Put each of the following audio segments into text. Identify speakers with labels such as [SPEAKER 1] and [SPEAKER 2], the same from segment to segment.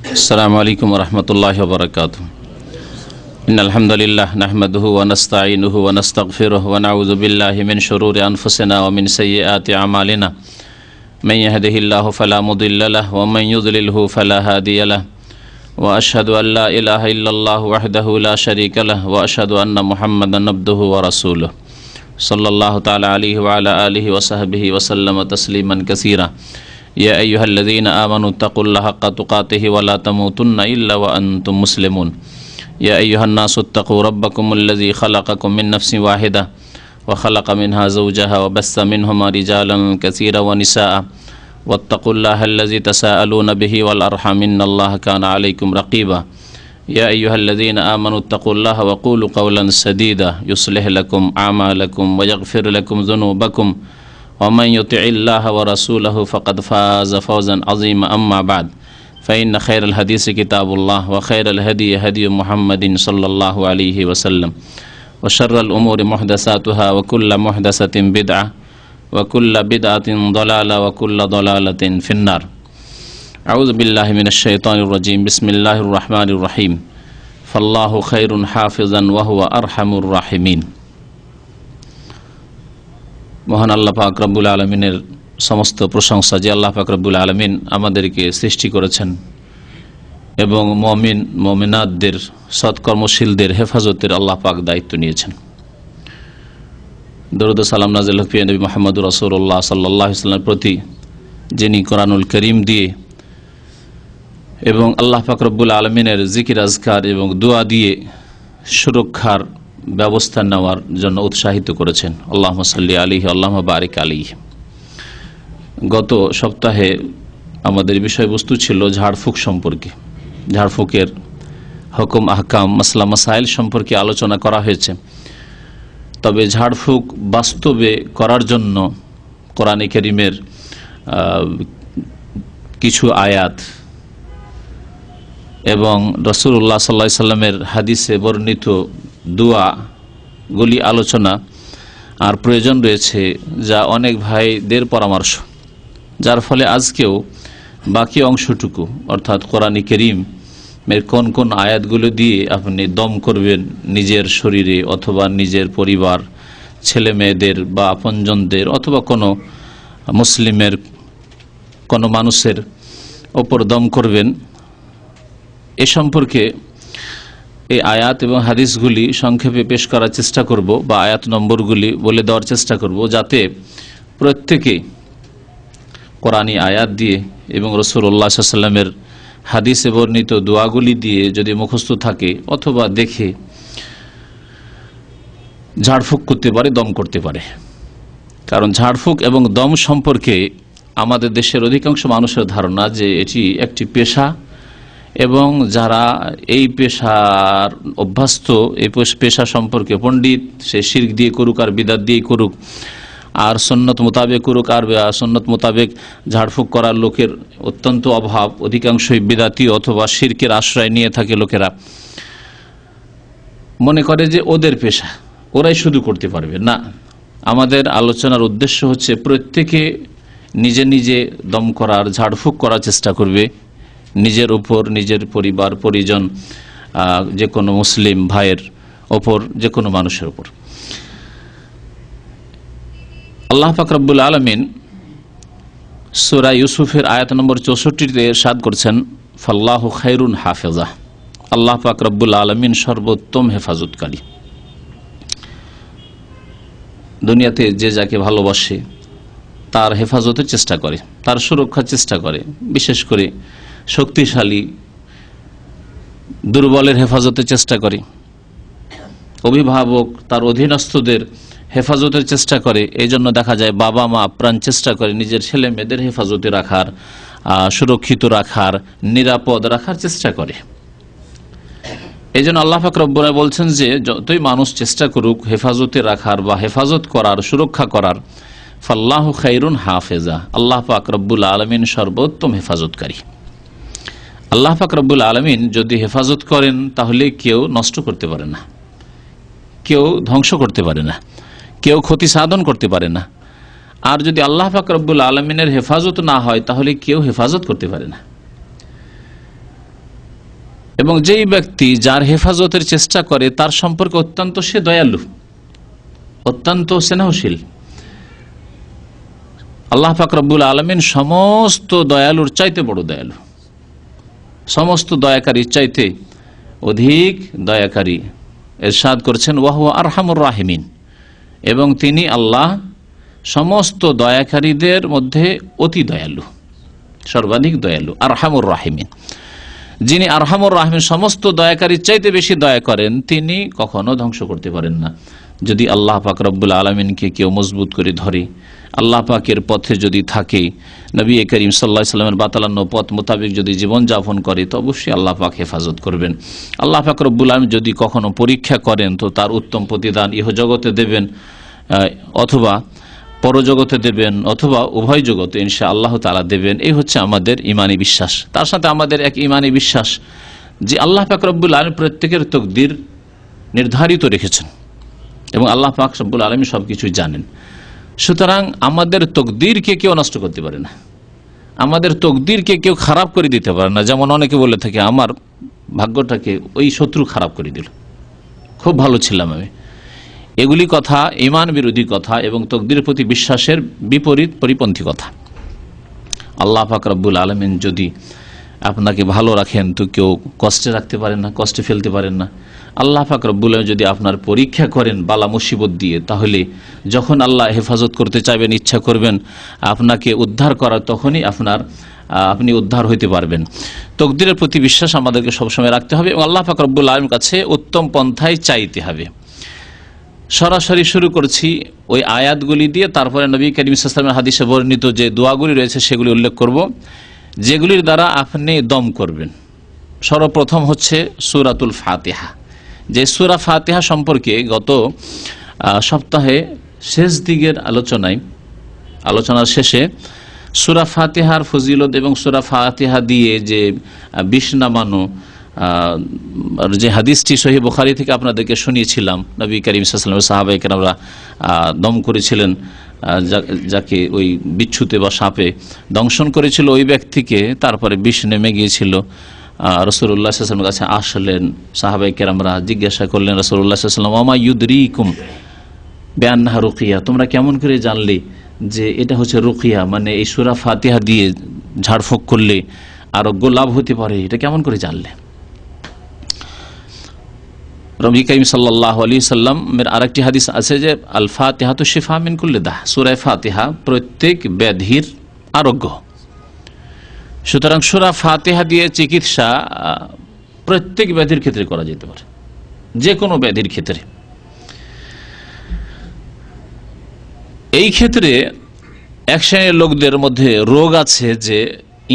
[SPEAKER 1] अस्सलामु अलैकुम वरहमतुल्लाहि वबरकातुहू। इन्नल हम्दुलिल्लाह नहमदुहु व नस्तईनुहु व नस्तगफिरुहु व नऊज़ु बिल्लाहि मिन शुरूरि अनफुसिना व मिन सय्यिआति अमालिना। मन यहदिहिल्लाहु फला मुदिल्ल लहु व मन युद्लिलहु फला हादिय लहु व अशहदु अल्ला इलाहा इल्लल्लाहु वहदहु ला शरीका लहु व अशहदु अन्न मुहम्मदन अब्दुहु व रसूलुहु सल्लल्लाहु तआला अलैहि व अला आलिहि व सहबिहि व सल्लम तस्लीमन कसीरा। या अय्युहल्लज़ीना आमनु तक़ुल्लाहा हक़्क़ तुक़ातिहि व ला तमूतुन्ना इल्ला व अंतुम मुस्लिमून। या अय्युहन्नासु इत्तक़ू रब्बकुमुल्लज़ी ख़लक़कुम मिन नफ़्सिन वाहिदा व ख़लक़ मिन्हा ज़ौजहा व बस्स मिन्हुमा रिजालन कसीरन व निसाअ वत्तक़ुल्लाहल्लज़ी तसाअलून बिही वल अर्हम इन्नल्लाहा काना अलैकुम रक़ीबा। या अय्युहल्लज़ीना आमनु इत्तक़ुल्लाहा व क़ूलू क़ौलन सदीदा युस्लिह लकुम अअमालकुम व यग़फ़िर लकुम ज़ुनूबकुम वमन युतिइल्लाह व रसूलहु फ़क़द फ़ाज़ फ़ौज़न अज़ीमा। अम्मा बाद फ़इन्न खैरल हदीस किताबुल्लाह व खैरल हदी हदी मुहम्मदिन सल्लल्लाहु अलैहि वसल्लम व शर्रल उमूरि मुहदसातुहा व कुल्ल मुहदसतिन बिदअह व कुल्ल बिदअतिन ज़लाला व कुल्ल ज़लालतिन फ़िन्नार। अऊज़ु बिल्लाहि मिनश शैतानिर रजीम। बिस्मिल्लाहिर रहमानिर रहीम। फ़ल्लाहु खैरुन हाफ़िज़न व हुवा अरहमुर राहिमीन। মহান আল্লাহ পাক রব্বুল আলমিনের সমস্ত প্রশংসা যে আল্লাহ পাক রব্বুল আলমিন আমাদেরকে সৃষ্টি করেছেন এবং মুমিন মুমিনাতদের সৎকর্মশীলদের হেফাজতের আল্লাহ পাক দায়িত্ব নিয়েছেন। দরুদ ও সালাম নাযিল হোক নবী মুহাম্মদ রাসূলুল্লাহ সাল্লাল্লাহু আলাইহি ওয়াসাল্লামের প্রতি, যিনি কোরআনুল করিম দিয়ে এবং আল্লাহ পাক রব্বুল আলমিনের জিকির আজকার এবং দোয়া দিয়ে সুরক্ষার ব্যবস্থা নেওয়ার জন্য উৎসাহিত করেছেন। আল্লাহুম্মা সাল্লি আলাইহি আল্লাহুম্মা বারিক আলাইহি। গত সপ্তাহে আমাদের বিষয়বস্তু ছিল ঝাড়ফুঁক সম্পর্কে। ঝাড়ফুঁকের হুকুম আহকাম মাসলা মাসাইল সম্পর্কে আলোচনা করা হয়েছে। তবে ঝাড়ফুঁক বাস্তবে করার জন্য কোরআনে কারীমের কিছু আয়াত এবং রাসূলুল্লাহ সাল্লাল্লাহু আলাইহি সাল্লামের হাদিসে বর্ণিত দোয়াগুলি আলোচনা আর প্রয়োজন রয়েছে, যা অনেক ভাইদের পরামর্শ, যার ফলে আজকেও বাকি অংশটুকু অর্থাৎ কোরআনে কারীমের কোন কোন আয়াতগুলো দিয়ে আপনি দম করবেন নিজের শরীরে অথবা নিজের পরিবার, ছেলে মেয়েদের বা আপনজনদের অথবা কোনো মুসলিমের কোনো মানুষের ওপর দম করবেন, এ সম্পর্কে এই আয়াত এবং হাদিসগুলি সংক্ষেপে পেশ করার চেষ্টা করব বা আয়াত নম্বরগুলি বলে দেওয়ার চেষ্টা করব, যাতে প্রত্যেকে কোরআনী আয়াত দিয়ে এবং রাসূলুল্লাহ সাল্লাল্লাহু আলাইহি ওয়াসাল্লামের হাদিসে বর্ণিত দোয়াগুলি দিয়ে যদি মুখস্থ থাকে অথবা দেখে ঝাড়ফুঁক করতে পারে, দম করতে পারে। কারণ ঝাড়ফুঁক এবং দম সম্পর্কে আমাদের দেশের অধিকাংশ মানুষের ধারণা যে এটি একটি পেশা এবং যারা এই পেশার অভ্যস্ত, এই পেশা সম্পর্কে পণ্ডিত, সে শিরক দিয়ে করুক আর বিদআত দিয়ে করুক আর সুন্নত মোতাবেক করুক আর সুন্নত মোতাবেক ঝাড়ফুঁক করার লোকের অত্যন্ত অভাব, অধিকাংশই বিদআতি অথবা শিরকের আশ্রয় নিয়ে থাকে লোকেরা, মনে করে যে ওদের পেশা, ওরাই শুধু করতে পারবে। না, আমাদের আলোচনার উদ্দেশ্য হচ্ছে প্রত্যেকে নিজে নিজে দম করার, ঝাড়ফুঁক করার চেষ্টা করবে, নিজের উপর, নিজের পরিবার পরিজন, যে কোনো মুসলিম ভাইয়ের ওপর, যে কোনো মানুষের ওপর। আল্লাহ পাক রব্বুল আলামিন সূরা ইউসুফের আয়াত নম্বর 64-তে ইরশাদ করছেন, ফাল্লাহু খায়রুন হাফিজা। আল্লাহ পাক রব্বুল আলামিন সর্বোত্তম হেফাজতকারী। দুনিয়াতে যে যাকে ভালোবাসে তার হেফাজতের চেষ্টা করে, তার সুরক্ষার চেষ্টা করে, বিশেষ করে শক্তিশালী দুর্বলের হেফাজতের চেষ্টা করে, অভিভাবক তার অধীনস্থদের হেফাজতের চেষ্টা করে। এই জন্য দেখা যায় বাবা মা আপ্রাণ চেষ্টা করে নিজের ছেলে মেয়েদের হেফাজতে রাখার, সুরক্ষিত রাখার, নিরাপদ রাখার চেষ্টা করে। এই জন্য আল্লাহ পাক রব্বুল আলামিন বলছেন যে যতই মানুষ চেষ্টা করুক হেফাজতে রাখার বা হেফাজত করার, সুরক্ষা করার, ফাল্লাহু খায়রুন হাফিজা, আল্লাহ পাক রব্বুল আলামিন সর্বোত্তম হেফাজতকারী। আল্লাহ পাক রব্বুল আলামিন যদি হেফাজত করেন তাহলে কেউ নষ্ট করতে পারে না, কেউ ধ্বংস করতে পারে না, কেউ ক্ষতি সাধন করতে পারে না। আর যদি আল্লাহ পাক রব্বুল আলামিনের হেফাজত না হয় তাহলে কেউ হেফাজত করতে পারে না। এবং যেই ব্যক্তি যার হেফাজতের চেষ্টা করে তার সম্পর্কে অত্যন্ত সে দয়ালু, অত্যন্ত স্নেহশীল। আল্লাহ পাক রব্বুল আলামিন সমস্ত দয়ালুর চাইতে বড় দয়ালু, সমস্ত দয়াকারীর চাইতে অধিক দয়াকারী। ইরশাদ করছেন ওয়াহুয়া আরহামুর রাহিমিন, এবং তিনি আল্লাহ সমস্ত দয়াকারীদের মধ্যে অতি দয়ালু, সর্বাধিক দয়ালু। আরহামুর রাহিমিন, যিনি আরহামুর রাহিমিন সমস্ত দয়াকারীর চাইতে বেশি দয়া করেন, তিনি কখনো ধ্বংস করতে পারেন না। যদি আল্লাহ পাক রব্বুল আলামিনকে কেউ মজবুত করে ধরে, আল্লাহ পাকের পথে যদি থাকে, নবী করিম সাল্লাল্লাহু আলাইহি সাল্লামের বাতালানো পথ মোতাবেক যদি জীবনযাপন করে, তো অবশ্যই আল্লাহ পাক হেফাজত করবেন। আল্লাহ পাক রব্বুল আলামিন যদি কখনো পরীক্ষা করেন, তো তার উত্তম প্রতিদান ইহজগতে দেবেন, অথবা পরজগতে দেবেন, অথবা উভয় জগতে ইনশাআল্লাহ তাআলা দেবেন। এই হচ্ছে আমাদের ঈমানি বিশ্বাস। তার সাথে আমাদের এক ঈমানি বিশ্বাস যে আল্লাহ পাক রব্বুল আলামিন প্রত্যেকের তকদির নির্ধারিত রেখেছেন, এবং আল্লাহ পাক রব্বুল আলামিন সবকিছুই জানেন। সুতরাং আমাদের তকদিরকে কেউ নষ্ট করতে পারে না, আমাদের তকদিরকে কেউ খারাপ করে দিতে পারে না। যেমন অনেকে বলে থাকে, আমার ভাগ্যটাকে ওই শত্রু খারাপ করে দিল, খুব ভালো ছিলাম আমি। এগুলি কথা ঈমান বিরোধী কথা এবং তকদিরের প্রতি বিশ্বাসের বিপরীত পরিপন্থী কথা। আল্লাহ পাক রব্বুল আলামিন যদি আপনাকে ভালো রাখেন, তো কেউ কষ্টে রাখতে পারেন না, কষ্টে ফেলতে পারেন না। আল্লাহ পাক রব্বুল আলামিন যদি আপনার পরীক্ষা করেন বালা মুসিবত দিয়ে, তাহলে যখন আল্লাহ হেফাজত করতে চাইবেন, ইচ্ছা করবেন আপনাকে উদ্ধার করার, তখনই আপনি উদ্ধার হইতে পারবেন। তকদিরের প্রতি বিশ্বাস আমাদেরকে সবসময় রাখতে হবে এবং আল্লাহ পাক রব্বুল আলামিনের কাছে উত্তম পন্থায় চাইতে হবে। সরাসরি শুরু করছি ওই আয়াতগুলি দিয়ে, তারপরে নবী করিম সাল্লাল্লাহু আলাইহি ওয়াসাল্লামের হাদিসে বর্ণিত যে দোয়াগুলি রয়েছে সেগুলি উল্লেখ করব, যেগুলির দ্বারা আপনি দম করবেন। সর্বপ্রথম হচ্ছে সূরাতুল ফাতিহা। যে সূরা ফাতিহা সম্পর্কে গত সপ্তাহে শেষ দিকের আলোচনার শেষে সূরা ফাতিহার ফজিলত এবং সূরা ফাতিহা দিয়ে যে 20 নামানো যে হাদিসটি সহিহ বুখারী থেকে আপনাদেরকে শুনিয়েছিলাম, নবী করিম সাল্লাল্লাহু আলাইহি ওয়াসাল্লাম সাহাবায়ে কেরামরা দম করেছিলেন, যাকে ওই বিচ্ছুতে বা সাপে দংশন করেছিল ওই ব্যক্তিকে, তারপরে বিষ নেমে গিয়েছিল। রাসূলুল্লাহ সাল্লাল্লাহু আলাইহি ওয়াসাল্লামের কাছে আসলেন সাহাবায়ে কেরামরা, জিজ্ঞাসা করলেন রাসূলুল্লাহ সাল্লাল্লাহু আলাইহি ওয়াসাল্লাম, ওয়া মা ইউদরিকুম বিআন্নাহা রুকিয়া, তোমরা কেমন করে জানলে যে এটা হচ্ছে রুকিয়া, মানে এই সূরা ফাতিহা দিয়ে ঝাড়ফুঁক করলে আরোগ্য লাভ হতে পারে, এটা কেমন করে জানলে? নবী করিম সাল্লাল্লাহু আলাইহি সাল্লামের আরেকটি হাদিস আছে যে আল ফাতিহাতু শিফা মিন কুল্লি দাহ, সূরা ফাতিহা প্রত্যেক ব্যাধির আরোগ্য। সুতরাং সূরা ফাতিহা দিয়ে চিকিৎসা প্রত্যেক ব্যাধির ক্ষেত্রে করা যেতে পারে, যে কোনো ব্যাধির ক্ষেত্রে। এই ক্ষেত্রে এক শ্রেণীর লোকদের মধ্যে রোগ আছে যে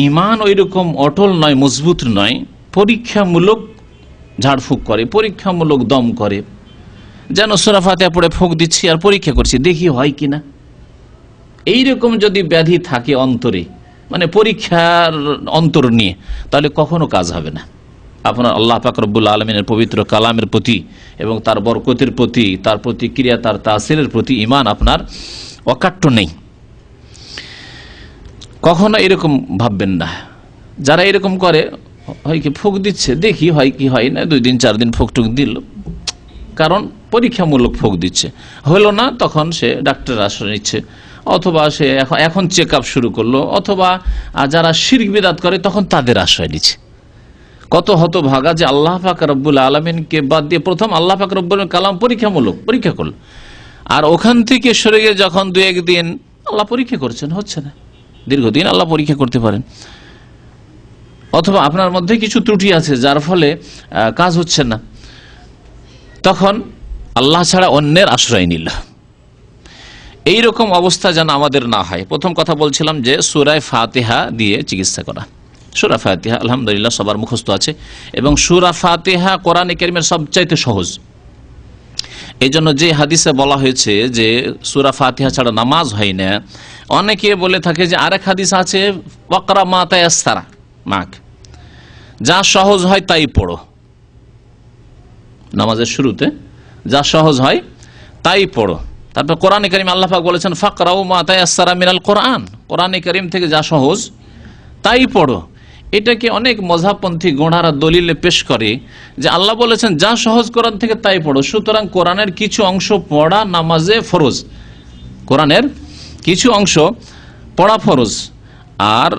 [SPEAKER 1] ঈমান ওই রকম অটল নয়, মজবুত নয়, পরীক্ষামূলক ঝাড়ফুঁক করে, পরীক্ষামূলক দম করে, যেন সূরা ফাতিহা পড়ে ফুঁক দিচ্ছি আর পরীক্ষা করছি দেখি হয় কিনা। এইরকম যদি ব্যাধি থাকে অন্তরে, মানে পরীক্ষার অন্তর নিয়ে, তাহলে কখনো কাজ হবে না। আপনার আল্লাহ পাক রব্বুল আলামিনের পবিত্র কালামের প্রতি এবং তার বরকতের প্রতি, তার প্রতিক্রিয়া, তার তাসিরের প্রতি ঈমান আপনার অকাট্য নেই। কখনো এরকম ভাববেন না। যারা এরকম করে, হয় কি ফুঁক দিচ্ছে দেখি হয় কি হয় না, 2 দিন 4 দিন ফুঁকটুক দিল, কারণ পরীক্ষামূলক ফুঁক দিচ্ছে, হলো না তখন সে ডাক্তারের আশ্রয় নিচ্ছে, অথবা সে এখন চেক আপ শুরু করলো, অথবা যারা শিরক বিদআত করে তখন তাদের আশ্রয় নিচ্ছে। কত হতভাগা যে আল্লাহ পাক রব্বুল আলামিনকে বাদ দিয়ে প্রথম আল্লাহ পাক রব্বুল কালাম পরীক্ষামূলক পরীক্ষা করলো, আর ওখান থেকে সরে গিয়ে যখন 2-1 দিন আল্লাহ পরীক্ষা করছেন, হচ্ছে না, দীর্ঘদিন আল্লাহ পরীক্ষা করতে পারেন। অথবা আপনার মধ্যে কিছু ত্রুটি আছে যার ফলে কাজ হচ্ছে না, তখন আল্লাহ ছাড়া অন্যের আশ্রয় নিল। এইরকম অবস্থা যেন আমাদের না হয়। প্রথম কথা বলছিলাম যে সূরা ফাতিহা দিয়ে চিকিৎসা করা। সূরা ফাতিহা আলহামদুলিল্লাহ সবার মুখস্থ আছে, এবং সূরা ফাতিহা কোরআনে কারীমের সবচাইতে সহজ। এই জন্য যে হাদিসে বলা হয়েছে যে সূরা ফাতিহা ছাড়া নামাজ হয় না, অনেকে বলে থাকে যে আরেক হাদিস আছে ওয়াকরা মা তায়াসসারা মাক, যা সহজ হয় তাই পড়ো। নামাজের শুরুতে যা সহজ হয় তাই পড়ো। তারপর কোরআনে কারীম আল্লাহ পাক বলেছেন ফাকরাউ মা তায়াসসারা মিনাল কোরআন, কোরআনে কারীম থেকে যা সহজ তাই পড়ো। এটাকে অনেক মযহাবপন্থী গোঁড়ারা দলিলে পেশ করে যে আল্লাহ বলেছেন যা সহজ কোরআন থেকে তাই পড়ো, সুতরাং কোরআনের কিছু অংশ পড়া নামাজে ফরজ, কোরআনের কিছু অংশ পড়া ফরজ, আর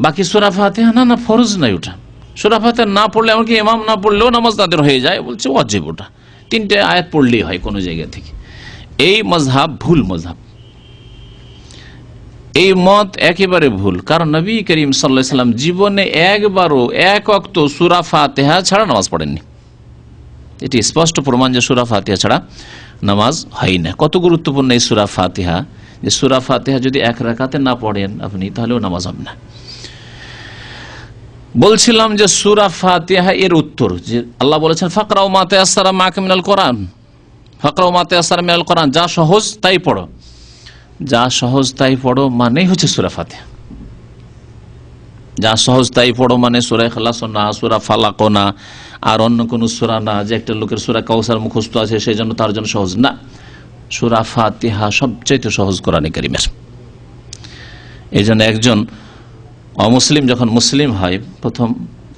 [SPEAKER 1] বাকি সূরা ফাতিহা না ফরজ নাই, ওটা সূরা ফাতিহা না পড়লে, এমনকি ইমাম না পড়লেও নামাজ তাদের হয়ে যায়, বলছে ওয়াজিব, ওটা 3টে আয়াত পড়লেই হয় কোনো জায়গা থেকে। এই মযহাব ভুল মযহাব, এই মত একেবারে ভুল। কারণ নবী করিম সাল্লাল্লাহু আলাইহি ওয়াসাল্লাম জীবনে একবারও এক ওয়াক্ত সূরা ফাতিহা ছাড়া নামাজ পড়েননি। এটি স্পষ্ট প্রমাণ যে সূরা ফাতিহা ছাড়া নামাজ হয় না। কত গুরুত্বপূর্ণ এই সূরা ফাতিহা, যে সূরা ফাতিহা যদি এক রাকাতে না পড়েন আপনি, তাহলেও নামাজ হবে না। বলছিলাম যে সূরা ফাতিহা এর উত্তর, যে আল্লাহ বলেছেন ফাকরাউ মা তায়াসসারা মাকা মিনাল কোরআন, ফাকরাউ মা তায়াসসারা মিনাল কোরআন, যা সহজ তাই পড়ো। যা সহজ তাই পড়ো মানেই হচ্ছে সূরা ফাতিহা। যা সহজ তাই পড়ো মানে সূরা ইখলাস না, সূরা ফালাক না, আর অন্য কোন সূরা না, যে একটা লোকের সূরা কাউসার মুখস্থ আছে সেই জন্য তার জন্য সহজ না। সূরা ফাতিহা সবচেয়ে সহজ কোরআনে কারীমের। এই জন্য একজন অমুসলিম যখন মুসলিম হয়, প্রথম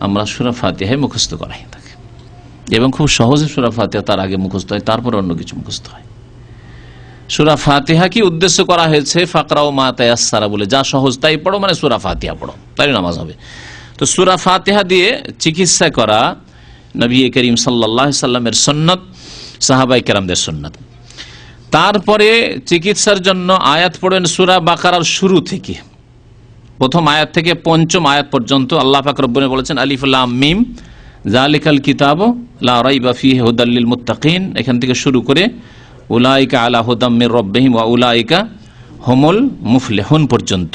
[SPEAKER 1] আমরা সূরা ফাতিহা মুখস্থ করাই তাকে, এবং খুব সহজে সূরা ফাতিহা তার আগে মুখস্থ হয়, তারপরে অন্য কিছু মুখস্থ হয়। সূরা ফাতিহা কি উদ্দেশ্য করা হয়েছে ফাকরাউ মা তায়াসসারা বলে, যা সহজ তাই পড়ো মানে সূরা ফাতিহা পড়ো, তাই নামাজ হবে। তো সূরা ফাতিহা দিয়ে চিকিৎসা করা নবী করিম সাল্লাল্লাহু আলাইহি সাল্লামের সুন্নাত, সাহাবায়ে কেরামদের সুন্নাত। তারপরে চিকিৎসার জন্য আয়াত পড়েন সূরা বাকারার শুরু থেকে, প্রথম আয়াত থেকে পঞ্চম আয়াত পর্যন্ত। আল্লাহ পাক রব্বুল বলেছেন আলিফ লাম মিম যালিকাল কিতাবু লা রাইবা ফীহি হুদাল লিল মুত্তাকিন, এখান থেকে শুরু করে উলাইকা আলা হুদাম মির রাব্বিহিম ওয়া উলাইকা হুমুল মুফলিহুন পর্যন্ত।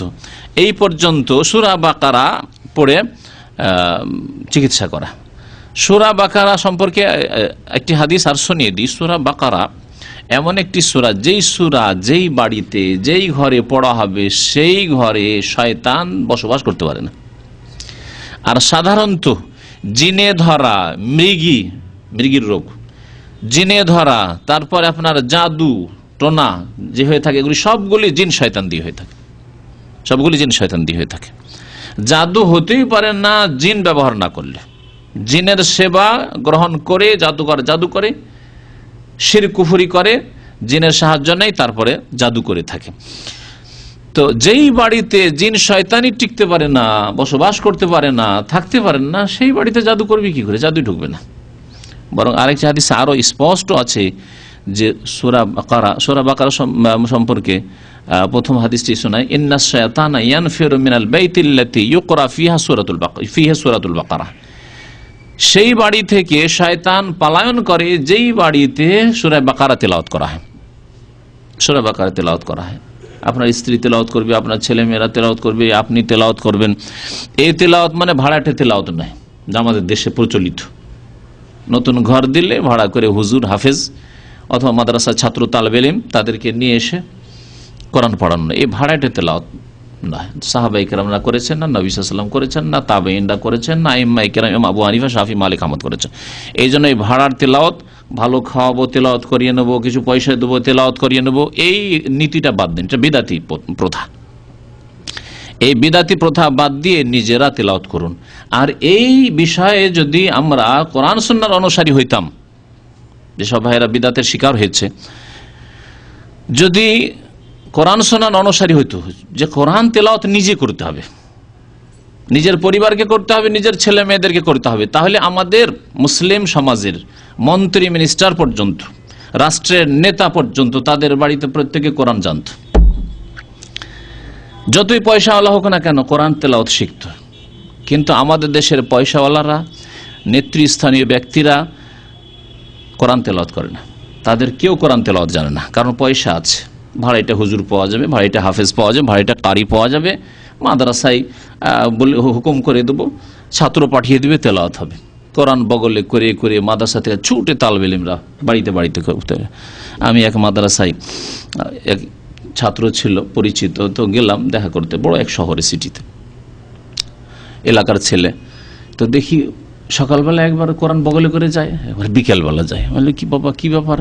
[SPEAKER 1] এই পর্যন্ত সূরা বাকারা পড়ে চিকিৎসা করা। সূরা বাকারা সম্পর্কে একটি হাদিস আর শুনিয়ে দিই। সূরা বাকারা এমন একটি সূরা, যেই সূরা যেই বাড়িতে যেই ঘরে পড়া হবে সেই ঘরে শয়তান বসবাস করতে পারে না। আর সাধারণত জিনে ধরা, মৃগীর রোগ, জিনে ধরা, তারপরে আপনার জাদু টোনা যে হয়ে থাকে, এগুলি সবগুলি জিন শয়তান দিয়ে হয়ে থাকে, সবগুলি জিন শয়তান দিয়ে হয়ে থাকে। জাদু হতেই পারে না জিন ব্যবহার না করলে। জিনের সেবা গ্রহণ করে জাদুকর জাদু করে, শিরক কুফরি করে, জিনের সাহায্য নেই, তারপরে জাদু করে থাকে। তো যেই বাড়িতে জিন শয়তানি টিকতে পারে না, বসবাস করতে পারে না, থাকতে পারেন না, সেই বাড়িতে জাদু করবে কি করে? জাদু ঢুকবে না। বরং আরেকটি হাদিসে আরো স্পষ্ট আছে যে সূরা বাকারা সম্পর্কে প্রথম হাদিসটি শোনায়, ইন্নাশ শায়াতানা ইয়ানফিরু মিনাল বাইতিল্লাতী ইউকরা ফিহা সূরাতুল বাকারা। সেই বাড়ি থেকে শয়তান পলায়ন করে যেই বাড়িতে সূরা বাকারা তেলাওয়াত করা হয়। সূরা বাকারা তেলাওয়াত করা হয়, আপনার স্ত্রী তেলাওয়াত করবে, আপনার ছেলে মেয়েরা তেলাওয়াত করবে, আপনি তেলাওয়াত করবেন। এই তেলাওয়াত মানে ভাড়াটে তেলাওয়াত নয়, যা আমাদের দেশে প্রচলিত। নতুন ঘর দিলে ভাড়া করে হুজুর, হাফেজ অথবা মাদ্রাসার ছাত্র, তালেবে ইলম তাদেরকে নিয়ে এসে কোরআন পড়ানো, এই ভাড়াটে তেলাওয়াত নয়। সাহাবায়ে কেরামরা করেছেন না, নবী সাল্লাল্লাহু আলাইহি ওয়াসাল্লাম করেছেন না, তাবেঈনরা করেছেন না, আইম্মায়ে কেরাম ইমাম আবু হানিফা, শাফি, মালিক, আহমদ করেছেন। এই জন্য এই ভাড়ার তেলাওয়াত, ভালো খাওয়াবো তেলাওয়াত করিয়ে নেবো, কিছু পয়সা দেবো তেলাওয়াত করিয়ে নেবো, এই নীতিটা বাদ দিন, এটা বিদাতি প্রথা। এই বিদাতি প্রথা বাদ দিয়ে নিজেরা তেলাওয়াত করুন। আর এই বিষয়ে যদি আমরা কোরআন সুন্নাহর অনুসারী হইতাম, যেসব ভাইয়েরা বিদাতের শিকার হয়েছে, যদি কোরআন সুন্নাহর অনুসারী হইতো যে কোরআন তেলাওয়াত নিজে করতে হবে, নিজের পরিবারকে করতে হবে, নিজের ছেলে মেয়েদেরকে করতে হবে, তাহলে আমাদের মুসলিম সমাজের মন্ত্রী, মিনিস্টার পর্যন্ত, রাষ্ট্রের নেতা পর্যন্ত তাদের বাড়িতে প্রত্যেকে কোরআন জানত। যতই পয়সাওয়ালা হোক না কেন কোরআন তেলাওয়াত শিখত। কিন্তু আমাদের দেশের পয়সাওয়ালারা, নেতৃস্থানীয় ব্যক্তিরা কোরআন তেলাওয়াত করে না, তাদের কেউ কোরআন তেলাওয়াত জানে না। কারণ পয়সা আছে, ভাড়াইটা হুজুর পাওয়া যাবে, ভাড়াইটা হাফেজ পাওয়া যাবে, ভাড়াইটা কারি পাওয়া যাবে, মাদ্রাসায় বলে হুকুম করে দেবো, ছাত্র পাঠিয়ে দেবে, তেলাওয়াত হবে। কোরআন বগলে করে করে মাদ্রাসা থেকে ছুটে তালেবে ইলমরা বাড়িতে বাড়িতে করতে। আমি এক মাদ্রাসায় এক ছাত্র ছিল পরিচিত, তো গেলাম দেখা করতে, বড় এক শহরে, সিটিতে, এলাকার ছেলে। তো দেখি সকালবেলা একবার কোরআন বগলে করে যায়, একবার বিকেলবেলা যায়। বললো কি বাবা, কি ব্যাপার?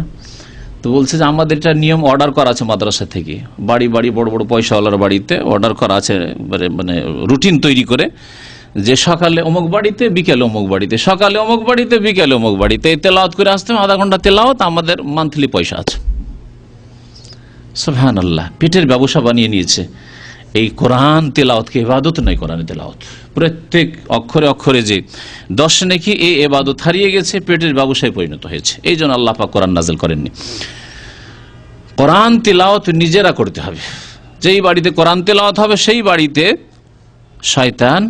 [SPEAKER 1] তো বলছে যে আমাদের এটা নিয়ম, অর্ডার করা আছে মাদ্রাসা থেকে, বাড়ি বাড়ি বড় বড় পয়সাওয়ালার বাড়িতে অর্ডার করা আছে, মানে রুটিন তৈরি করে যে সকালে অমুক বাড়িতে, বিকেলে অমুক বাড়িতে, সকালে অমুক বাড়িতে, বিকেলে অমুক বাড়িতে, এই তেলাওয়াত করে আসতে হবে, আধা ঘন্টা তেলাওয়াত, আমাদের মান্থলি পয়সা আছে। সুবহানাল্লাহ, পেটের ব্যবসা বানিয়ে নিয়েছে। এই কোরআন তেলাওয়াতকে ইবাদত নয়, কোরআন তেলাওয়াত প্রত্যেক অক্ষরে অক্ষরে যে 10 নেকি, এই ইবাদত হারিয়ে গেছে, পেটের ব্যবসায় পরিণত হয়েছে। এই জন্য আল্লাহ পাক কোরআন নাযিল করেননি। কোরআন তেলাওয়াত নিজেরা করতে হবে। যেই বাড়িতে কোরআন তেলাওয়াত হবে সেই বাড়িতে শয়তান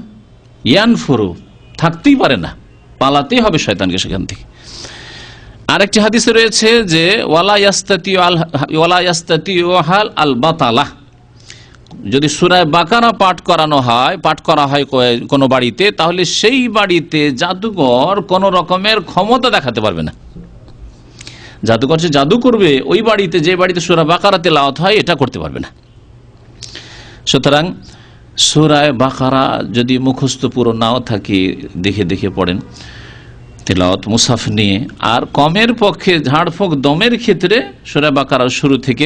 [SPEAKER 1] ইয়ানফুরু, থাকতেই পারে না, পালাতেই হবে শয়তানকে সেখান থেকে। আরেকটি হাদিসে রয়েছে যে ওয়ালা ইয়াস্তাতিউ আল বাতালা, যদি সূরা বাকারা পাঠ করা হয় কোনো বাড়িতে, তাহলে সেই বাড়িতে জাদুকর কোন রকমের ক্ষমতা দেখাতে পারবে না। জাদুকর যে জাদু করবে ওই বাড়িতে, যে বাড়িতে সূরা বাকারা তেলাওয়াত হয়, এটা করতে পারবে না। সুতরাং সূরা বাকারা যদি মুখস্থ পুরো নাও থাকে, দেখে দেখে পড়েন তেলাওয়াত মুসাফ নিয়ে। আর কমের পক্ষে ঝাড়ফুঁক দমের ক্ষেত্রে সূরা বাকারার শুরু থেকে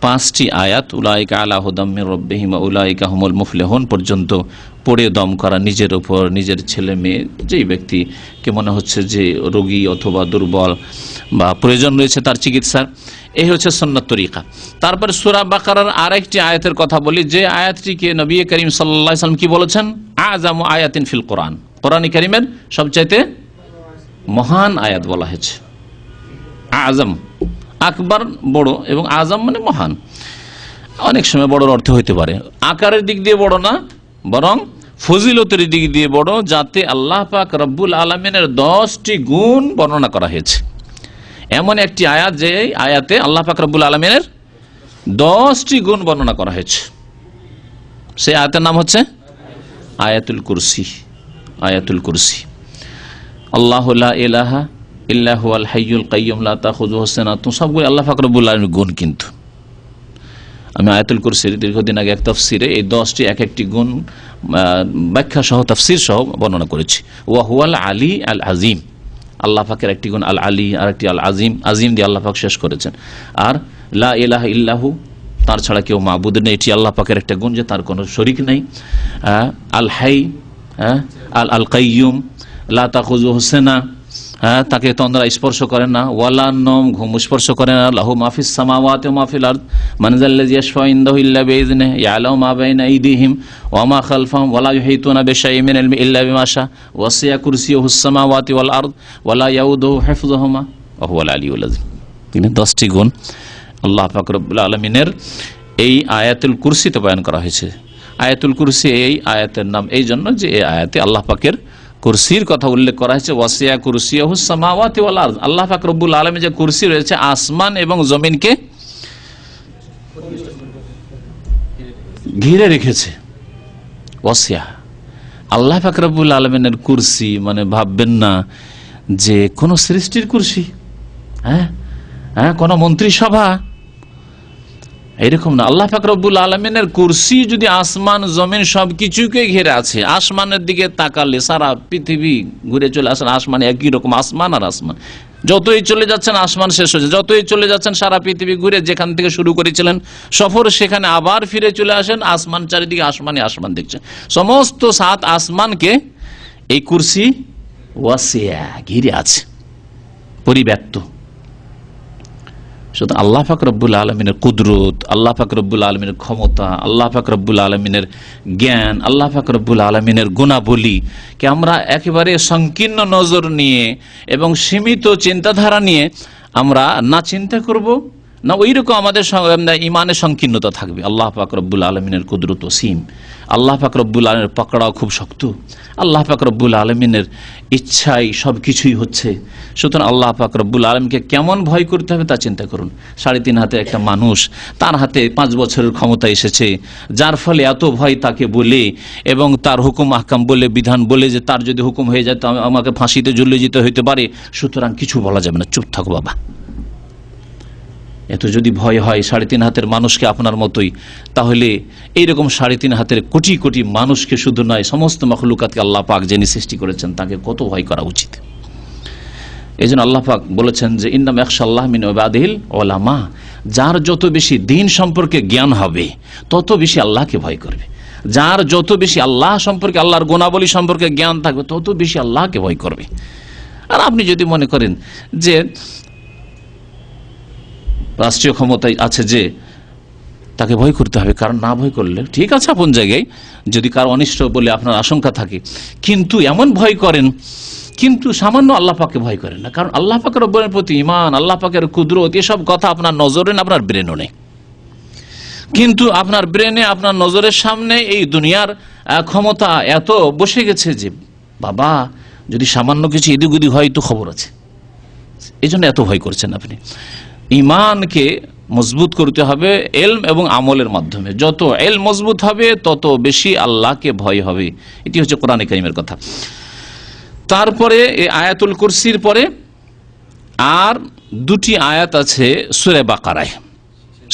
[SPEAKER 1] 5টি আয়াত, উলাইকা আলা হুদাম মির রাব্বিহিম ওয়া উলাইকা হুমুল মুফলিহুন পর্যন্ত পড়ে দম করা, নিজের উপর, নিজের ছেলে মেয়ে, যেই ব্যক্তিকে মনে হচ্ছে যে রোগী অথবা দুর্বল বা প্রয়োজন রয়েছে তার চিকিৎসার, এই হচ্ছে সুন্নাত তরিকা। তারপরে সূরা বাকারার আরেকটি আয়াতের কথা বলি, যে আয়াতটিকে নবী করিম সাল্লাল্লাহু আলাইহি ওয়াসাল্লাম কি বলেছেন, আযামু আয়াতিন ফিল কোরআন, কোরআনে কারীমের সবচাইতে মহান আয়াত বলা হয়েছে। আযম, আকবর বড়, এবং আজম মানে মহান। অনেক সময় বড়র অর্থ হইতে পারে, আকারের দিক দিয়ে বড় না, বরং ফজিলতের দিক দিয়ে বড়, যাতে আল্লাহ পাক রব্বুল আলামিনের 10টি গুণ বর্ণনা করা হয়েছে। এমন একটি আয়াত যে আয়াতে আল্লাহ পাক রব্বুল আলামিনের 10টি গুণ বর্ণনা করা হয়েছে। সেই আয়াতের নাম হচ্ছে আয়াতুল কুরসি। আয়াতুল কুরসি, আল্লাহু লা ইলাহা ইল্লা হুয়াল হাইয়ুল কাইয়্যুম লা তাখুযুহু সিনাতুন, সবগুলো আল্লাহ পাক রব্বুল আলামিনের গুণ। কিন্তু আমি আয়াতুল কুরসির দীর্ঘদিন আগে এক তাফসিরে এই 10টি এক একটি গুণ ব্যাখ্যা সহ, তাফসির সহ বর্ণনা করেছি। ওয়া হুয়াল আলী আল আজিম, আল্লাহ পাকের একটি গুণ আল আলী, আর একটি আল আজিম, আজিম দিয়ে আল্লাহ পাক শেষ করেছেন। আর লা ইলাহা ইল্লাহু, তার ছাড়া কেউ মাবুদ নেই, এটি আল্লাহ পাকের একটা গুণ যে তার কোনো শরীক নেই। আল হাই, আল কাইয়্যুম, লা তাখুযুহু সিনা, তাকে তন্দ্রা স্পর্শ করে না, ওয়ালা নম, ঘুম স্পর্শ করে না, লাহু মাফিস সামাওয়াতি ওয়া মাফিল আরদ, মান যাল্লাযী ইয়াশফাউ ইনদাহু ইল্লা বিইযনিহি, ইয়ালামু মা বাইনা আইদিহিম ওয়া মা খালফাহুম ওয়া লা ইউহীতুনা বিশাইইন মিন ইলমিহি ইল্লা বিমা শাআ, ওয়াসি'a কুরসিয়ুহুস সামাওয়াতি ওয়াল আরদ ওয়া লা ইয়াউদুহু হিফযুহুমা ওয়া হুয়াল আলিয়্যুল আযীম। 10টি গুণ আল্লাহ পাক রব্বুল আলামিনের এই আয়াতুল কুরসিতে বয়ান করা হয়েছে। আয়াতুল কুরসি এই আয়াতের নাম এই জন্য যে এই আয়াতে আল্লাহ পাকের কুরসির কথা উল্লেখ করা হয়েছে। ওয়াসিয়া কুরসিয়ুহুস সামাওয়াতি ওয়াল আরদ, আল্লাহ পাক রব্বুল আলামিন যে কুরসি রয়েছে আসমান এবং জমিনকে ঘিরে রেখেছে। ওয়াসিয়া, আল্লাহ পাক রব্বুল আলামিনের কুরসি মানে ভাববেন না যে কোন সৃষ্টির কুরসি, কোন মন্ত্রিসভা, এরকম না। আল্লাহ পাক রব্বুল আলামিনের কুরসি যদি আসমান জমিন সবকিছুকে ঘিরে আছে, আসমানের দিকে তাকালে সারা পৃথিবী ঘুরে চলে আসেন, আসমান একই রকম, আসমান আর আসমান, যতই চলে যাচ্ছেন আসমান শেষ হচ্ছে, যতই চলে যাচ্ছেন সারা পৃথিবী ঘুরে যেখান থেকে শুরু করেছিলেন সফর, সেখানে আবার ফিরে চলে আসেন, আসমান চারিদিকে আসমানে আসমান দেখছেন, সমস্ত 7 আসমানকে এই কুরসি ওয়াসিয়া ঘিরে আছে, পরিব্যাপ্ত। সুতরাং আল্লাহ পাক রব্বুল আলমিনের কুদরত, আল্লাহ পাক রব্বুল আলমিনের ক্ষমতা, আল্লাহ পাক রব্বুল আলমিনের জ্ঞান, আল্লাহ পাক রব্বুল আলমিনের গুণাবলী কে আমরা একেবারে সংকীর্ণ নজর নিয়ে এবং সীমিত চিন্তাধারা নিয়ে আমরা না চিন্তা করব, না ওইরকম আমাদের ইমানের সংকীর্ণতা থাকবে। আল্লাহ পাক রব্বুল আলমিনের কুদরত অসীম, আল্লাহ পাক রব্বুল আলমিনের পাকড়াও খুব শক্ত, আল্লাহ পাক রব্বুল আলমিনের ইচ্ছাই সব কিছুই হচ্ছে। সুতরাং আল্লাহ পাক রব্বুল আলমকে কেমন ভয় করতে হবে তা চিন্তা করুন। 3.5 হাতের একটা মানুষ, তার হাতে 5 বছরের ক্ষমতা এসেছে, যার ফলে এত ভয় তাকে বলে এবং তার হুকুম আহকাম বলে, বিধান বলে যে তার যদি হুকুম হয়ে যায় তো আমাকে ফাঁসিতে ঝুলিয়ে যেতে হইতে পারে, সুতরাং কিছু বলা যাবে না, চুপ থাকো বাবা। এত যদি ভয় হয় 3.5 হাতের মানুষকে আপনার মতোই, তাহলে এইরকম 3.5 হাতের কোটি কোটি মানুষকে শুধু নয় সমস্ত মখলুকাতকে আল্লাহ পাক যিনি সৃষ্টি করেছেন তাকে কত ভয় করা উচিত। এই জন্য আল্লাহ পাক বলেছেন যে ইন্নামা ইয়াখশাল্লাহ মিন ইবাদিহিল উলামা, যার যত বেশি দিন সম্পর্কে জ্ঞান হবে তত বেশি আল্লাহকে ভয় করবে। যার যত বেশি আল্লাহ সম্পর্কে, আল্লাহর গুণাবলী সম্পর্কে জ্ঞান থাকবে, তত বেশি আল্লাহকে ভয় করবে। আর আপনি যদি মনে করেন যে রাষ্ট্রীয় ক্ষমতায় আছে, যে তাকে ভয় করতে হবে, কারণ না ভয় করলে ঠিক আছে আপন জায়গায়, যদি কারো অনিষ্ট বলে আপনার আশঙ্কা থাকে, কিন্তু এমন ভয় করেন কিন্তু সামান্য আল্লাহ পাককে ভয় করেন না, কারণ আল্লাহ পাকের রব্বুল প্রতি ঈমান, আল্লাহ পাকের কুদরত, এসব কথা আপনার নজরে না, আপনার ব্রেনও নেই। কিন্তু আপনার ব্রেনে, আপনার নজরের সামনে এই দুনিয়ার ক্ষমতা এত বসে গেছে যে বাবা যদি সামান্য কিছু এদিক ওদিক হয় তো খবর আছে, এই জন্য এত ভয় করছেন আপনি। ঈমানকে মজবুত করতে হবে ইলম এবং আমলের মাধ্যমে। যত ইলম মজবুত হবে তত বেশি আল্লাহকে ভয় হবে। এটি হচ্ছে কোরআনে কারীমের কথা। তারপরে এই আয়াতুল কুরসির পরে আর দুটি আয়াত আছে সূরা বাকারায়।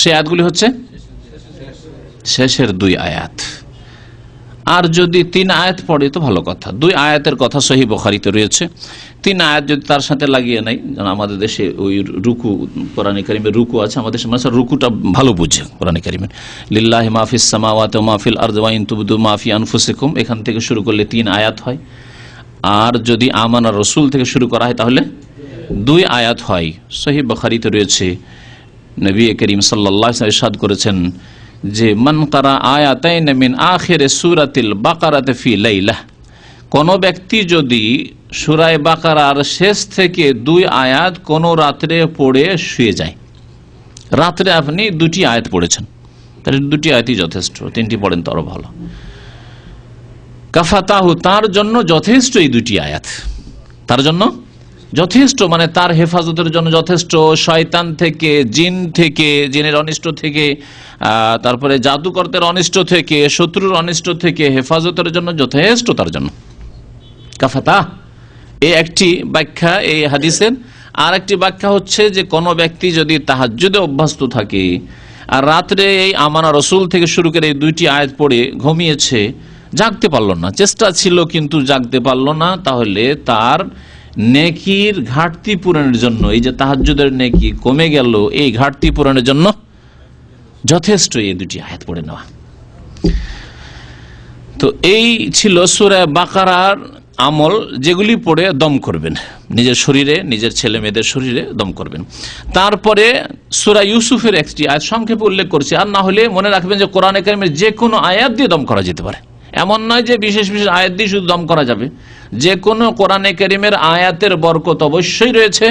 [SPEAKER 1] সেই আয়াতগুলি হচ্ছে শেষের দুই আয়াত। আর যদি 3 আয়াত পড়ে তো ভালো কথা। 2 আয়াতের কথা সহিহ বুখারীতে রয়েছে। 3 আয়াত যদি তার সাথে লাগিয়ে নেয়, যেন আমাদের দেশে ওই রুকু, কোরআনে কারীমের রুকু আছে, আমাদের দেশে মানুষ রুকুটা ভালো বুঝে। কোরআনে কারীমের লিল্লাহি মা ফিস সামাওয়াতি ওয়া মা ফিল আরদি ওয়া ইন তুবদু মা ফি আনফুসিকুম, এখান থেকে শুরু করলে 3 আয়াত হয়। আর যদি আমানা রাসূল থেকে শুরু করা হয় তাহলে 2 আয়াত হয়। সহিহ বুখারীতে রয়েছে, নবী করিম সাল্লাল্লাহু আলাইহি ওয়াসাল্লাম ইরশাদ করেছেন যে মান কারা আয়াতাইন মিন আখির সূরাতিল বাকারাতে ফি লাইলাহ, কোন ব্যক্তি যদি সূরা বাকারার শেষ থেকে 2 আয়াত কোন রাত্রে পড়ে শুয়ে যায়, রাত্রে আপনি 2টি আয়াত পড়েছেন, তাহলে 2টি আয়াতই যথেষ্ট, 3টি পড়েন তো আরো ভালো। কাফাতাহু, তার জন্য যথেষ্ট এই 2টি আয়াত, তার জন্য যথেষ্ট, মানে তার হেফাজতের জন্য যথেষ্ট। শয়তান থেকে, জিন থেকে, জিনের অনিষ্ট থেকে, তারপরে জাদুকরদের অনিষ্ট থেকে, শত্রুর অনিষ্ট থেকে হেফাজতের জন্য যথেষ্ট তার জন্য। কাফাতা এই একটি ব্যাখ্যা এই হাদিসের। আর একটি ব্যাখ্যা হচ্ছে যে কোনো ব্যক্তি যদি তাহাজ্জুদে অভ্যস্ত থাকে আর রাত্রে এই আমানা রাসূল থেকে শুরু করে এই 2টি আয়াত পড়ে ঘুমিয়েছে, জাগতে পারল না, চেষ্টা ছিল কিন্তু জাগতে পারল না, তাহলে তার নেকির ঘাটতি পূরণের জন্য, এই যে তাহাজ্জুদের নেকি কমে গেল, এই ঘাটতি পূরণের জন্য যথেষ্ট এই 2টি আয়াত পড়ে নেওয়া। তো এই ছিল সূরা বাকারার আমল, যেগুলি পড়ে দম করবেন নিজের শরীরে, নিজের ছেলে মেয়েদের শরীরে দম করবেন। তারপরে সূরা ইউসুফের একটি আয়াত সংক্ষেপে উল্লেখ করছে। আর না হলে মনে রাখবেন যে কোরআনে কারীমের যে কোনো আয়াত দিয়ে দম করা যেতে পারে, এমন নয় যে বিশেষ বিশেষ আয়াত দিয়ে শুধু দম করা যাবে। যে কোনো কোরআনে কারীমের আয়াতের বরকত অবশ্যই রয়েছে,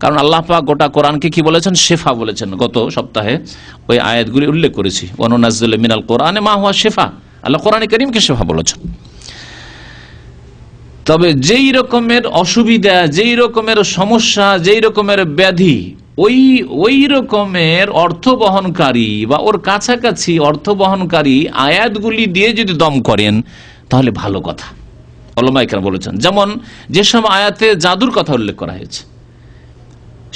[SPEAKER 1] কারণ আল্লাহ পাক গোটা কোরআনকে কি বলেছেন? শেফা বলেছেন। গত সপ্তাহে ওই আয়াতগুলি উল্লেখ করেছি, ওয়ানুনাজ্জিলু মিনাল কোরআনি মা হুয়া শিফা। আল্লাহ কোরআনে কারীমকে শেফা বলেছেন। তবে যেই রকমের অসুবিধা, যেই রকমের সমস্যা, যেই রকমের ব্যাধি, ওই রকমের অর্থ বহনকারী বা ওর কাছাকাছি অর্থ বহনকারী আয়াতগুলি দিয়ে যদি দম করেন তাহলে ভালো কথা। উলামায়ে কেরাম বলেছেন, যেমন যেসব আয়াতে জাদুর কথা উল্লেখ করা হয়েছে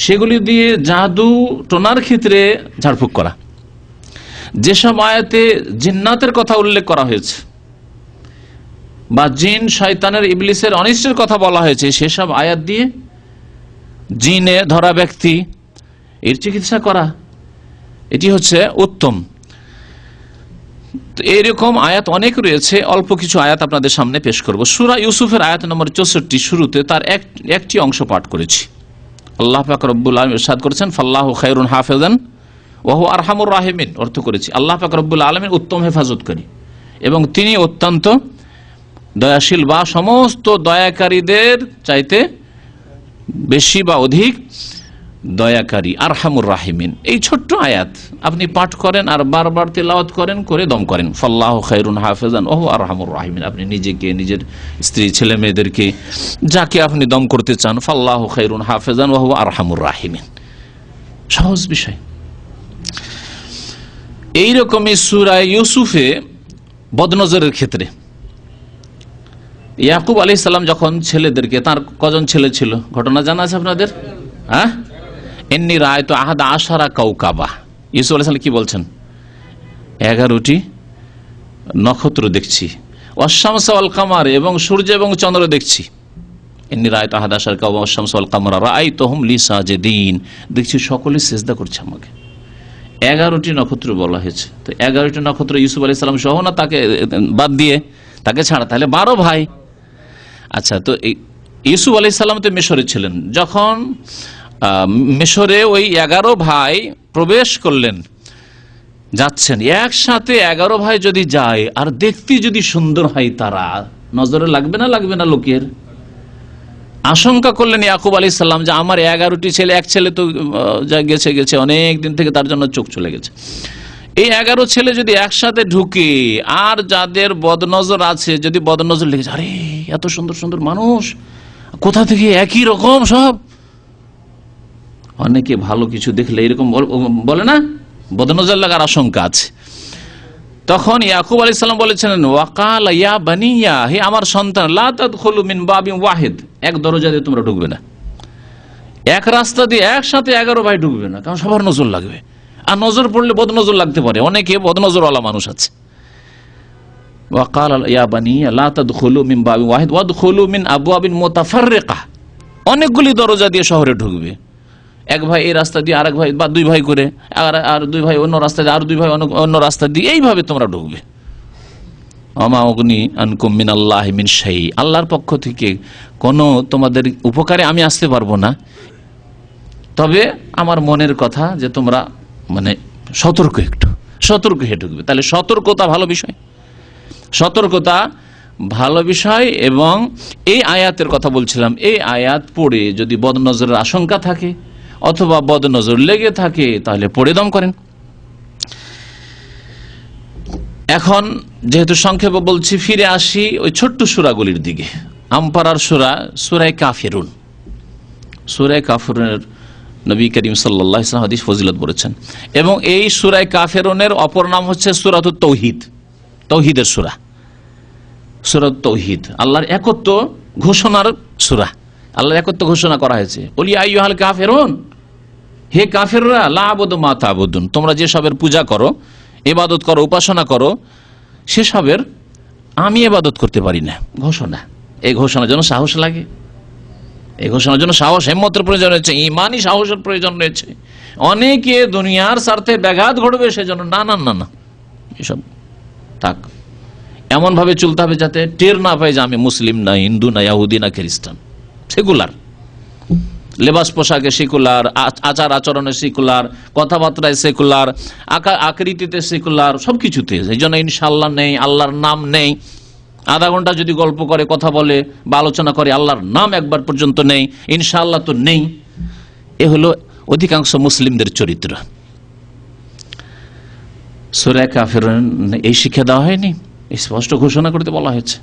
[SPEAKER 1] সেগুলি দিয়ে জাদু টোনার ক্ষেত্রে ঝাড়ফুঁক করা। যেসব আয়াতে জিন্নাতের কথা উল্লেখ করা হয়েছে বা জিন, শয়তানের, ইবলিসের অনিষ্টের কথা বলা হয়েছে, সেসব আয়াত দিয়ে জিনে ধরা ব্যক্তি এর চিকিৎসা করা, এটি হচ্ছে উত্তম। এরকম আয়াত অনেক রয়েছে, অল্প কিছু আয়াত আপনাদের সামনে পেশ করব। সূরা ইউসুফের আয়াত নম্বর 64 শুরুতে তার একটি অংশ পাঠ করেছি। আল্লাহ পাক রব্বুল আলামিন ইরশাদ করেছেন, ফাল্লাহু খায়রুন হাফিজান ওয়া হুয়া আরহামুর রাহিমিন। অর্থ করেছি আল্লাহ পাক রব্বুল আলামিন উত্তম হেফাজতকারী এবং তিনি অত্যন্ত দয়াশীল বা সমস্ত দয়াকারীদের চাইতে বেশি বা অধিক দয়াকারী, আরহামুর রাহিমিন। এই ছোট্ট আয়াত আপনি পাঠ করেন আর বারবার তেলাওয়াত করেন, করে দম করেন, ফাল্লাহু খায়রুন হাফিজান ওয়া হুয়া আরহামুর রাহিমিন। আপনি নিজেকে, নিজের স্ত্রী, ছেলে মেয়েদেরকে, যাকে আপনি দম করতে চান, ফাল্লাহু খায়রুন হাফিজান ওয়া হুয়া আরহামুর রাহিমিন। সহজ বিষয়। এইরকমই সূরা ইউসুফে বদনজরের ক্ষেত্রে ইয়াকুব আলাইহিস সালাম যখন ছেলেদেরকে, তার কজন ছেলে ছিল ঘটনা জানা আছে আপনাদের? হ্যাঁ, ইন্নী রাআইতু আহাদা আশারা কাওকাবা। ইউসুফ আলাইহিস সালাম কি বলছেন? 11টি নক্ষত্র দেখছি, ওয়াশ-শামসা ওয়াল কামার, এবং সূর্য এবং চন্দ্র দেখছি। ইন্নী রাআইতু আহাদা আশারা কাওকাবা ওয়াশ-শামসা ওয়াল কামারা রাআইতুহুম লি সাজিদিন। দেখছি সকলে সিজদা করছে আমাকে। 11টি নক্ষত্র বলা হয়েছে। তো 11টি নক্ষত্র ইউসুফ আলাইহিস সালাম সহ না তাকে বাদ দিয়ে, তাকে ছাড়া, তাহলে 12 ভাই। আচ্ছা, তো ইউসুফ আলাইহিস সালাম তো মিশরে ছিলেন, যখন মিশরে ওই 11 ভাই প্রবেশ করলেন, যাচ্ছেন একসাথে 11 ভাই যদি যায় আর দেখতে যদি সুন্দর হয়, তারা নজরে লাগবে না লোকের? আশঙ্কা করলেন ইয়াকুব আলাইহিস সালাম যে আমার 11টি ছেলে, এক ছেলে তো গেছে অনেক দিন থেকে, তার জন্য চোখ চলে গেছে। এই 11 ছেলে যদি একসাথে ঢুকে আর যাদের বদনজর আছে যদি বদনজর লেগেছে, আরে এত সুন্দর সুন্দর মানুষ, কোথা থেকে একই রকম সব। অনেকে ভালো কিছু দেখলে এরকম বলে না, বদনজর লাগার আশঙ্কা আছে। তখন ইয়াকুব আলাইহিস সালাম বলেছেন, ওয়াকাল ইয়া বানিয়া, হে আমার সন্তান, লা তাদখুলু মিন বাবিন ওয়াহিদ, এক দরজা দিয়ে তোমরা ঢুকবে না, এক রাস্তা দিয়ে একসাথে 11 ভাই ঢুকবে না, কারণ সবার নজর লাগবে, আর নজর পড়লে বদনজর লাগতে পারে, অনেকে বদনজরওয়ালা মানুষ আছে। ওয়াকাল ইয়া বানিয়া লা তাদখুলু মিন বাবিন ওয়াহিদ ওয়াদখুলু মিন আবওয়াবিন মুতাফাররিকা, অনেকগুলি দরজা দিয়ে শহরে ঢুকবে, এক ভাই এই রাস্তা দিয়ে, আরেক ভাই বা 2 ভাই করে, আর 2 ভাই অন্য রাস্তা দিয়ে, আর 2 ভাই অন্য রাস্তা দিয়ে, এইভাবে তোমরা ঢুকবে। আমা অগ্নি আনকুম মিনাল্লাহি মিন শাই, আল্লাহর পক্ষ থেকে কোনো তোমাদের উপকারে আমি আসতে পারবো না, তবে আমার মনের কথা যে তোমরা মানে একটু সতর্ক হয়ে ঢুকবে। তাহলে সতর্কতা ভালো বিষয়, সতর্কতা ভালো বিষয়। এবং এই আয়াতের কথা বলছিলাম, এই আয়াত পড়ে যদি বদনজরের আশঙ্কা থাকে অথবা বদনজর লেগে থাকে, তাহলে পড়ে দম করেন। এখন যেহেতু সংক্ষেপে বলছি, ফিরে আসি ওই ছোট্ট সূরাগুলির দিকে। আমপারার সূরা কাফিরুন, সূরা কাফিরুনের নবী করিম সাল্লাল্লাহু আলাইহি ওয়াসাল্লাম হাদিস ফজিলত বলেছেন। এবং এই সূরা কাফিরুনের অপর নাম হচ্ছে সূরাতুত তাওহীদ, তাওহীদের সূরা, সূরাতুত তাওহীদ, আল্লাহর একত্ব ঘোষণার সূরা। আল্লাহর একত্ব ঘোষণা করা হয়েছে, বলি আইয়ুহাল কাফিরুন, হে কাফেররা, লা আবুদু মা তা'বুদুন, তোমরা যেসবের পূজা করো, ইবাদত করো, উপাসনা করো, সেসবের আমি ইবাদত করতে পারি না। ঘোষণা, এই ঘোষণার জন্য সাহস লাগে, এই ঘোষণার জন্য সাহস, হিম্মতের প্রয়োজন রয়েছে, ইমানি সাহসের প্রয়োজন রয়েছে। অনেকে দুনিয়ার স্বার্থে ব্যাঘাত ঘটবে সেজন্য না না না না এসব থাক, এমন ভাবে চলতে হবে যাতে টের না পায় যে আমি মুসলিম না, হিন্দু না, ইহুদি না, খ্রিস্টান। সেকুলার, লেবাস পোশাকে সেকুলার, আচার আচরণে সেকুলার, কথাবার্তায় সেকুলার, আকৃতিতে সেকুলার, সবকিছুতে। এই জন্য ইনশাআল্লাহ নেই, আল্লাহর নাম নেই। আধা ঘন্টা যদি গল্প করে, কথা বলে বা আলোচনা করে, আল্লাহর নাম একবার পর্যন্ত নেই, ইনশাআল্লাহ তো নেই। এ হলো অধিকাংশ মুসলিমদের চরিত্র। সূরা কাফিরুন এই শিক্ষা দেওয়া হয়নি, স্পষ্ট ঘোষণা করতে বলা হয়েছে,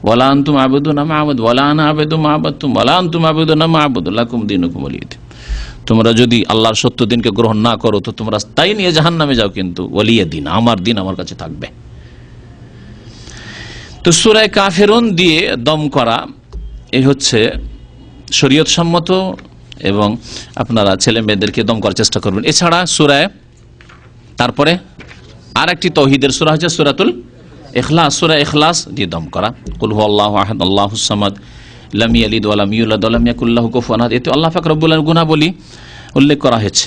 [SPEAKER 1] ওয়ালা আনতুম আবুদুনা মা আবুদু ওয়ালা আনা আবুদু মা আবাদতুম ওয়ালা আনতুম আবুদুনা মা আবুদু লাকুম দীনুকুম ওয়ালিয়া দীন। তোমরা যদি আল্লাহর সত্য দিনকে গ্রহণ না করো তো তোমরা তাই নিয়ে জাহান্নামে যাও, কিন্তু ওয়ালিয়া দিন, আমার দিন আমার কাছে থাকবে। তো সূরা কাফিরুন দিয়ে দম করা এই হচ্ছে শরীয়ত সম্মত, এবং আপনারা ছেলে মেয়েদেরকে দম করার চেষ্টা করবেন। এছাড়া সূরায় তারপরে আরেকটি তাওহীদের সূরা হচ্ছে সূরাতুল ইখলাস, সূরা ইখলাস দিয়ে দম করা, কুল হুয়াল্লাহু আহাদ আল্লাহুস সামাদ লাম ইয়ালিদ ওয়া লাম ইউলাদ ওয়া লাম ইয়াকুল লাহু কুফুয়ান আহাদ। এতে আল্লাহ পাক রব্বুল আলামিন গুনাবলী উল্লেখ করা হয়েছে।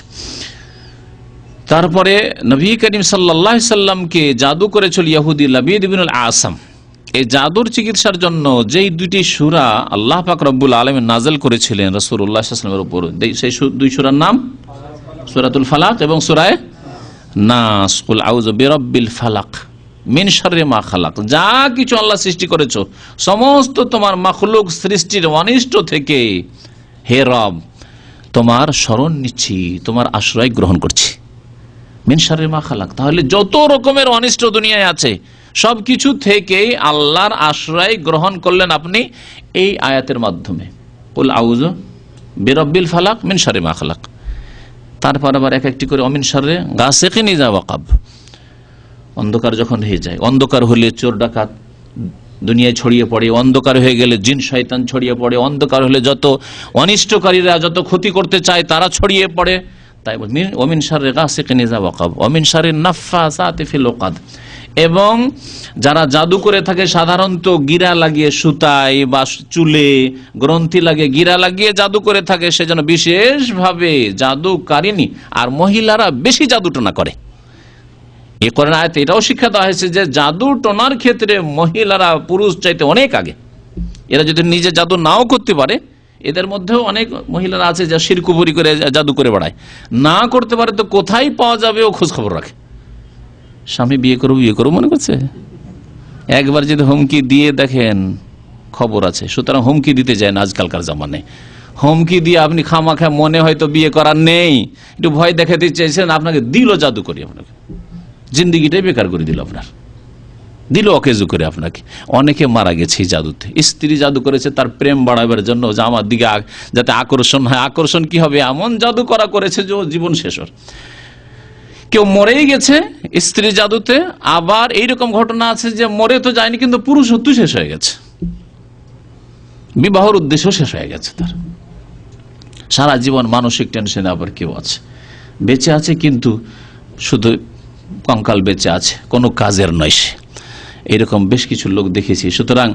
[SPEAKER 1] তারপরে নবী করিম সাল্লাল্লাহু আলাইহি সাল্লামকে জাদু করেছিল ইহুদি লাবিদ ইবনুল আসাম। এই জাদুর চিকিৎসার জন্য যেই 2টি সূরা আল্লাহ পাক রব্বুল আলামিন নাযিল করেছিলেন রাসূলুল্লাহ সাল্লাল্লাহু আলাইহি ওয়াসাল্লামের উপর, সেই 2 সূরার নাম সূরাতুল ফালাক এবং সূরা নাস, কুল আউযু বিরাব্বিল ফালাক মিন শাররি মা খালাক। যা কিছু আল্লাহ সৃষ্টি করেছো সমস্ত তোমার মাখলুক সৃষ্টির অনিষ্ট থেকে হে রব তোমার শরণ নিচ্ছি, তোমার আশ্রয় গ্রহণ করছি। মিন শাররি মা খালাক, তাহলে যত রকমের অনিষ্ট দুনিয়ায় আছে সবকিছু থেকেই আল্লাহর আশ্রয় গ্রহণ করলেন আপনি এই আয়াতের মাধ্যমে, কুল আউযু বিরাব্বিল ফালাক মিন শাররি মা খালাক। তারপর আবার এক একটি করে অমিন শাররি গাসিকিন ইযা ওয়াকাব, অন্ধকার যখন হয়ে যায়, অন্ধকার হলে চোর ডাকাত দুনিয়ায় ছড়িয়ে পড়ে, অন্ধকার হয়ে গেলে জিন শয়তান ছড়িয়ে পড়ে, অন্ধকার হলে যত অনিষ্টকারীরা যত ক্ষতি করতে চায় তারা ছড়িয়ে পড়ে। তাই ওমিন শাররি গাসিকিন ইযা ওয়াকাব ওমিন শাররি নাফাসাতি ফিল উকাদ, এবং যারা জাদু করে থাকে সাধারণত গিরা লাগিয়ে সুতায় বা চুলে গ্রন্থি লাগিয়ে গিরা লাগিয়ে জাদু করে থাকে, সেজন্য বিশেষভাবে জাদুকারিনী আর মহিলারা বেশি জাদুটনা করে। এ কোরআন আয়াতে এটাও শিক্ষা দেওয়া হয়েছে যে জাদু টোনার ক্ষেত্রে মহিলারা পুরুষ চাইতে অনেক আগে। এরা যদি নিজে জাদু নাও করতে পারে, এদের মধ্যেও অনেক মহিলারা আছে যা শিরকুপুরি করে জাদু করে বেড়ায়, না করতে পারে তো কোথায় পাওয়া যাবে ও খোঁজ খবর রাখে। স্বামী বিয়ে করবো মনে করছে, একবার যদি হুমকি দিয়ে দেখেন খবর আছে। সুতরাং হুমকি দিতে যায় না আজকালকার জামানায়। হুমকি দিয়ে আপনি খামাখা মনে হয়তো বিয়ে করার নেই, একটু ভয় দেখাতে চাইছেন, আপনাকে দিল জাদু করি, আপনাকে জিন্দিগিটাই বেকার করে দিল, আপনার দিল অকেজু করে আপনাকে। অনেকে মারা গেছে এই জাদুতে। স্ত্রী জাদু করেছে তার প্রেম বাড়াবার জন্য, যে আমার দিকে যাতে আকর্ষণ হয়। আকর্ষণ কি হবে, এমন জাদু করেছে যে জীবন শেষ। কেউ মরেই গেছে স্ত্রী জাদুতে। আবার এইরকম ঘটনা আছে যে মরে তো যায়নি, কিন্তু পুরুষত্ব শেষ হয়ে গেছে, বিবাহের উদ্দেশ্য শেষ হয়ে গেছে তার। সারা জীবন মানসিক টেনশনে আবার কেউ আছে বেঁচে আছে, কিন্তু শুধু কঙ্কাল বেঁচে আছে, কোনো কাজের নয় সে। এরকম বেশ কিছু লোক দেখেছি। সুতরাং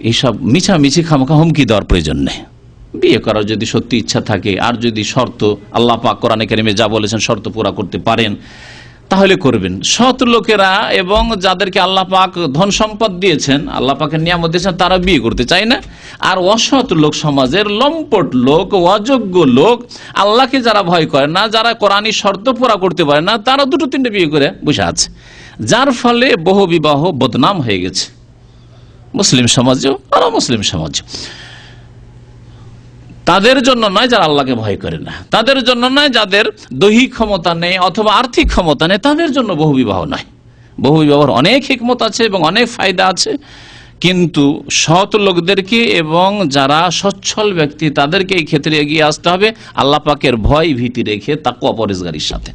[SPEAKER 1] এইসব মিছামিছি খামোখা হুমকি দেওয়ার প্রয়োজন নেই। বিয়ে করার যদি সত্যি ইচ্ছা থাকে, আর যদি শর্ত আল্লাহ পাক কোরআনে কারিমে যা বলেছেন শর্ত পুরা করতে পারেন, তাহলে করবেন। সৎ লোকেরা এবং যাদেরকে আল্লাহ পাক ধন সম্পদ দিয়েছেন, আল্লাহ পাকের নিয়ামত দিয়েছেন, তারা বিয়ে করতে চায় না। আর অসৎ লোক, সমাজের লম্পট লোক, অযোগ্য লোক, আল্লাহকে যারা ভয় করে না, যারা কোরআনী শর্ত পুরা করতে পারে না, তারা দুটো তিনটে বিয়ে করে বসে আছে, যার ফলে বহু বিবাহ বদনাম হয়ে গেছে মুসলিম সমাজেও আর মুসলিম সমাজেও। তাদের জন্য নয় যারা আল্লাহকে ভয় করে না, তাদের জন্য নয় যাদের দৈহিক ক্ষমতা নেই অথবা আর্থিক ক্ষমতা নেই, তাদের জন্য বহু বিবাহ নয়। বহু বিবাহর অনেক হিকমত আছে এবং অনেক ফায়দা আছে, কিন্তু সৎ লোকদেরকে এবং যারা সচ্ছল ব্যক্তি তাদেরকে এই ক্ষেত্রে এগিয়ে আসতে হবে আল্লাহ পাকের ভয় ভীতি রেখে, তাকওয়া পরহেজগারির সাথে।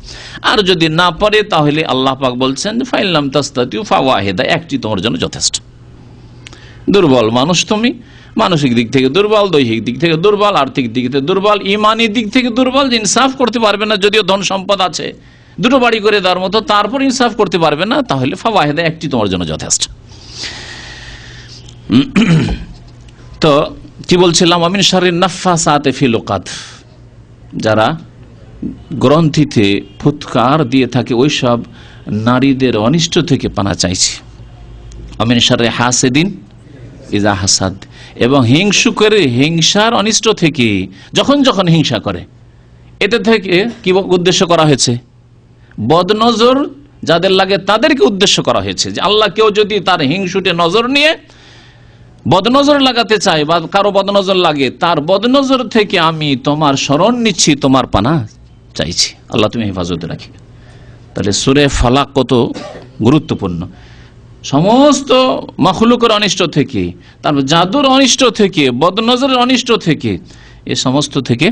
[SPEAKER 1] আর যদি না পারে তাহলে আল্লাহ পাক বলছেন ফাইল্লাম তাস্তাতিউ ফাওয়াহিদা, একটি তোমার জন্য যথেষ্ট। দুর্বল মানুষ তুমি, মানসিক দিক থেকে দুর্বল, দৈহিক দিক থেকে দুর্বল, আর্থিক দিক থেকে দুর্বল, ইমানি দিক থেকে দুর্বল, যে ইনসাফ করতে পারবে না, যদিও ধন সম্পদ আছে দুটো বাড়ি করে দেওয়ার মতো, তারপর ইনসাফ করতে পারবে না, তাহলে ফাওয়াহিদা, একটি তোমার জন্য যথেষ্ট। তো কি বলছিলাম, আমিন শাররিন নাফাসাতি ফিল উকাদ, যারা গ্রন্থিতে ফুৎকার দিয়ে থাকে ওইসব নারীদের অনিষ্ট থেকে পানা চাইছি। আমিন শাররি হাসিদিন ইজা হাসাদ, এবং হিংসুকের হিংসার অনিষ্ট থেকে যখন যখন হিংসা করে। এতে থেকে কি উদ্দেশ্য করা হয়েছে, বদনজর যাদের লাগে তাদেরকে উদ্দেশ্য করা হয়েছে, যে আল্লাহ কেউ যদি তার হিংসুটে নজর নিয়ে বদনজর লাগাতে চায় বা কারো বদনজর লাগে, তার বদনজর থেকে আমি তোমার শরণ নিচ্ছি, তোমার পানা চাইছি, আল্লাহ তুমি হেফাজতে রাখি। তাহলে সূরা ফালাক কত গুরুত্বপূর্ণ। সমস্ত মাখলুকের অনিষ্ট থেকে, তারপর জাদুর অনিষ্ট থেকে, বদনজরের অনিষ্ট থেকে, এ সমস্ত থেকে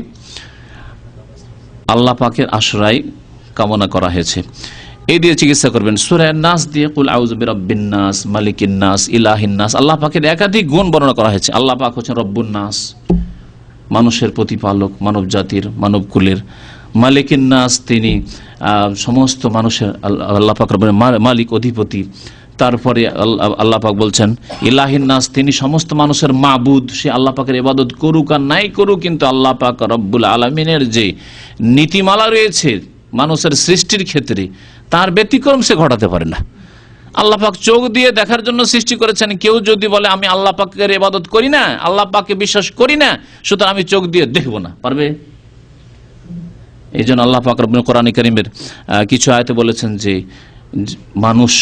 [SPEAKER 1] আল্লাহ পাকের আশ্রয় কামনা করা হয়েছে। এই দিয়ে চিকিৎসা করবেন। সূরা নাস দিয়ে কুল আউযু বিরাব্বিন নাস, মালিকিন নাস, ইলাহিন নাস, আল্লাহ পাকের একাধিক গুণ বর্ণনা করা হয়েছে। আল্লাহ পাক হচ্ছেন রব্বুন নাস, মানুষের প্রতিপালক, মানব জাতির, মানব কুলের। মালিকিন নাস, তিনি সমস্ত মানুষের, আল্লাহ পাক রব্বুল মালিক, অধিপতি। তারপরে আল্লাহ পাক বলছেন ইলাহিন নাস, তিনি সমস্ত মানুষের মাবুদ, সে আল্লাহ পাকের ইবাদত করুক আর নাই করুক, কিন্তু আল্লাহ পাক রব্বুল আলামিনের যে নীতিমালা রয়েছে মানুষের সৃষ্টির ক্ষেত্রে, তার ব্যতিক্রম সে ঘটাতে পারে না। আল্লাহ পাক চোখ দিয়ে দেখার জন্য সৃষ্টি করেছেন। কেউ যদি বলে আমি আল্লাহ পাকের ইবাদত করি না, আল্লাহ পাককে বিশ্বাস করি না, সুতরাং আমি চোখ দিয়ে দেখব না, পারবে? এই জন্য আল্লাহ পাক রব্বুল কোরআন কারীমের কিছু আয়াতে বলেছেন যে মানুষ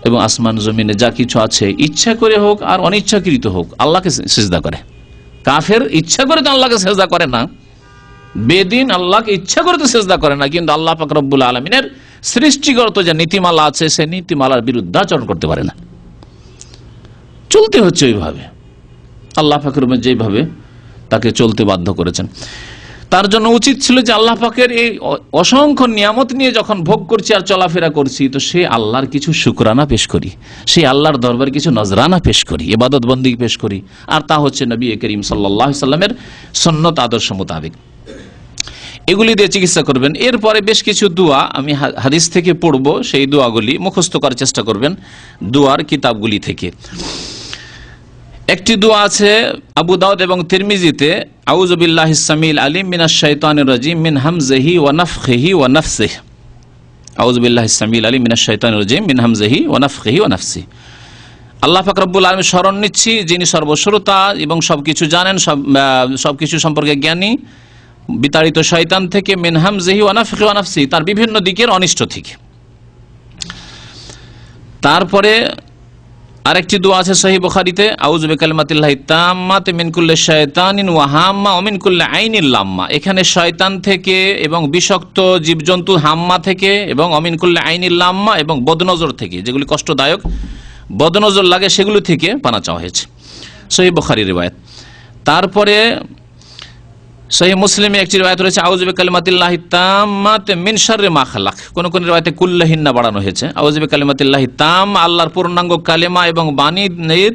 [SPEAKER 1] এবং আসমান জমিনে যা কিছু আছে ইচ্ছা করে হোক আর অনিচ্ছাকৃত হোক আল্লাহকে সিজদা করে। কাফের ইচ্ছা করে তো আল্লাহকে সিজদা করে না, বেদিন আল্লাহকে ইচ্ছা করে তো সিজদা করে না, কিন্তু আল্লাহ পাক রব্বুল আলামিনের সৃষ্টিগত যে নীতিমালা আছে সে নীতিমালার বিরুদ্ধাচরণ করতে পারে না, চলতে হচ্ছে ওইভাবে। আল্লাহ পাক রব্বুল যেভাবে তাকে চলতে বাধ্য করেছেন, তার জন্য উচিত ছিল যে আল্লাহ পাকের এই অসংখ্য নিয়ামত নিয়ে যখন ভোগ করছি আর চলাফেরা করছি, তো সে আল্লাহর কিছু শুকরানা পেশ করি, সেই আল্লাহর দরবারে কিছু নজরানা পেশ করি, ইবাদত বন্দেগী পেশ করি, আর তা হচ্ছে নবী করিম সাল্লাল্লাহু আলাইহি সাল্লামের সুন্নাত আদর্শ মোতাবেক। এগুলি দিয়ে চিকিৎসা করবেন। এরপরে বেশ কিছু দোয়া আমি হাদিস থেকে পড়ব, সেই দোয়াগুলি মুখস্থ করার চেষ্টা করবেন দোয়ার কিতাবগুলি থেকে। একটি দোয়া আছে আবু দাউদ এবং তিরমিজিতে, আউযু বিল্লাহিস সামিল আলিম মিনাশ শাইতানির রাজিম মিন হামজিহি ওয়া নাফখিহি ওয়া নাফসিহি। আউযু বিল্লাহিস সামিল আলিম মিনাশ শাইতানির রাজিম মিন হামজিহি ওয়া নাফখিহি ওয়া নাফসিহি। আল্লাহ পাক রব্বুল আলামিন শরণ নিচ্ছি, যিনি সর্বশ্রোতা এবং সবকিছু জানেন, সবকিছু সম্পর্কে জ্ঞানী, বিতাড়িত শয়তান থেকে, মিন হামজিহি ওয়া নাফখিহি ওয়া নাফসিহি, তার বিভিন্ন দিকের অনিষ্ট থেকে। তারপরে আরেকটি দোয়া আছে সহিহ বুখারীতে, আউযু বিকালিমাতিল্লাহি তাম্মাতি মিন কুল্লি শাইতানিন ওয়া হাম্মা ওয়া মিন কুল্লি আইনিল লাম্মা। এখানে শয়তান থেকে এবং বিষাক্ত জীবজন্তু হাম্মা থেকে এবং অমিন কুল্লি আইনিল লাম্মা এবং বদনজর থেকে, যেগুলি কষ্টদায়ক বদনজর লাগে সেগুলো থেকে পানা চাওয়া হয়েছে, সহিহ বুখারীর riwayat। তারপরে সহিহ মুসলিমে একটি riwayat রয়েছে, আউযু বিকালিমাতিল্লাহি তাম্মাতি মিন শাররি মা খালাক। কোন কোন riwayate কুল্লিহিন্না বাড়ানো হয়েছে। আউযু বিকালিমাতিল্লাহি তাম, আল্লাহর পূর্ণাঙ্গ কালেমা এবং বাণীর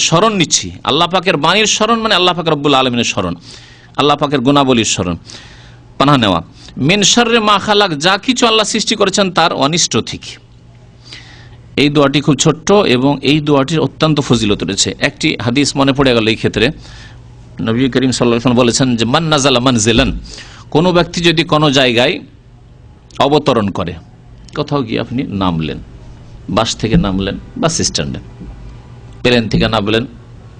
[SPEAKER 1] শরণ নিচ্ছি। আল্লাহ পাকের বাণীর শরণ মানে আল্লাহ পাক রব্বুল আলামিনের শরণ, আল্লাহ পাকের গুণাবলীর শরণ, পানাহ নেওয়া। মিন শাররি মা খালাক, যা কিছু আল্লাহ সৃষ্টি করেছেন তার অনিষ্ট থেকে। এই দোয়াটি খুব ছোট্ট এবং এই দোয়াটির অত্যন্ত ফজিলত রয়েছে। একটি হাদিস মনে পড়ে গেল এই ক্ষেত্রে, নবী করিম সাল্লাল্লাহু আলাইহি ওয়াসাল্লাম বলেছেন যে মান নাযালা মানজিলান, কোনো ব্যক্তি যদি কোনো জায়গায় অবতরণ করে, কোথাও গিয়ে আপনি নামলেন, বাস থেকে নামলেন বাস স্ট্যান্ডে, প্লেন থেকে নামলেন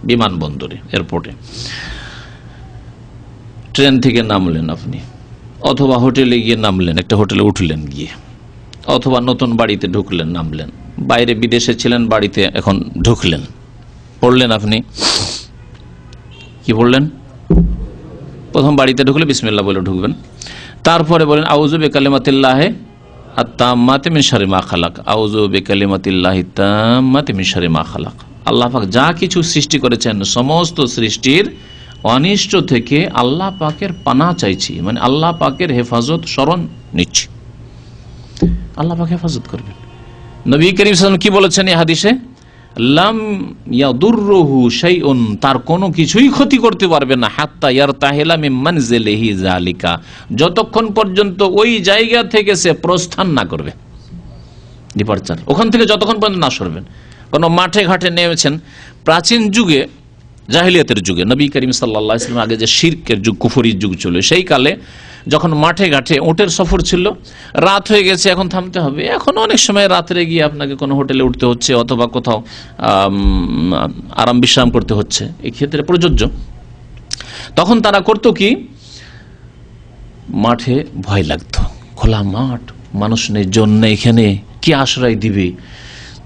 [SPEAKER 1] বিমানবন্দরে, এয়ারপোর্টে, ট্রেন থেকে নামলেন আপনি, অথবা হোটেলে গিয়ে নামলেন, একটা হোটেলে উঠলেন গিয়ে, অথবা নতুন বাড়িতে ঢুকলেন, নামলেন, বাইরে বিদেশে ছিলেন, বাড়িতে এখন ঢুকলেন, পড়লেন আপনি কি বললেন? প্রথম বাড়িতে ঢুকলে বিসমিল্লাহ বলে ঢুকবেন, তারপরে বলেন আউযু বিকালিমাতিল্লাহি আত-তাম্মাতি মিন শাররি মা খালাক। আউযু বিকালিমাতিল্লাহি তাম্মাতি মিন শাররি মা খালাক। আল্লাহ পাক যা কিছু সৃষ্টি করেছেন সমস্ত সৃষ্টির অনিষ্ট থেকে আল্লাহ পাকের পানাহ চাইছি, মানে আল্লাহ পাকের হেফাজত শরণ নিচ্ছি, আল্লাহ পাক হেফাজত করবেন। নবী করিম সাল্লাল্লাহু আলাইহি ওয়াসাল্লাম কি বলেছেন এই হাদিসে? লাম ইয়াদুররুহু শাইউন, তার কোনো কিছুই ক্ষতি করতে পারবে না, হাত্তা ইয়ারতাহিলা মিন মানজিলিহি যালিকা, যতক্ষণ পর্যন্ত ওই জায়গা থেকে সে প্রস্থান না করবে, ডিপারচার, ওখান থেকে যতক্ষণ পর্যন্ত না সরবেন। কোন মাঠে ঘাটে নেমেছেন, প্রাচীন যুগে জাহিলিয়াতের যুগে, নবী করিম সাল্লাল্লাহু আলাইহি ওয়াসাল্লাম আগে যে শিরকের যুগ, কুফরির যুগ ছিল, সেই কালে যখন মাঠে ঘাটে উটের সফর ছিল, রাত হয়ে গেছে, এখন থামতে হবে, এখন অনেক সময় রাত্রে গিয়ে আপনাকে কোনো হোটেলে উঠতে হচ্ছে অথবা কোথাও আরাম বিশ্রাম করতে হচ্ছে, এই ক্ষেত্রে প্রযোজ্য। তখন তারা করতো কি, মাঠে ভয় লাগতো, খোলা মাঠ, মানুষ নেই, জন নেই, এখানে কি আশ্রয় দিবে।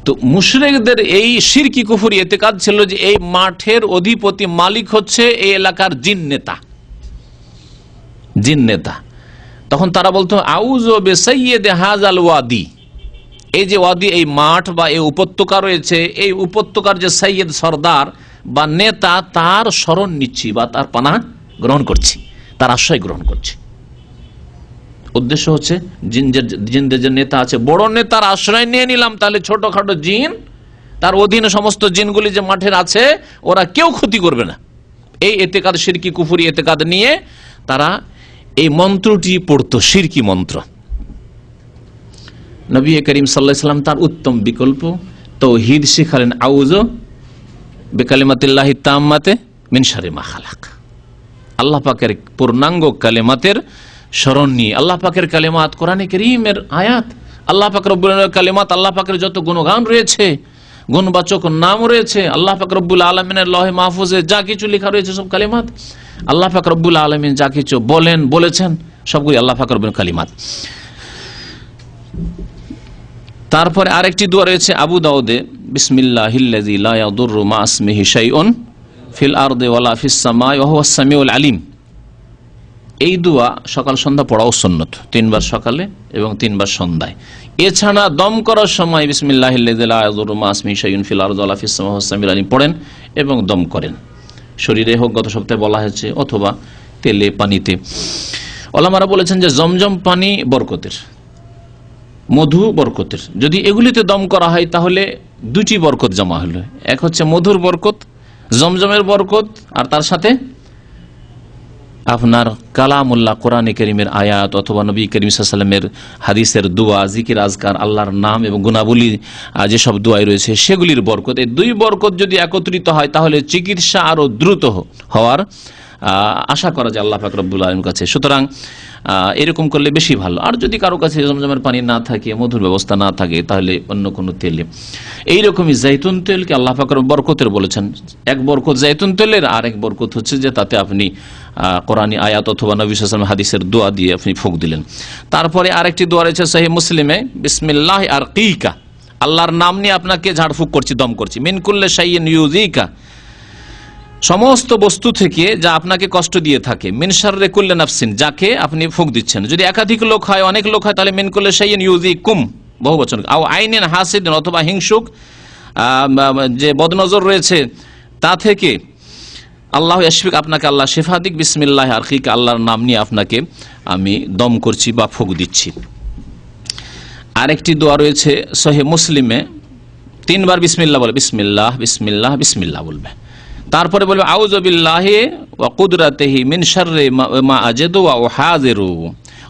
[SPEAKER 1] তো মুশরিকদের এই শিরকি কুফরি এতেকাদ ছিল যে এই মাঠের অধিপতি, মালিক হচ্ছে এই এলাকার জিন নেতা, জিন নেতা। তখন তারা বলতো আউযু বিসাইয়্যিদি হাযাল ওয়াদি, এই যে ওয়াদি, এই মাঠ বা এই উপত্যকা রয়েছে, এই উপত্যকার যে সাইয়্যিদ, সরদার বা নেতা, তার শরণ নিচ্ছি বা তার পানাহ গ্রহণ করছি, তার আশ্রয় গ্রহণ করছি। উদ্দেশ্য হচ্ছে জিনদের যে নেতা আছে, বড় নেতার আশ্রয় নিয়ে নিলাম, তাহলে ছোটখাটো জিন, তার অধীনে সমস্ত জিনগুলি যে মাঠের আছে, ওরা কেউ ক্ষতি করবে না। এই এতেকাদ, শিরকি কুফরি এতেকাদ নিয়ে তারা এই মন্ত্রটি পড়তো, শিরকি মন্ত্র। নবী করিম সাল্লাল্লাহু আলাইহি ওয়াসাল্লাম তার উত্তম বিকল্প তাওহীদ শিখালেন, আউযু বিকালিমাতিল্লাহি তাম্মাতি মিন শাররি মা খালাক। আল্লাহ পাকের পূর্ণাঙ্গ কালেমাতের শরণ নিয়ে, আল্লাহ পাকের কালেমাত, কোরআনে কারীমের আয়াত, আল্লাহ পাক রব্বুল আলামিনের কালেমাত, আল্লাহ পাকের যত গুণগান রয়েছে, গুণবাচক নাম রয়েছে, আল্লাহ পাক রব্বুল আলামিনের লৌহে মাহফুজে যা কিছু লেখা রয়েছে সব কালেমাত। আল্লাহ পাক রব্বুল আলামিন যা কিছু বলেছেন সবগুলি আল্লাহ পাক রব্বুল কালিমাত। তারপরে আরেকটি দোয়া রয়েছে আবু দাউদে, বিসমিল্লাহিল্লাযী লা ইয়াদুররু মা ইসমিহি শাইউন ফিল আরদি ওয়ালা ফিস সামাই ওয়া হুয়াস সামিউল আলিম। এই দোয়া সকাল সন্ধ্যা পড়াও সুন্নত, 3 বার সকালে এবং 3 বার সন্ধ্যায়। এছাড়া দম করার সময় বিসমিল্লাহিল্লাযী লা ইয়াদুররু মা ইসমিহি শাইউন ফিল আরদি ওয়ালা ফিস সামাই ওয়া হুয়াস সামিউল আলিম পড়েন এবং দম করেন। শরীরে হোক, গত সপ্তাহে বলা হয়েছে, অথবা তেলে, পানিতে। ওলামারা বলেছেন যে জমজম পানি বরকতের, মধু বরকতের, যদি এগুলিতে দম করা হয় তাহলে 2টি বরকত জমা হলো। এক হচ্ছে মধুর বরকত, জমজমের বরকত, আর তার সাথে আপনার কালামুল্লাহ কোরআনে কারীমের আয়াত অথবা নবী করিম সাল্লাল্লাহু আলাইহি ওয়াসাল্লামের হাদিসের দোয়া, জিকির, আজকার, আল্লাহর নাম এবং গুণাবলী যেসব দোয়াই রয়েছে সেগুলির বরকত, এই দুই বরকত যদি একত্রিত হয় তাহলে চিকিৎসা আরো দ্রুত হওয়ার আশা করা যায় আল্লাহ পাক রব্বুল আলামিনের কাছে। সুতরাং এরকম করলে বেশি ভালো। আর যদি কারো কাছে জমজমের পানি না থাকে, মধুর ব্যবস্থা না থাকে, তাহলে অন্য কোনো তেলে, এইরকমই জৈতুন তেলকে আল্লাহ পাক বরকতের বলেছেন। এক বরকত জৈতুন তেলের, আর এক বরকত হচ্ছে যে তাতে আপনি কোরআনী আয়াত অথবা নবী সাল্লাল্লাহু আলাইহি ওয়াসাল্লাম হাদিসের দোয়া দিয়ে আপনি ফুঁক দিলেন। তারপরে আরেকটি দোয়া রয়েছে সহিহ মুসলিমে, বিসমিল্লাহ আরকিকা, আল্লাহর নাম নিয়ে আপনাকে ঝাড়ফুঁক করছি, দম করছি। মিন কুল্লি শাইইন ইউযিকা, সমস্ত বস্তু থেকে যা আপনাকে কষ্ট দিয়ে থাকে। মিন শাররি কুল্লি নাফসিন, যাকে আপনি ফুঁক দিচ্ছেন। যদি একাধিক লোক হয়, অনেক লোক হয়, তাহলে মিন কুল্লি শাইইন ইউযিকুম বহুবচন। আও আইনিন হাসিদিন, অথবা হিংসুক যে বদনজর রয়েছে তা থেকে আল্লাহ ইয়াশফিক, আপনাকে আল্লাহ শিফা দিক। বিসমিল্লাহ আরকিকা, আল্লাহর নাম নিয়ে আপনাকে আমি দম করছি বা ফুঁক দিচ্ছি। আরেকটি দোয়া রয়েছে সহিহ মুসলিমে, 3 বার বিসমিল্লাহ বলে, বিসমিল্লাহ বিসমিল্লাহ বিসমিল্লাহ বলবে। তারপরে বলবে আউযু বিল্লাহি ওয়া কুদরাতিহি মিন শাররি মা আজিদু ওয়া উহাযিরু।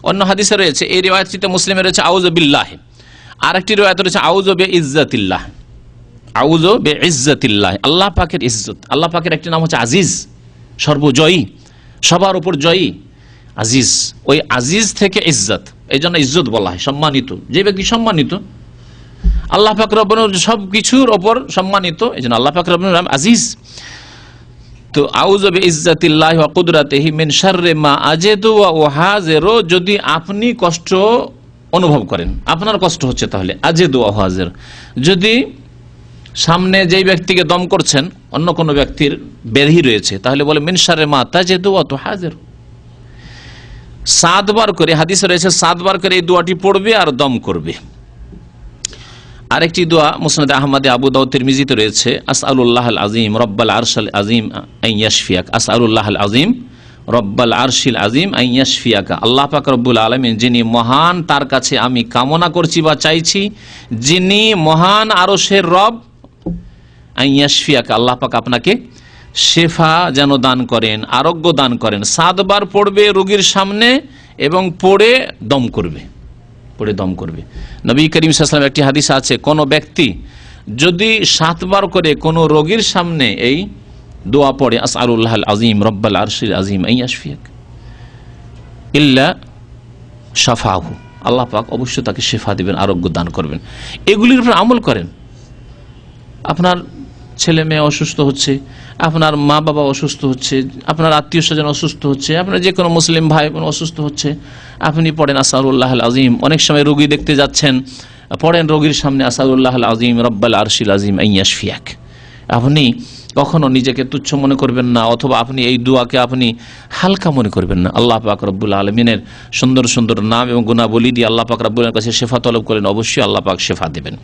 [SPEAKER 1] অন্য হাদিসে রয়েছে, এই রিওয়ায়াতটিতে মুসলিমে রয়েছে আউযু বিল্লাহি, আরেকটি রিওয়ায়াত রয়েছে আউযু বিইজ্জাতিল্লাহ, আউযু বিইজ্জাতিল্লাহ, আল্লাহ পাকের ইজ্জত। আল্লাহ পাকের একটি নাম হচ্ছে আজিজ, সর্বজয়ী, সবার উপর জয়ী, আজিজ। ওই আজিজ থেকে ইজ্জত, এই জন্য ইজ্জত বলা হয়, সম্মানিত। যে ব্যক্তি সম্মানিত, আল্লাহ পাক রব্বুল আলামিন সব কিছুর ওপর সম্মানিত, এই জন্য আল্লাহ পাক রব্বুল আলামিন আজিজ। তো আউযু বিইজ্জাতিল্লাহি ওয়া কুদরাতিহি মিন শাররি মা আজিদু ওয়া উহাযিরু, যদি আপনি কষ্ট অনুভব করেন, আপনার কষ্ট হচ্ছে, তাহলে আজিদু ওয়া উহাযির। যদি সামনে যেই ব্যক্তিকে দম করছেন অন্য কোনো ব্যক্তির ব্যাধি রয়েছে, তাহলে বলে মিন শাররি মা তাজিদু ওয়া তুহাযির। 7 বার করে, হাদিসে রয়েছে 7 বার করে এই দোয়াটি পড়বে আর দম করবে। আরেকটি দোয়া মুসনাদ আহমদে, আবু দাউদ, তিরমিজিতে রয়েছে, আসআলুল্লাহ আল আজিম রব্বাল আরশিল আজিম আন ইয়াশফিয়াক, আসআলুল্লাহ আল আজিম রব্বাল আরশিল আজিম আন ইয়াশফিয়াকা, আল্লাহ পাক রব্বুল আলামিন যিনি মহান, তার কাছে আমি কামনা করছি বা চাইছি, যিনি মহান আরশের রব, আন ইয়াশফিয়াকা, আল্লাহ পাক আপনাকে শেফা যেন দান করেন, আরোগ্য দান করেন। 7 বার পড়বে রোগীর সামনে এবং পড়ে দম করবে, পড়ে দম করবে। নবী করিম সাল্লাল্লাহু আলাইহি ওয়াসাল্লাম একটি হাদিস আছে, কোন ব্যক্তি যদি 7 বার করে কোন রোগীর সামনে এই দোয়া পড়ে, আসআলুল্লাহ আল আজিম রব্বাল আরশিল আজিম আন ইয়াশফিয়াক ইল্লা শাফাহু, আল্লাহ পাক অবশ্যই তাকে শেফা দিবেন, আরোগ্য দান করবেন। এগুলির উপর আমল করেন। আপনার ছেলে মেয়ে অসুস্থ হচ্ছে, আপনার মা বাবা অসুস্থ হচ্ছে, আপনার আত্মীয় স্বজন অসুস্থ হচ্ছে, আপনার যে কোনো মুসলিম ভাই বোন অসুস্থ হচ্ছে, আপনি পড়েন আসআলুল্লাহ আল আজিম। অনেক সময় রোগী দেখতে যাচ্ছেন, পড়েন রোগীর সামনে আসআলুল্লাহ আল আজিম রব্বাল আরশিল আজিম আন ইয়াশফিয়াক। আপনি কখনো নিজেকে তুচ্ছ মনে করবেন না, অথবা আপনি এই দোয়াকে আপনি হালকা মনে করবেন না। আল্লাহ পাক রব্বুল আলামিনের সুন্দর সুন্দর নাম এবং গুণাবলী দিয়ে আল্লাহ পাক রব্বুল আলামিনের কাছে শেফা তলব করেন, অবশ্যই আল্লাহ পাক শেফা দেবেন।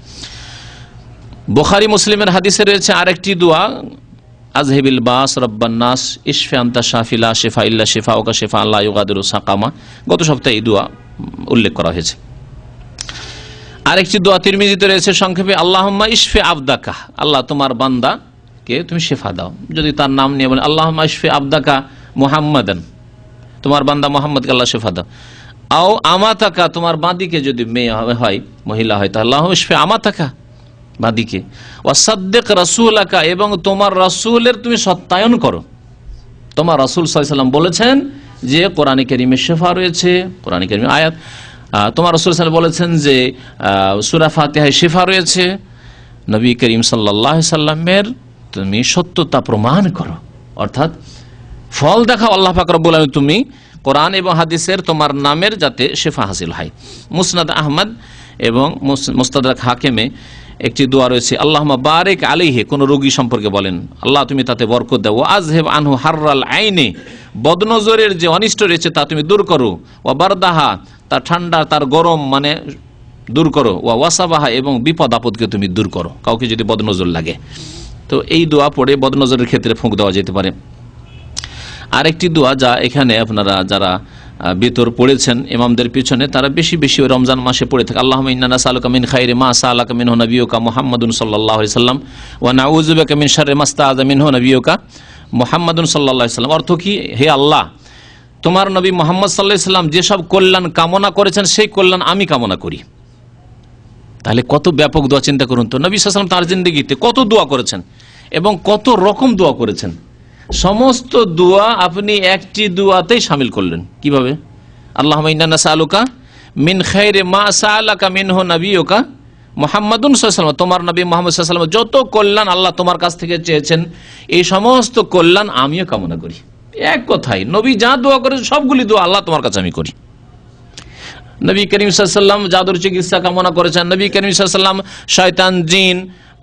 [SPEAKER 1] বুখারী মুসলিমের হাদিসে রয়েছে আরেকটি দোয়া, আযহিবিল বাস রব্বান নাস ইশফি আনতা শাফি লা শিফা ইল্লা শিফাউকা শিফা লা ইউগাদিরু সাকামা। গত সপ্তাহে এই দোয়া উল্লেখ করা হয়েছে। আরেকটি দোয়া তিরমিজিতে রয়েছে সংক্ষেপে, আল্লাহুম্মা ইশফি আবদাকা, আল্লাহ তোমার বান্দাকে তুমি শেফা দাও। যদি তার নাম নিয়ে বলেন আল্লাহুম্মা ইশফি আবদাকা মুহাম্মাদান, তোমার বান্দা মুহাম্মদকে আল্লাহ শেফা দাও। আও আমাতাকা, তোমার বাঁদিকে যদি মেয়ে হয়, মহিলা হয়, তাহলে আল্লাহুম্মা ইশফি আমাতাকা, বাদিকে। ওয়াসাদ্দিক রাসূলাকা, এবং তোমার রাসূলের তুমি সত্যায়ন করো। তোমার রাসূল সাল্লাল্লাহু আলাইহি ওয়াসাল্লাম বলেছেন যে কোরআনে কারীমে শেফা রয়েছে, কোরআনে কারীমে আয়াত। তোমার রাসূল সাল্লাল্লাহু আলাইহি ওয়াসাল্লাম বলেছেন যে সূরা ফাতিহায় শেফা রয়েছে। নবী করিম সাল্লাল্লাহু আলাইহি ওয়াসাল্লামের তুমি সত্যতা প্রমাণ করো, অর্থাৎ ফল দেখাও আল্লাহ পাক রব্বুল আলামিন, তুমি কোরআন এবং হাদিসের তোমার নামের যাতে শেফা হাসিল হয়। মুসনাদ আহমদ এবং মুস্তাদরাক হাকিমে একটি দোয়া রয়েছে, আল্লাহুম্মা বারিক আলাইহি, কোন রোগী সম্পর্কে বলেন আল্লাহ তুমি তাতে বরকত দাও। আযহিব আনহু হাররাল আইনি, বদনজরের যে অনিষ্ট রয়েছে তা তুমি দূর করো। ওয়া বারদাহা, তার ঠান্ডা তার গরম মানে দূর করো। ওয়া ওয়াসাবাহা, এবং বিপদ আপদকে তুমি দূর করো, কাউকে যদি বদনজর লাগে। তো এই দোয়া পড়ে বদনজরের ক্ষেত্রে ফুঁক দেওয়া যেতে পারে। আরেকটি দোয়া যা এখানে আপনারা যারা বেতর পড়েছেন ইমামদের পিছনে, তারা বেশি বেশি ওই রমজান মাসে পড়ে থাকে, আল্লাহুম্মা ইন্না নাসআলুকা মিন খাইরি মা সাআলাকা মিনহু নাবিয়ুকা মুহাম্মাদুন সাল্লাল্লাহু আলাইহি ওয়াসাল্লাম ওয়া নাউযু বিকা মিন শাররি মা ইসতাআযা মিনহু নাবিয়ুকা মুহাম্মাদুন সাল্লাল্লাহু আলাইহি ওয়াসাল্লাম। অর্থ কি, হে আল্লাহ তোমার নবী মুহাম্মদ সাল্লাল্লাহু আলাইহি ওয়াসাল্লাম যেসব কল্যাণ কামনা করেছেন সেই কল্যাণ আমি কামনা করি। তাহলে কত ব্যাপক দোয়া, চিন্তা করুন তো। নবী সাল্লাল্লাহু আলাইহি ওয়াসাল্লাম তার জিন্দেগিতে কত দোয়া করেছেন এবং কত রকম দোয়া করেছেন। সমস্ত দোয়া আপনি একটি দোয়াতেই শামিল করলেন। কিভাবে? আল্লাহুম্মা ইন্না নাসআলুকা মিন খায়রি মা সাআলাকা মিনহু নাবিয়ুকা মুহাম্মাদুন সাল্লাল্লাহু আলাইহি ওয়াসাল্লাম, তোমার নবী মুহাম্মদ সাল্লাল্লাহু আলাইহি ওয়াসাল্লাম যত কল্যাণ আল্লাহ তোমার কাছ থেকে চেয়েছেন এই সমস্ত কল্যাণ আমিও কামনা করি। এক কথাই নবী যা দোয়া করেছেন সবগুলি দোয়া আল্লাহ তোমার কাছে আমি করি। নবী করিম সাল্লাল্লাহু আলাইহি ওয়াসাল্লাম জাদুর চিকিৎসা কামনা করেছেন। নবী করিম সাল্লাল্লাহু আলাইহি ওয়াসাল্লাম শয়তান, জিন,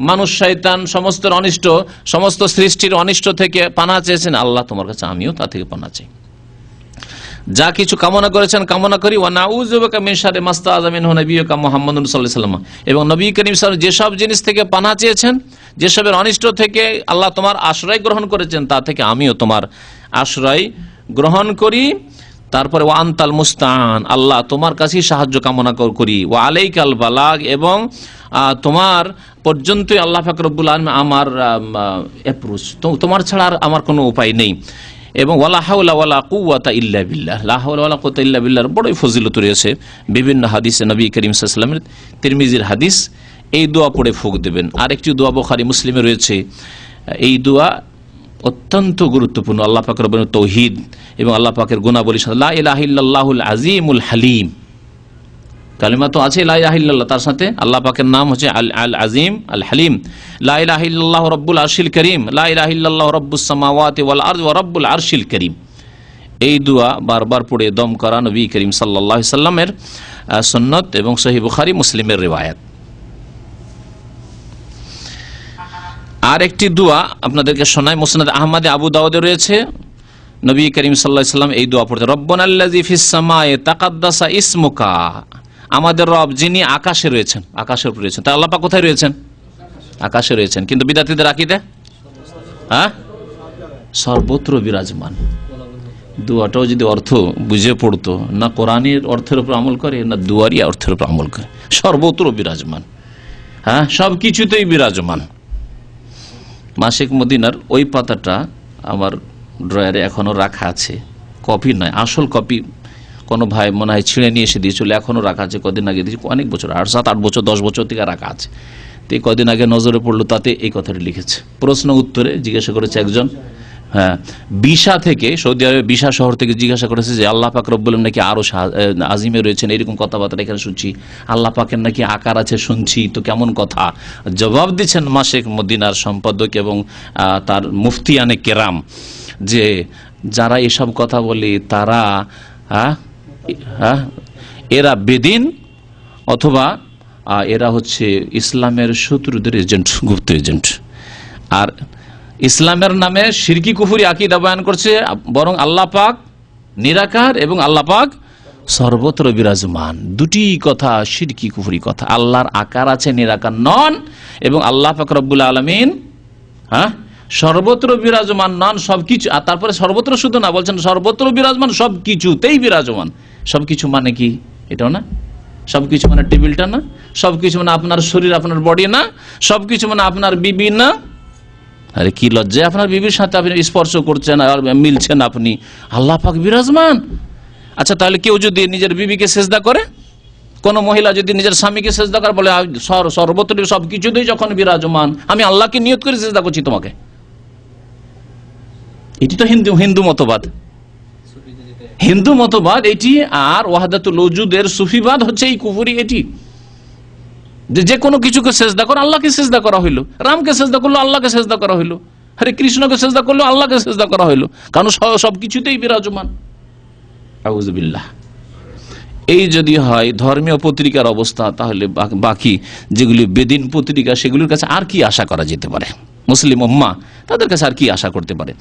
[SPEAKER 1] মানুষ, শয়তান সমস্ত অনিষ্ট, সমস্ত সৃষ্টির অনিষ্ট থেকে পানাহ চেয়েছেন। আল্লাহ তোমার কাছে আমিও তা থেকে পানাহ চাই। যা কিছু কামনা করেছেন কামনা করি। ওয়া নাউযু বিকা মিন শাররি মাস্তাআযা মিনহু নাবিয়্যুকা মুহাম্মাদুন সাল্লাল্লাহু আলাইহি ওয়াসাল্লাম, এবং নবী করিম সাল্লাল্লাহু আলাইহি ওয়াসাল্লাম যেসব জিনিস থেকে পানাহ চেয়েছেন, যেসবের অনিষ্ট থেকে আল্লাহ তোমার আশ্রয় গ্রহণ করেছেন, তা থেকে আমিও তোমার আশ্রয় গ্রহণ করি। তারপরে ওয়া আনতাল মুস্তাআন, আল্লাহ তোমার কাছেই সাহায্য কামনা করি। ওয়া আলাইকাল বালাগ, এবং তোমার পর্যন্তই আল্লাহ পাক রব্বুল আলামিন আমার অ্যাপ্রোচ, তোমার ছাড়া আর আমার কোনো উপায় নেই। এবং ওয়ালা হাওলা ওয়ালা কুওয়াতা ইল্লা বিল্লাহ, লা হাওলা ওয়ালা কুওয়াতা ইল্লা বিল্লাহর বড়ই ফজিলত রয়েছে বিভিন্ন হাদিসে। নবী করিম সাল্লাল্লাহু আলাইহি ওয়াসাল্লামের তিরমিজির হাদিস, এই দোয়া পড়ে ফুঁক দেবেন। আরেকটি দোয়া বুখারী মুসলিমে রয়েছে। এই দোয়া অত্যন্ত গুরুত্বপূর্ণ। আল্লাহ পাকের রব্বুল তাওহীদ এবং আল্লাহ পাকের গুণাবলী, লা ইলাহা ইল্লাল্লাহুল আযীমুল হালিম, কালিমা তো আছে লা ইলাহা ইল্লাল্লাহ, তার সাথে আল্লাহ পাকের নাম হচ্ছে আল আজিম আল হালিম। লা ইলাহা ইল্লাল্লাহু রাব্বুল আরশিল কারীম, লা ইলাহা ইল্লাল্লাহু রাব্বুস সামাওয়াতি ওয়াল আরদি ওয়া রাব্বুল আরশিল কারীম। এই দোয়া বারবার পড়ে দম করা নবী করিম সাল্লাল্লাহু আলাইহি সাল্লামের সুন্নাত এবং সহিহ বুখারী মুসলিমের রিওয়ায়াত। আর একটি দোয়া আপনাদেরকে শোনাই, মুসনাদ আহমদে আবু দাউদে রয়েছে। নবী করিম সাল্লাল্লাহু আলাইহি সাল্লাম এই দোয়া পড়তে, রব্বানাল্লাযী ফিস সামায়ে তাকাদ্দাসা ইসমুকা, আমাদের রব যিনি আকাশে রয়েছেন, আকাশের উপরে রয়েছেন। তা আল্লাহ পাক কোথায় রয়েছেন? আকাশে রয়েছেন। কিন্তু বিদাতীদের আকীদা সর্বত্র বিরাজমান। দোয়াটাও যদি অর্থ বুঝে পড়তো, না কোরআনের অর্থের উপর আমল করে, না দুয়ারি অর্থের উপর আমল করে। সর্বত্র বিরাজমান, সব কিছুতেই বিরাজমান। মাসিক মদিনার ওই পাতাটা আমার ড্রয়ারে এখনো রাখা আছে, কপি নয়, আসল কপি কোনো ভাই মনে হয় ছিঁড়ে নিয়ে এসে দিয়েছিল, এখনো রাখা আছে। কদিন আগে দিয়েছি, অনেক বছর, 7-8 বছর 10 বছর থেকে রাখা আছে। তো কদিন আগে নজরে পড়লো, তাতে এই কথাটি লিখেছে। প্রশ্ন উত্তরে জিজ্ঞাসা করেছে একজন, বিশা থেকে, সৌদি আরবের বিশা শহর থেকে জিজ্ঞাসা করেছে যে আল্লাহ পাক রব্বুল আলামিন নাকি আরো আজিমে রয়েছেন, এরকম কথাবার্তা এখানে শুনছি, আল্লাহ পাকের নাকি আকার আছে শুনছি, তো কেমন কথা? জবাব দিচ্ছেন মাসিক মদিনার সম্পাদক এবং তার মুফতিয়ানে কেরাম, যে যারা এসব কথা বলে তারা এরা বেদিন, অথবা এরা হচ্ছে ইসলামের শত্রুদের এজেন্ট, গুপ্ত এজেন্ট। আর ইসলামের নামে শিরকি কুফরি আকীদা বয়ান করছে, বরং আল্লাহ পাক নিরাকার এবং আল্লাহ পাক সর্বত্র বিরাজমান। দুটি কথা শিরকি কুফরি কথা। আল্লাহর আকার আছে, নিরাকার নন, এবং আল্লাহ পাক রব্বুল আলামিন সর্বত্র বিরাজমান নন, সবকিছু। আর তারপরে সর্বত্র শুধু না, বলছেন সর্বত্র বিরাজমান, সবকিছুতেই বিরাজমান। সবকিছু মানে কি? এটাও না। সবকিছু মানে টেবিলটা না, সবকিছু মানে আপনার শরীর, আপনার বডি না, সবকিছু মানে আপনার বিবি না। আরে কি লজ্জায় আপনার বিবির সাথে আপনি স্পর্শ করছেন আর মিলছেন আপনি। আল্লাহ পাক বিরাজমান। আচ্ছা, তাহলে কেউ যদি নিজের বিবিকে সেজদা করে, কোন মহিলা যদি নিজের স্বামীকে সেজদা করে, বলে সর্বত্র সবকিছুতেই যখন বিরাজমান, আমি আল্লাহকে নিয়ত করে সেজদা করছি তোমাকে, এটি তো হিন্দু মতবাদ, হিন্দু মতবাদ এটি। আর ওয়াহদাতুল ওজুদের সুফিবাদ হচ্ছে এই কুফরি। এটি যে কোনো কিছুকে সেজদা করে আল্লাহকে সেজদা করা হইলো, রামকে সেজদা করলো আল্লাহকে সেজদা করা হইলো, হরে কৃষ্ণকে সেজদা করলো আল্লাহকে সেজদা করা হইলো, কারণ সবকিছুতেই বিরাজমান। আউযুবিল্লাহ। এই যদি হয় ধর্মীয় পত্রিকার অবস্থা, তাহলে বাকি যেগুলি বেদিন পত্রিকা, সেগুলির কাছে আর কি আশা করা যেতে পারে? মুসলিম উম্মাহ তাদের কাছে আর কি আশা করতে পারে?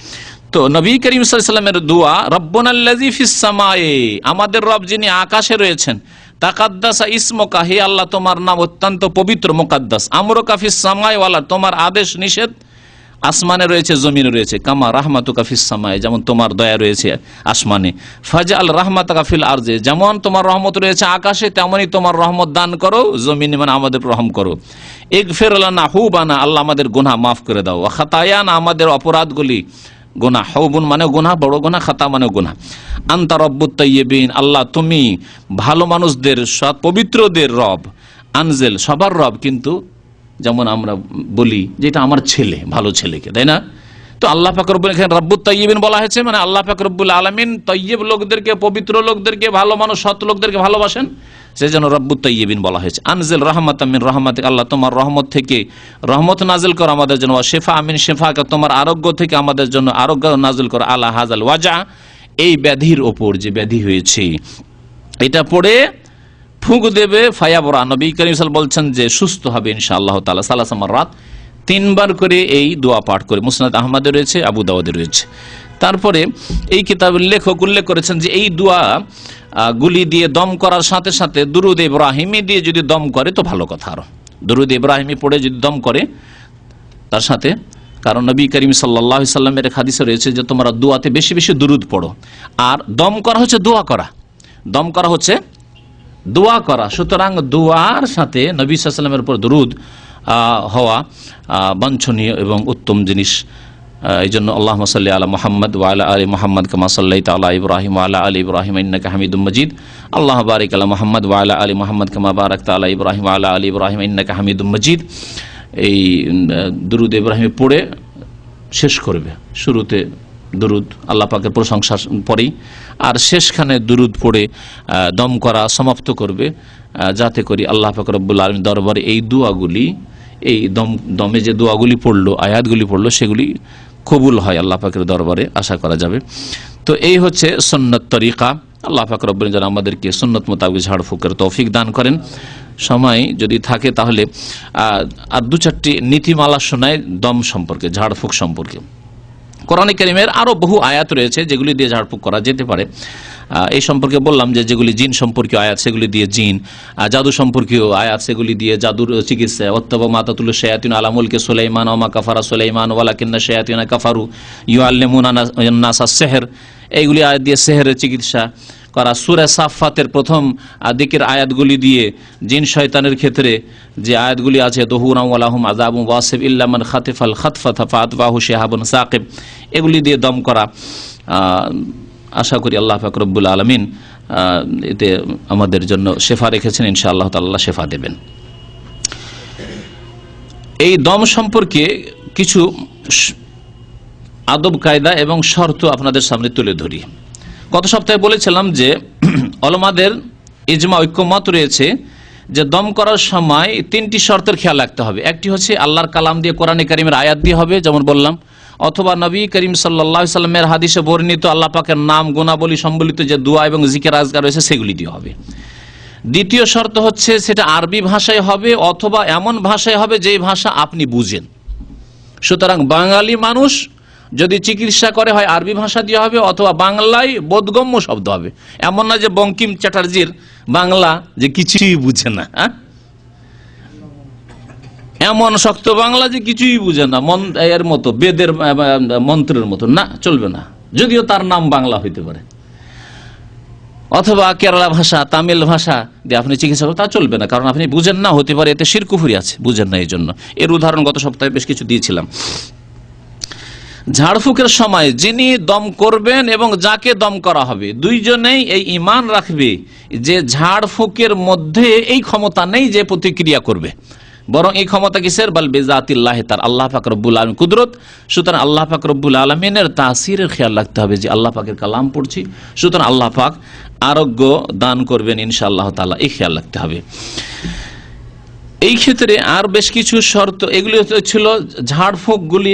[SPEAKER 1] তো নবী করিম সাল্লাল্লাহু আলাইহি ওয়াসাল্লামের দোয়া, রব্বানাল্লাযী ফিস সামায়ে, আমাদের রব যিনি আকাশে রয়েছেন, তাকাদ্দাসা ইসমুকা, হে আল্লাহ তোমার নাম অত্যন্ত পবিত্র, মুকাদ্দাস। আমরুকা ফিস সামায়ে ওয়ালা, তোমার আদেশ নিষেধ আসমানে রয়েছে, জমিনে রয়েছে। কামা রাহমাতুকা ফিস সামায়ে, যেমন তোমার দয়া রয়েছে আসমানে। ফাজআল রাহমাতাকা ফিল আরজে, যেমন তোমার রহমত রয়েছে আকাশে, তেমনই তোমার রহমত দান করো জমিনে, মানে আমাদের রহম করো। ইগফির লানা হুবানা, আল্লাহ আমাদের গুনাহ মাফ করে দাও। ওয়া খাতায়ানা, আমাদের অপরাধগুলি গুনাহ, হৌবুন মানে গুনাহ, বড় গুনাহ, খাতা মানে গুনাহ। আনতা রব্বুত তাইয়্যিবিন, আল্লাহ তুমি ভালো মানুষদের, সৎ পবিত্রদের রব। আনজেল সবার রব, কিন্তু যেমন আমরা বলি যে এটা আমার ছেলে, ভালো ছেলেকে, তাই না? তো আল্লাহ পাক রব্বুল, এখানে রব্বুত তাইয়্যিবিন বলা হয়েছে, মানে আল্লাহ পাক রব্বুল আলামিন তাইয়্যিব লোকদেরকে, পবিত্র লোকদেরকে, ভালো মানুষ, সৎ লোকদেরকে ভালোবাসেন, সেজন্য রব্বুত তাইয়্যিবিন বলা হয়েছে। আনজিল রাহমাতাম মিন রাহমাতিক, আল্লাহ তোমার রহমত থেকে রহমত নাজিল করো আমাদের জন্য। ওয়া শিফা মিন শিফাকা, তোমার আরোগ্য থেকে আমাদের জন্য আরোগ্য নাজিল করো। আলা হাযাল ওয়াজা, এই ব্যাধির ওপর, যে ব্যাধি হয়েছে এটা পড়ে ফুঁক দেবে। ফায়াবরা, নবী করিম সাল্লাল্লাহু আলাইহি ওয়াসাল্লাম বলছেন যে সুস্থ হবে ইনশাআল্লাহ তাআলা। সালাসা মাররাত, 3 বার করে এই দোয়া পাঠ করে। মুসনাদ আহমদে রয়েছে, আবু দাউদে রয়েছে। তারপরে এই কিতাবের লেখক উল্লেখ করেছেন যে এই দোয়া গুলি দিয়ে দম করার সাথে সাথে দুরুদ ইব্রাহিমি দিয়ে যদি দম করে তো ভালো কথা। আরো দুরুদ ইব্রাহিমি পড়ে যদি দম করে তার সাথে, কারণ নবী করিম সাল্লাল্লাহু আলাইহি ওয়াসাল্লামের হাদিসে রয়েছে যে তোমরা দোয়াতে বেশি বেশি দুরুদ পড়ো। আর দম করা হচ্ছে দোয়া করা, দম করা হচ্ছে দোয়া করা। সুতরাং দোয়ার সাথে নবী সাল্লাল্লাহু আলাইহি ওয়াসাল্লামের উপর দুরুদ হওয়া বাঞ্ছনীয় এবং উত্তম জিনিস। এই জন্য আল্লাহুম্মা সাল্লি আলা মুহাম্মদ ওয়া আলা আলি মুহাম্মদ কামা সাল্লাইতা আলা ইব্রাহিম ওয়া আলা আলি ইব্রাহিম ইন্নাকা হামিদুম মাজিদ। আল্লাহুম্মা বারিক আলা মুহাম্মদ ওয়া আলা আলি মুহাম্মদ কামা বারাকতা আলা ইব্রাহিম ওয়া আলা আলি ইব্রাহিম ইন্নাকা হামিদুম মাজিদ। এই দুরুদ ইব্রাহিম পড়ে শেষ করবে। শুরুতে দুরুদ আল্লাহ পাকের প্রশংসা পরেই, আর শেষখানে দুরুদ পড়ে দম করা সমাপ্ত করবে, যাতে করি আল্লাহ পাক রব্বুল আলামিন দরবারে এই দোয়াগুলি, এই দমে যে দোয়াগুলি পড়লো, আয়াতগুলি পড়লো, সেগুলি কবুল হয় আল্লাহ পাকের দরবারে, আশা করা যাবে। তো এই হচ্ছে সুন্নত তরিকা। আল্লাহ পাক রব্বুল যেন আমাদেরকে সুন্নত মোতাবেক ঝাড়ফুঁকের তৌফিক দান করেন। সময় যদি থাকে তাহলে আর 2-4টি নীতিমালা শোনায় দম সম্পর্কে, ঝাড়ফুঁক সম্পর্কে। কোরআনে কারীমের আরও বহু আয়াত রয়েছে যেগুলি দিয়ে ঝাড়ফুঁক করা যেতে পারে। এই সম্পর্কে বললাম যে যেগুলি জিন সম্পর্কীয় আয়াত সেগুলি দিয়ে জিন, জাদু সম্পর্কীয় আয়াত সেগুলি দিয়ে জাদুর চিকিৎসা। ওয়াত্তাবা মা তাতুলু শায়াতিন আলা মুলকি সুলাইমান ওয়া মা কাফারা সুলাইমান ওয়ালাকিন্না শায়াতিনা কাফারু ইউআল্লিমুনা নাসা সিহর, এইগুলি আয়াত দিয়ে সিহরের চিকিৎসা করা। সূরা সাফফাতের প্রথম দিকের আয়াতগুলি দিয়ে জিন শয়তানের ক্ষেত্রে যে আয়াতগুলি আছে, দুহুরাম ওয়ালাহুম আযাবুন ওয়াসিব ইল্লা মান খাতিফাল খাতফাতা ফাআতবাহু শিহাবুন সাকিব, এগুলি দিয়ে দম করা। আশা করি আল্লাহ পাক রব্বুল আলামিন এতে আমাদের জন্য শেফা রেখেছেন, ইনশাআল্লাহ তাআলা শেফা দেবেন। এই দম সম্পর্কে কিছু আদব কায়দা এবং শর্ত আপনাদের সামনে তুলে ধরি। গত সপ্তাহে বলেছিলাম যে উলামাদের ইজমা, ঐক্যমত রয়েছে যে দম করার সময় 3টি শর্তের খেয়াল রাখতে হবে। একটি হচ্ছে আল্লাহর কালাম দিয়ে, কোরআনে কারীমের আয়াত দিয়ে হবে, যেমন বললাম, অথবা নবী করিম সাল্লাল্লাহু আলাইহি ওয়াসাল্লামের হাদিসে বর্ণিত আল্লাহ পাকের নাম, গুণাবলী সম্বলিত যে দোয়া এবং জিকির আজকার রয়েছে সেগুলি দিয়ে হবে। দ্বিতীয় শর্ত হচ্ছে সেটা আরবি ভাষায় হবে অথবা এমন ভাষায় হবে যেই ভাষা আপনি বুঝেন। সুতরাং বাঙালি মানুষ যদি চিকিৎসা করে হয় আরবি ভাষা দিয়ে হবে অথবা বাংলায় বোধগম্য শব্দ হবে। এমন না যে বঙ্কিম চ্যাটার্জির বাংলা যে কিছুই বুঝে না, এমন শক্ত বাংলা যে কিছুই বুঝে না, এর মতো বেদের মন্ত্রের মতো, না, চলবে না, যদিও তার নাম বাংলা হইতে পারে। অথবা কেরালা ভাষা, তামিল ভাষা দিয়ে আপনি চিকিৎসা করেন, তা চলবে না, কারণ আপনি বুঝেন না, হতে পারে এতে শিরক কুফরি আছে, বুঝেন না। এই জন্য এর উদাহরণ গত সপ্তাহে বেশ কিছু দিয়েছিলাম। ঝাড়ফুঁকের সময় যিনি দম করবেন এবং যাকে দম করা হবে, দুইজনেই এই ঈমান রাখবে যে ঝাড়ফুঁকের মধ্যে এই ক্ষমতা নেই যে প্রতিক্রিয়া করবে, বরং এই ক্ষমতা কিসের? বাল বিজাতিল্লাহ, তার আল্লাহ পাক রব্বুল আলামিন কুদরত। সুতরাং আল্লাহ পাক রব্বুল আলামিনের তাসিরের খেয়াল রাখতে হবে যে আল্লাহ পাকের কালাম পড়ছি, সুতরাং আল্লাহ পাক আরোগ্য দান করবেন ইনশাআল্লাহ তাআলা, এই খেয়াল রাখতে হবে। এই ক্ষেত্রে আর বেশ কিছু শর্ত, এগুলি ছিল ঝাড়ফুঁকগুলি,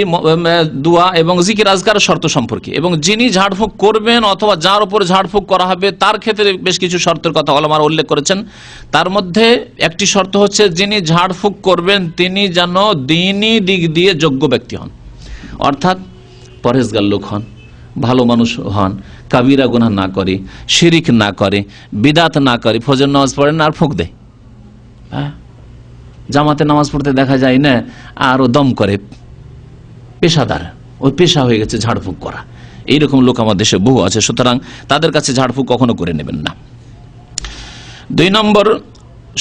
[SPEAKER 1] দোয়া এবং জিকির আজকার শর্ত সম্পর্কে। এবং যিনি ঝাড়ফুঁক করবেন অথবা যার উপর ঝাড়ফুঁক করা হবে তার ক্ষেত্রে বেশ কিছু শর্তের কথা ওলামারা উল্লেখ করেছেন। তার মধ্যে একটি শর্ত হচ্ছে যিনি ঝাড়ফুঁক করবেন তিনি যেন দ্বীনি দিক দিয়ে যোগ্য ব্যক্তি হন, অর্থাৎ পরহেজগার লোক হন, ভালো মানুষ হন, কাবিরা গুনাহ না করে, শিরিক না করে, বিদাত না করে, ফজর নামাজ পড়েন আর ফুঁক দেয়, জামাতে নামাজ পড়তে দেখা যায় না, আর ও দম করে, পেশাদার, ওই পেশা হয়ে গেছে ঝাড়ফুঁক করা। এইরকম লোক আমাদের দেশে বহু আছে, সুতরাং তাদের কাছে ঝাড়ফুঁক কখনো করে নেবেন না। 2 নম্বর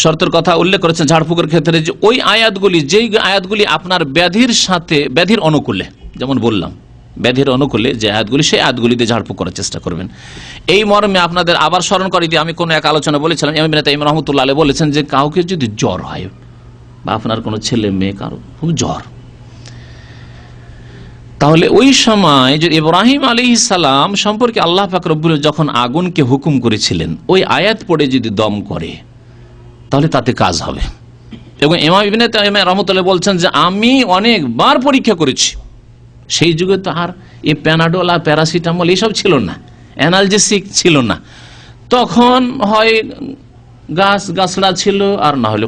[SPEAKER 1] শর্তের কথা উল্লেখ করেছেন ঝাড়ফুঁকের ক্ষেত্রে, যে ওই আয়াতগুলি, যেই আয়াতগুলি আপনার ব্যাধির সাথে, ব্যাধির অনুকূলে, যেমন বললাম ব্যাধির অনুকূলে যে আয়াতগুলি, সেই আয়াতগুলি দিয়ে ঝাড়ফুঁক করার চেষ্টা করবেন। এই মর্মে আপনাদের আবার স্মরণ করে দিয়ে আমি কোনো এক আলোচনা বলেছিলাম, ইমাম ইবনে তাইমিয়া রাহমাতুল্লাহ আলাইহি বলেছেন যে কাউকে যদি জ্বর হয় বা আপনার কোনো ছেলে মেয়ে কারো খুব জ্বর, তাহলে ওই সময় যে ইব্রাহিম আলাইহিস সালাম সম্পর্কে আল্লাহ পাক রব্বুল যখন আগুনকে হুকুম করেছিলেন, ওই আয়াত পড়ে যদি দম করে তাহলে তাতে কাজ হবে। এবং ইমাম ইবনে তাইমিয়া রাহমাতুল্লাহ বলছেন যে আমি অনেকবার পরীক্ষা করেছি, সেই যুগে তো আর এই প্যানাডোল আর প্যারাসিটামল এইসব ছিল না, অ্যানালজেসিক ছিল না, তখন হয় গাছড়া ছিল আর না হলে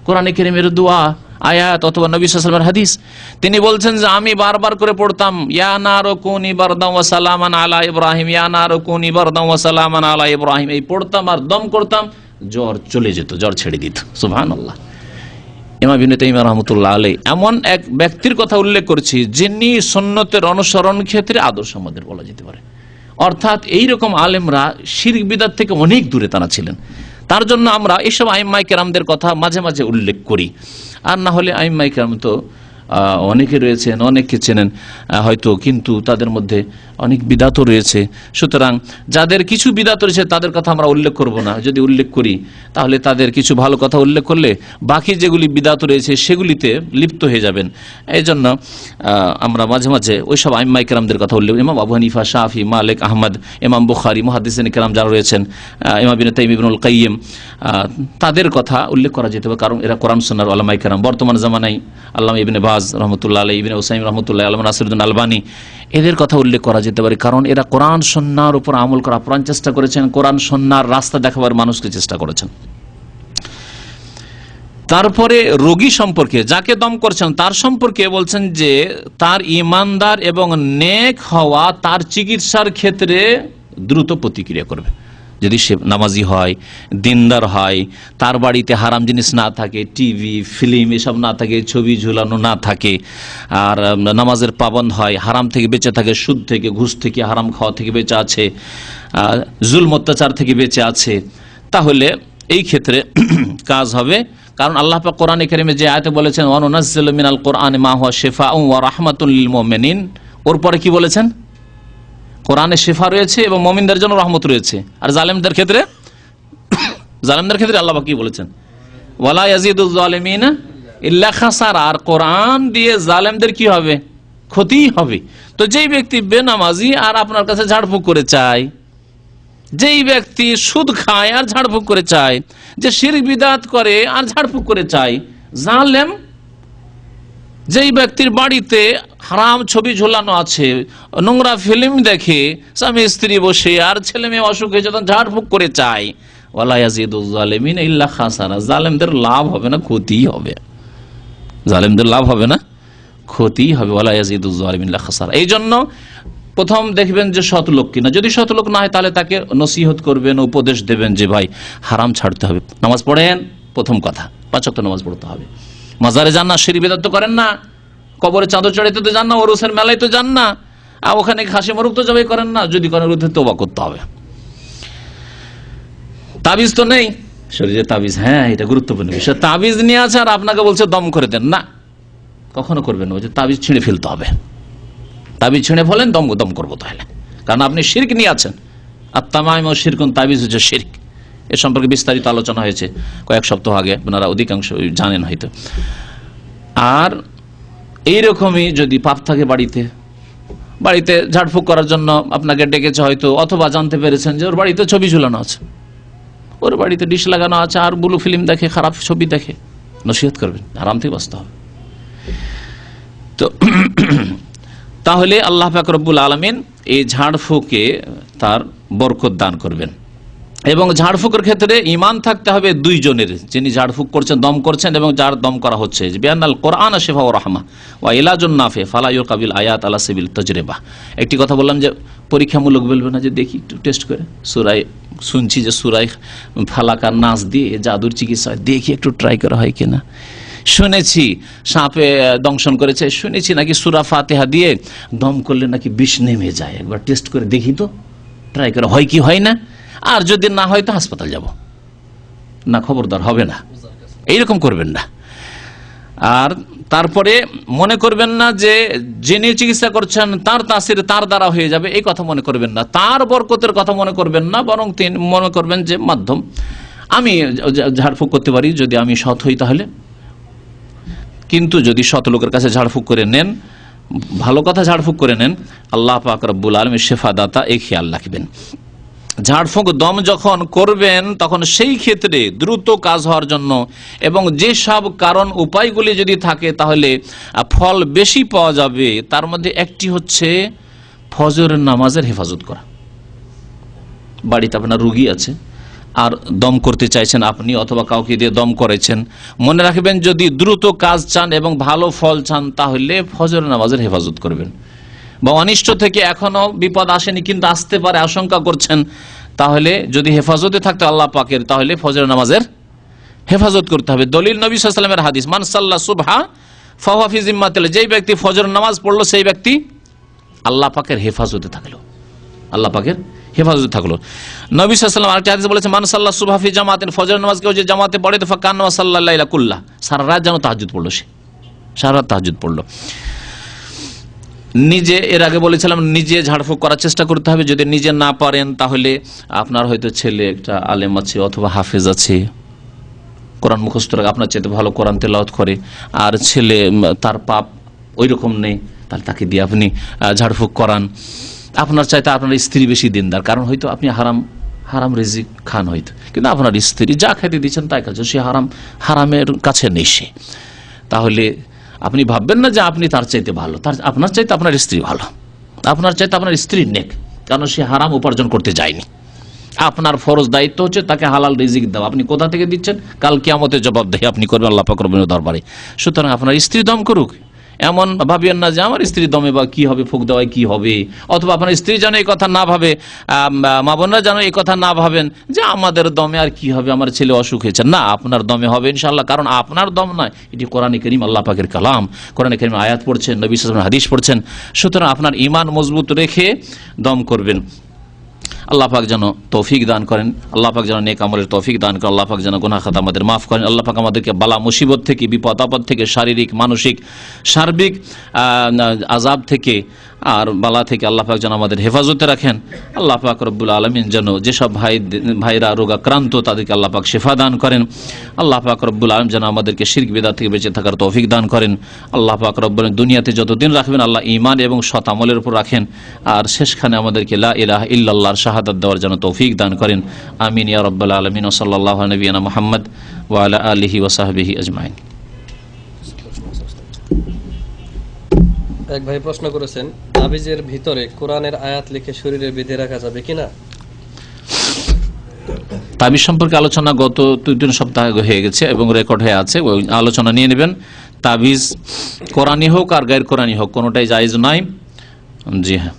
[SPEAKER 1] কোরআনে কারীমের দোয়া আয়াত অথবা নবী সাল্লাল্লাহু আলাইহি ওয়াসাল্লামের হাদিস। তিনি বলছেন যে আমি বারবার করে পড়তাম ইয়া নারু কুনি বারদান ওয়া সালামান আলা ইব্রাহিম, ইয়া নারু কুনি বারদান ওয়া সালামান আলা ইব্রাহিম, এই পড়তাম আর দম করতাম, জ্বর চলে যেত, জ্বর ছেড়ে দিত। সুবহানাল্লাহ। ইমাম ইবনে তাইমিয়া রাহমাতুল্লাহ আলাইহি এমন এক ব্যক্তির কথা উল্লেখ করেছি যিনি সুন্নতের অনুসরণ ক্ষেত্রে আদর্শ আমাদের বলা যেতে পারে। অর্থাৎ এইরকম আলেমরা শিরক বিদআত থেকে অনেক দূরে তারা ছিলেন। তার জন্য আমরা এইসব আইম্মায়ে কেরামদের কথা মাঝে মাঝে উল্লেখ করি। আর না হলে আইম্মায়ে কেরাম তো অনেকে রয়েছেন, অনেককে চেনেন হয়তো, কিন্তু তাদের মধ্যে অনেক বিদাতও রয়েছে। সুতরাং যাদের কিছু বিদাত রয়েছে তাদের কথা আমরা উল্লেখ করব না, যদি উল্লেখ করি তাহলে তাদের কিছু ভালো কথা উল্লেখ করলে বাকি যেগুলি বিদাত রয়েছে সেগুলিতে লিপ্ত হয়ে যাবেন। এই জন্য আমরা মাঝে মাঝে ওইসব আইম্মায়ে কেরামদের কথা উল্লেখ, ইমাম আবু হানিফা, শাফি, মালিক, আহমদ, ইমাম বুখারী, মুহাদ্দিসিনে কেরাম যারা রয়েছেন, ইমাম ইবনে তাইমিয়া, ইবনুল কাইয়িম, তাদের কথা উল্লেখ করা যেতে পারে, কারণ এরা কোরআন সুন্নাহর উলামায়ে কেরাম। বর্তমান জামানায় আল্লামা ইবনে বাজ রহমতুল্লাহ আলাইহি, ইবনে উসাইমিন রহমতুল্লাহ আলাইহি, নাসিরুদ্দিন আলবানী, এদের কথা উল্লেখ করা যেতে পারে, কারণ এরা কোরআন সুন্নাহর উপর আমল করা প্রাণ চেষ্টা করেছেন, কোরআন সুন্নাহর রাস্তা দেখাবার মানুষকে চেষ্টা করেছেন। তারপরে রোগী সম্পর্কে, যাকে দম করছেন তার সম্পর্কে বলছেন যে তার ঈমানদার এবং নেক হওয়া তার চিকিৎসার ক্ষেত্রে দ্রুত প্রতিক্রিয়া করবে। যদি সে নামাজি হয়, দিনদার হয়, তার বাড়িতে হারাম জিনিস না থাকে, টিভি, ফিল্ম এসব না থাকে, ছবি ঝুলানো না থাকে, আর নামাজের পাবন্দ হয়, হারাম থেকে বেঁচে থাকে, সুদ থেকে, ঘুষ থেকে, হারাম খাওয়া থেকে বেঁচে আছে, জুলম অত্যাচার থেকে বেঁচে আছে, তাহলে এই ক্ষেত্রে কাজ হবে। কারণ আল্লাহ পাক কোরআনে কারীমে যে আয়াতে বলেছেন ওয়া নুনাজ্জিলু মিনাল কোরআনি মা হুয়া শিফাউন ওয়া রাহমাতুল লিল মুমিনিন, ওর পরে কি বলেছেন? কোরআনে শিফা রয়েছে এবং মুমিনদের জন্য রহমত রয়েছে। আর জালেমদের ক্ষেত্রে আল্লাহ পাক কি বলেছেন? ওয়ালা ইয়াজিদুজ জালিমিনা ইল্লা খাসারা। আর কোরআন দিয়ে জালেমদের কি হবে? ক্ষতি হবে। তো যেই ব্যক্তি বেনামাজি আর আপনার কাছে ঝাড়ফুঁক করে চায়, যেই ব্যক্তি সুদ খায় আর ঝাড়ফুঁক করে চায়, যে শিরক বিদআত করে আর ঝাড়ফুঁক করে চায়, জালেম। যেই ব্যক্তির বাড়িতে হারাম ছবি ঝোলানো আছে, নোংরা ফিল্ম দেখে স্বামী স্ত্রী বসে, আর ছেলে মেয়ে অসুখ হয়েছে তখন ঝাড়ফুঁক করে চায়, ওয়ালা ইয়াজিদুজ জালিমিনা ইল্লা খাসারা, জালেমদের লাভ হবে না, ক্ষতিই হবে। জালেমদের লাভ হবে না, ক্ষতিই হবে। ওয়ালা ইয়াজিদুজ জালিমিনা ইল্লা খাসারা। এই জন্য প্রথম দেখবেন যে সৎ লোক কিনা, যদি সৎ লোক না হয় তাহলে তাকে নসিহত করবেন, উপদেশ দেবেন যে ভাই হারাম ছাড়তে হবে, নামাজ পড়েন, প্রথম কথা 5 ওয়াক্ত নামাজ পড়তে হবে, মাজারে যান না, শিরক বিদআত তো করেন না, কবরে চাদর চড়াইতে তো যান না, ওরসের মেলায় তো যান না, আর ওখানে হাসি মুরুক তো জবাই করেন না, যদি করেন বিরুদ্ধে তওবা করতে হবে। তাবিজ তো নেই শরীরে, তাবিজ, হ্যাঁ এটা গুরুত্বপূর্ণ বিষয়, তাবিজ নিয়ে আছে আর আপনাকে বলছে দম করে দেন, না কখনো করবেন না, বলছে তাবিজ ছিঁড়ে ফেলতে হবে, তাবিজ ছিঁড়ে ফেলেন, দম করবো তাহলে, কারণ আপনি শিরক নিয়ে আছেন। আর তামাইম ও শিরকুন, তাবিজ হচ্ছে শিরক। এ সম্পর্কে বিস্তারিত আলোচনা হয়েছে কয়েক সপ্তাহ আগে, আপনারা অধিকাংশ জানেন হয়তো। আর এইরকমই যদি পাপ থাকে বাড়িতে ঝাড়ফুঁক করার জন্য আপনাকে ডেকেছে হয়তো, অথবা জানতে পেরেছেন যে ওর বাড়িতে ছবি ঝুলানো আছে, ওর বাড়িতে ডিশ লাগানো আছে, আর ব্লু ফিল্ম দেখে, খারাপ ছবি দেখে, নসিহত করবেন, আরাম থেকে বাঁচতে হবে। তো তাহলে আল্লাহ পাক রব্বুল আলামিন এই ঝাড়ফুঁকে তার বরকত দান করবেন। এবং ঝাড়ফুঁকের ক্ষেত্রে ঈমান থাকতে হবে দুইজনের, যিনি ঝাড়ফুঁক করছেন, দম করছেন, এবং যার দম করা হচ্ছে। বিআন্নাল কোরআন শিফা ওয়া রাহমা ওয়া ইলাজুন নাফি ফালা ইউকাবিল আয়াত আলা সাবিল তাজরিবা। একটি কথা বললাম যে পরীক্ষামূলক বলবে না, যে দেখি একটু টেস্ট করে, সূরায় শুনছি যে সূরায় ফালাক আর নাস দিয়ে জাদুর চিকিৎসা, দেখি একটু ট্রাই করা হয় কিনা। শুনেছি সাপে দংশন করেছে, শুনেছি নাকি সূরা ফাতিহা দিয়ে দম করলে নাকি বিষ নেমে যায়, একবার টেস্ট করে দেখি তো, ট্রাই করে হয় কি হয় না। আর যদি না হয় তো হাসপাতাল যাব না, খবরদার হবে না, এইরকম করবেন না। আর তারপরে মনে করবেন না যে যিনি চিকিৎসা করছেন তার তাসির তার দ্বারা হয়ে যাবে, এই কথা মনে করবেন না। তার বরকতের কথা মনে করবেন না, বরং তিনি মনে করবেন যে মাধ্যম, আমি ঝাড়ফুঁক করতে পারি যদি আমি সৎ হই তাহলে। কিন্তু যদি সৎ লোকের কাছে ঝাড়ফুঁক করে নেন, ভালো কথা ঝাড়ফুঁক করে নেন, আল্লাহ পাক রব্বুল আলামিন শেফাদাতা, এই খেয়াল রাখবেন। ঝাড়ফুঁক দম যখন করবেন তখন সেই ক্ষেত্রে দ্রুত কাজ হওয়ার জন্য এবং যেসব কারণ উপায়গুলি যদি থাকে তাহলে ফল বেশি পাওয়া যাবে, তার মধ্যে একটি হচ্ছে ফজরের নামাজের হেফাজত করা। বাড়িতে আপনার রুগী আছে আর দম করতে চাইছেন আপনি, অথবা কাউকে দিয়ে দম করেছেন, মনে রাখবেন যদি দ্রুত কাজ চান এবং ভালো ফল চান তাহলে ফজরের নামাজের হেফাজত করবেন। বা অনিষ্ট থেকে এখনো বিপদ আসেনি কিন্তু আসতে পারে আশঙ্কা করছেন, তাহলে যদি হেফাজতে থাকতে আল্লাহ পাকের, তাহলে ফজরের নামাজের হেফাজত করতে হবে। দলিল নবী সাল্লাল্লাহু আলাইহি ওয়াসাল্লামের হাদিস, মান সাল্লা সুবহা ফাহুয়া ফি জিম্মাতিল্লাহ, যেই ব্যক্তি ফজরের নামাজ পড়লো সেই ব্যক্তি আল্লাহ পাকের হেফাজতে থাকলো, আল্লাহ পাকের হেফাজতে থাকলো। নবী সাল্লাল্লাহু আলাইহি ওয়াসাল্লাম আরেকটা হাদিসে বলেছেন, মান সাল্লা সুবহা ফি জামাতিন, ফজরের নামাজ কেউ যে জামাতে পড়ে তো ফাকান্নামা সাল্লাল লাইলা কুল্লাহ, সারা রাত যেন তাহাজ্জুদ পড়লো, সে সারা রাত তাহাজ্জুদ পড়লো। নিজে, এর আগে বলেছিলাম, নিজে ঝাড়ফুঁক করার চেষ্টা করতে হবে। যদি নিজে না পারেন তাহলে আপনার হয়তো ছেলে একটা আলেম আছে অথবা হাফেজ আছে, কোরআন মুখস্থ রাখে, আপনার চাইতে ভালো কোরআন তেলাওয়াত করে, আর ছেলে তার পাপ ওই রকম নেই, তাহলে তাকে দিয়ে আপনি ঝাড়ফুঁক করান। আপনার চাইতে আপনার স্ত্রী বেশি দিনদার, কারণ হয়তো আপনি হারাম রিজিক খান হয়তো, কিন্তু আপনার স্ত্রী যা খেতে দিচ্ছেন তাই খাচ্ছে, সে হারামের কাছে নেই সে। তাহলে আপনি ভাববেন না যে আপনি তার চাইতে ভালো, আপনার চাইতে আপনার স্ত্রী ভালো, আপনার চাইতে আপনার স্ত্রী নেক, কারণ সে হারাম উপার্জন করতে যায়নি। আপনার ফরজ দায়িত্ব হচ্ছে তাকে হালাল রিজিক দেওয়া। আপনি কোথা থেকে দিচ্ছেন কাল কিয়ামতের জবাবদেহি আপনি করবেন আল্লাহ পাক রব্বুল দরবারে। সুতরাং আপনার স্ত্রী দম করুক, এমন ভাবিয়েন না যে আমার স্ত্রী দমে বা কি হবে, ফুঁক দেওয়ায় কি হবে, অথবা আপনার স্ত্রী যেন এই কথা না ভাবে, মা বোনরা যেন এই কথা না ভাবেন যে আমাদের দমে আর কি হবে, আমার ছেলে অসুখ হয়েছে। না, আপনার দমে হবে ইনশাআল্লাহ, কারণ আপনার দম নয়, এটি কোরআনে কারীম, আল্লাহ পাকের কালাম, কোরআনে কারীম আয়াত পড়ছেন, নবী সাল্লাল্লাহু আলাইহি ওয়াসাল্লাম হাদিস পড়ছেন। সুতরাং আপনার ঈমান মজবুত রেখে দম করবেন। আল্লাহ পাক যেন তৌফিক দান করেন, আল্লাহ পাক যেন নেক আমলের তৌফিক দান করেন, আল্লাহ পাক যেন গুনাহ খাতা আমাদের মাফ করেন, আল্লাহ পাক আমাদেরকে বালা মুসিবত থেকে, বিপদ আপদ থেকে, শারীরিক মানসিক সার্বিক আযাব থেকে আর বালা থেকে আল্লাহ পাক যেন আমাদের হেফাজতে রাখেন। আল্লাহ পাক রব্বুল আলামিন যেন যেসব ভাইরা রোগাক্রান্ত তাদেরকে আল্লাহ পাক শিফা দান করেন। আল্লাহ পাক রব্বুল আলামিন যেন আমাদেরকে শিরক বিদআত থেকে বেঁচে থাকার তৌফিক দান করেন। আল্লাহ পাক রব্বুল আলামিন দুনিয়াতে যতদিন রাখবেন আল্লাহ ঈমান এবং সৎ আমলের উপর রাখেন, আর শেষখানে আমাদেরকে লা ইলাহা ইল্লাল্লাহর শাহাদাত দেওয়ার জন্য তৌফিক দান করেন। আমিন ইয়া রাব্বাল আলামিন। ওয়া সাল্লাল্লাহু আলা নবিয়িনা মুহাম্মদ ওয়া আলা আলিহি ওয়া সাহবিহি আজমাইন।
[SPEAKER 2] এক ভাই প্রশ্ন করেছেন, তাবিজের ভিতরে কোরআনের আয়াত লিখে শরীরে বেঁধে রাখা যাবে কিনা?
[SPEAKER 1] তাবিজ সম্পর্কে আলোচনা গত 2-3 সপ্তাহ হয়ে গেছে এবং রেকর্ড হয়ে আছে, ওই আলোচনা নিয়ে নেবেন। তাবিজ কোরআনি হোক আর গায়ের কোরআনি হোক, কোনোটাই জায়েজ নয়। জি হ্যাঁ।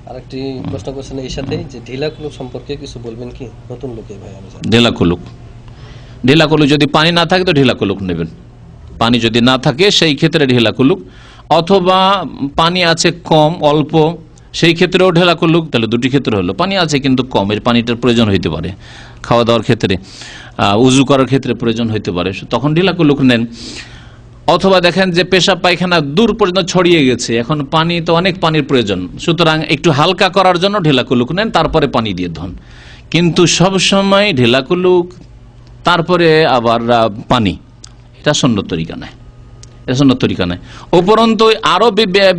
[SPEAKER 2] আরেকটি প্রশ্ন করেছেন এই সাথে, যে ঢিলা কুলুক সম্পর্কে কিছু বলবেন কি? নতুন লোকে ভাই আমি জানি। ঢিলা কুলুক যদি পানি না থাকে তো ঢিলা কুলুক নেবেন, পানি যদি না থাকে সেই ক্ষেত্রে ঢিলা কুলুক, অথবা পানি আছে কম অল্প সেই ক্ষেত্রেও ঢেলা কুলুক, তাহলে দুটি ক্ষেত্রে হলো। পানি আছে কিন্তু কম, এর পানিটার প্রয়োজন হইতে পারে খাওয়া দাওয়ার ক্ষেত্রে, উজু করার ক্ষেত্রে প্রয়োজন হইতে পারে, তখন ঢিলা কুলুক নেন। অথবা দেখেন যে পেশাব পায়খানা দূর পর্যন্ত ছড়িয়ে গেছে, এখন পানি তো অনেক পানির প্রয়োজন, সুতরাং একটু হালকা করার জন্য ঢিলা কুলুক নেন, তারপরে পানি দিয়ে ধন। কিন্তু সব সময় ঢিলা কুলুক তারপরে আবার পানি, এটা সুন্নত তরিকা নয়, এটা সুন্নত তরিকা নয়। উপরন্তু আরো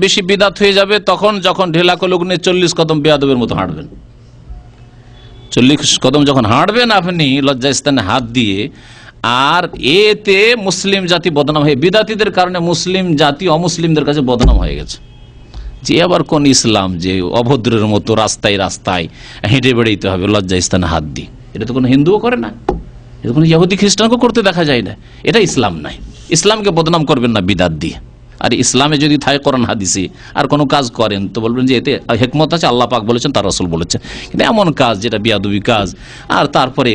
[SPEAKER 2] বেশি বিদাত হয়ে যাবে তখন যখন ঢেলা কুলুক নিয়ে 40 কদম বেয়াদবের মতো হাঁটবেন। 40 কদম যখন হাঁটবেন আপনি লজ্জাস্থানে হাত দিয়ে, আর এতে মুসলিম জাতি বদনাম হয়ে, বিদাতীদের কারণে মুসলিম জাতি অমুসলিমদের কাছে বদনাম হয়ে গেছে। যে আবার কোন ইসলাম যে অভদ্রের মতো রাস্তায় রাস্তায় হেঁটে বেড়াইতে হবে লজ্জাস্থানে হাত দিয়ে, এটা তো কোনো হিন্দুও করে না, এটা কোনো ইহুদি খ্রিস্টানকেও করতে দেখা যায় না। এটা ইসলাম নাই, ইসলামকে বদনাম করবেন না বিদাত দিয়ে। আর ইসলামে যদি থাকে কোরআন হাদিসে আর কোনো কাজ করেন তো বলবেন যে এতে হিকমত আছে, আল্লাহ পাক বলেছেন, তার রাসূল বলেছেন। কিন্তু এমন কাজ যেটা বিয়াদবি কাজ, আর তারপরে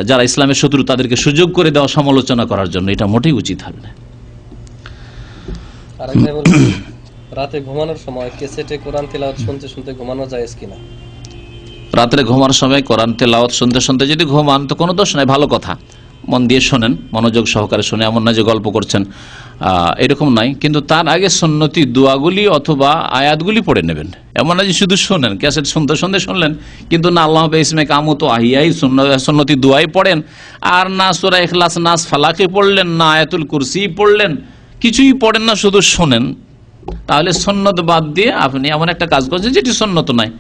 [SPEAKER 2] যারা ইসলামের শত্রু তাদেরকে সুযোগ করে দেওয়া সমালোচনা করার জন্য, এটা মোটেই উচিত হবে না। রাতে ঘুমানোর সময় ক্যাসেটে কোরআন তেলাওয়াত শুনতে শুনতে ঘুমানো জায়েজ কিনা?
[SPEAKER 1] রাতে ঘুমানোর সময় কোরআন তেলাওয়াত শুনতে শুনতে যদি ঘুমান তো কোনো দোষ নাই, ভালো কথা।
[SPEAKER 2] মন দিয়ে শোনেন, মনোযোগ সহকারে শোনে, এমন না যে গল্প করছেন, এরকম নাই। কিন্তু তার আগে সুন্নতি দোয়াগুলি অথবা আয়াতগুলি পড়ে নেবেন। এমন না যে শুধু শোনেন, ক্যাসেট শুনতে শুনতে শুনলেন, কিন্তু না আল্লাহ ইসমে কামু তো আহিয়াই সুন্নতি দোয়াই পড়েন, আর না সূরা ইখলাস নাস ফালাকে পড়লেন, না আয়াতুল কুরসি পড়লেন, কিছুই পড়েন না, শুধু শোনেন। তাহলে সুন্নত বাদ দিয়ে আপনি এমন একটা কাজ করছেন যেটি সুন্নত নয়।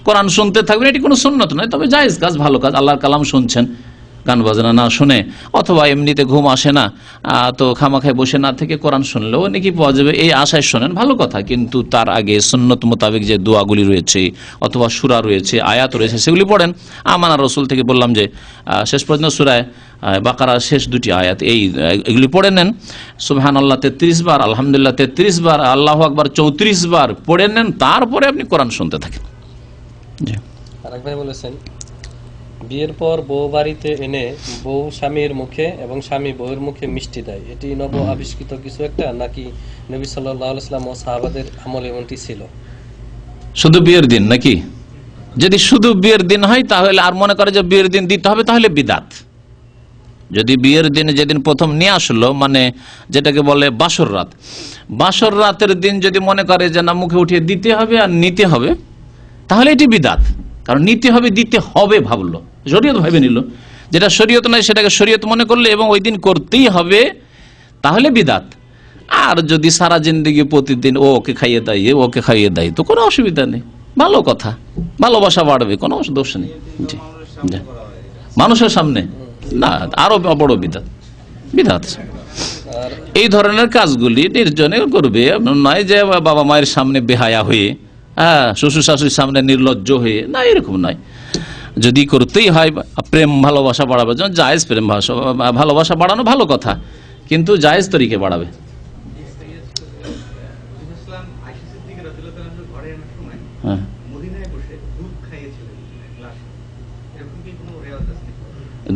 [SPEAKER 2] কোরআন শুনতে থাকবেন, এটি কোনো সুন্নত নয়, তবে জায়েজ কাজ, ভালো কাজ। আল্লাহর কালাম শুনছেন, গান বাজনা না শুনে, অথবা এমনিতে ঘুম আসে না, তো খামাখায় বসে না থেকে কোরআন শুনলেও নাকি পাওয়া যাবে, এই আশায় শোনেন, ভালো কথা। কিন্তু তার আগে সুন্নত মোতাবেক যে দোয়াগুলি রয়েছে অথবা সূরা রয়েছে, আয়াত রয়েছে, সেগুলি পড়েন। আমানা রসুল থেকে বললাম যে শেষ পর্যন্ত সূরায়ে বাকারার শেষ দুটি আয়াত এগুলি পড়ে নেন। সুবহানাল্লাহ 33 বার, আলহামদুলিল্লাহ 33 বার, আল্লাহু আকবার 34 বার পড়ে নেন, তারপরে আপনি কোরআন শুনতে থাকেন। জি।
[SPEAKER 3] আরেক ভাই বলেছেন, বিয়ের পর বউ বাড়িতে এনে বউ স্বামীর মুখে এবং স্বামী বউয়ের মুখে মিষ্টি দেয়, এটি নব আবিষ্কৃত কিছু একটা, নাকি নবী সাল্লাল্লাহু আলাইহি ওয়াসাল্লাম ও সাহাবাদের আমলে এমনটি ছিল?
[SPEAKER 2] শুধু বিয়ের দিন নাকি? যদি শুধু বিয়ের দিন হয় তাহলে, আর মনে করে যে বিয়ের দিন দিতে হবে, তাহলে বিদাত। যদি বিয়ের দিনে যেদিন প্রথম নিয়ে আসলো, মানে যেটাকে বলে বাসর রাত, বাসর রাতের দিন যদি মনে করে যে না মুখে উঠিয়ে দিতে হবে আর নিতে হবে, তাহলে এটি বিদাত। কারণ নিতে হবে, দিতে হবে ভাবলো, শরীয়ত ভাবে নিল। যেটা শরীয়ত নয় সেটাকে শরীয়ত মনে করলে এবং ওই দিন করতেই হবে, তাহলে বিদাত। আর যদি সারা জিন্দেগি প্রতিদিন ওকে খাইয়ে দেয়, ওকে খাইয়ে দেয়, তো কোনো অসুবিধা নেই, ভালো কথা, ভালোবাসা বাড়বে, কোনো দোষ নেই। জি, জি। মানুষের সামনে না, আরো বড় বিদাত, বিদাত। এই ধরনের কাজগুলি নির্জনে করবে, নয় যে বাবা মায়ের সামনে বেহায়া হয়ে, শ্বশুর শাশুড়ির সামনে নির্লজ্জ হয়ে, না, এরকম নয়। যদি করতেই হয় প্রেম ভালোবাসা বাড়াবার জন্য, জায়েজ প্রেম ভালোবাসা বাড়ানো ভালো কথা, কিন্তু জায়েজ তরিকে বাড়াবে। হ্যাঁ,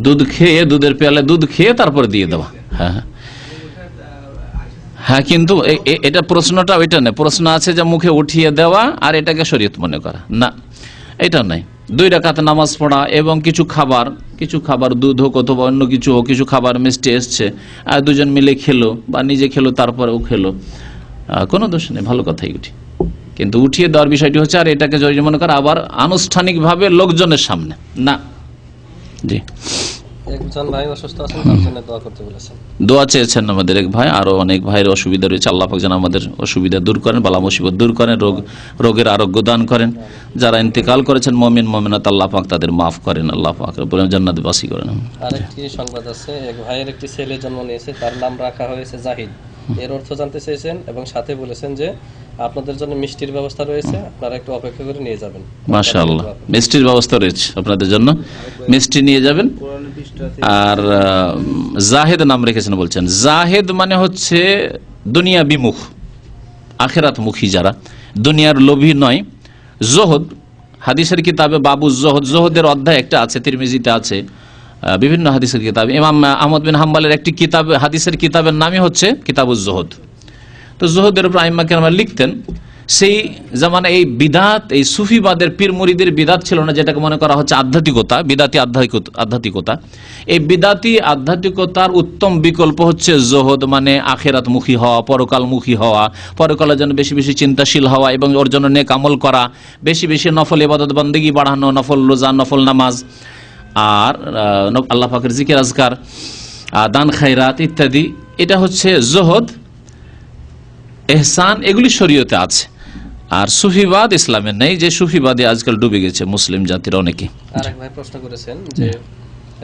[SPEAKER 2] দুধ খেয়ে, দুধের পেয়ালে দুধ খেয়ে তারপরে দিয়ে দেওয়া। হ্যাঁ, হ্যাঁ, কিন্তু এটা প্রশ্নটা ওইটা নেই। প্রশ্ন আছে যে মুখে উঠিয়ে দেওয়া আর এটাকে শরীয়ত মনে করা, না, এটা নাই। 2 রাকাত নামাজ পড়া এবং কিছু খাবার দুধ হোক অথবা অন্য কিছু হোক, কিছু খাবার মিষ্টি এসছে, আর দুজন মিলে খেলো বা নিজে খেলো তারপরেও খেলো, কোনো দোষ নেই, ভালো কথাই উঠি। কিন্তু উঠিয়ে দেওয়ার বিষয়টি হচ্ছে, আর এটাকে জরুরি মনে করা আবার আনুষ্ঠানিকভাবে লোকজনের সামনে, না। জি।
[SPEAKER 3] একজন ভাই অসুস্থ আছেন, তার জন্য দোয়া করতে বলেছেন।
[SPEAKER 2] দোয়া চেয়েছেন আমাদের এক ভাই, আরো অনেক ভাইয়ের অসুবিধা রয়েছে, আল্লাহ পাক যেন আমাদের অসুবিধা দূর করেন, বালা মুসিবত দূর করেন, রোগের আরোগ্য দান করেন। যারা ইন্তেকাল করেছেন মুমিন মুমিনাত, আল্লাহ পাক তাদের মাফ করেন, আল্লাহ পাক জান্নাতে বাসী করেন।
[SPEAKER 3] আরেকটি সংবাদ আছে, এক ভাইয়ের একটি ছেলে জন্ম নিয়েছে, তার নাম রাখা হয়েছে জাহিদ। এর অর্থ জানতে চেয়েছেন এবং সাথে বলেছেন যে আপনাদের জন্য মিষ্টির ব্যবস্থা রয়েছে, আপনারা একটু অপেক্ষা করে নিয়ে যাবেন।
[SPEAKER 2] মাশাআল্লাহ, মিষ্টির ব্যবস্থা রয়েছে আপনাদের জন্য, মিষ্টি নিয়ে যাবেন। আর জাহেদ নাম রেখেছেন, বলছেন জাহেদ মানে হচ্ছে দুনিয়া বিমুখ, আখেরাত মুখী, যারা দুনিয়ার লোভী নয়। জোহদ, হাদিসের কিতাবে বাবু জোহদ, জোহদের অধ্যায় একটা আছে, তিরমিজিতে আছে, বিভিন্ন হাদিসের কিতাব। ইমাম আহমদ বিন হাম্বলের একটি কিতাব, হাদিসের কিতাবের নামই হচ্ছে কিতাবুজ জোহদ। তো জোহদের উপর আইম্মা কেরাম লিখতেন। সেই জামানা এই বিদাত, এই সুফিবাদের পীর মুরিদের বিদাত ছিল না, যেটাকে মনে করা হচ্ছে আধ্যাত্মিকতা, বিদাতি আধ্যাত্মিকতা। এই বিদাতি আধ্যাত্মিকতার উত্তম বিকল্প হচ্ছে জোহদ, মানে আখেরাত মুখী হওয়া, পরকালমুখী হওয়া, পরকালের জন্য বেশি বেশি চিন্তাশীল হওয়া এবং ওর জন্য নেক আমল করা, বেশি বেশি নফল ইবাদত বান্দেগী বাড়ানো, নফল রোজা, নফল নামাজ, আর আল্লাহ পাকের জিকির আজকার, দান খায়রাত ইত্যাদি। এটা হচ্ছে জোহদ, এহসান, এগুলি শরীয়তে আছে। আর সুফিবাদ ইসলামে নেই, যে সুফিবাদে আজকাল ডুবে গেছে মুসলিম জাতির অনেকে।
[SPEAKER 3] আরেক ভাই প্রশ্ন করেছেন যে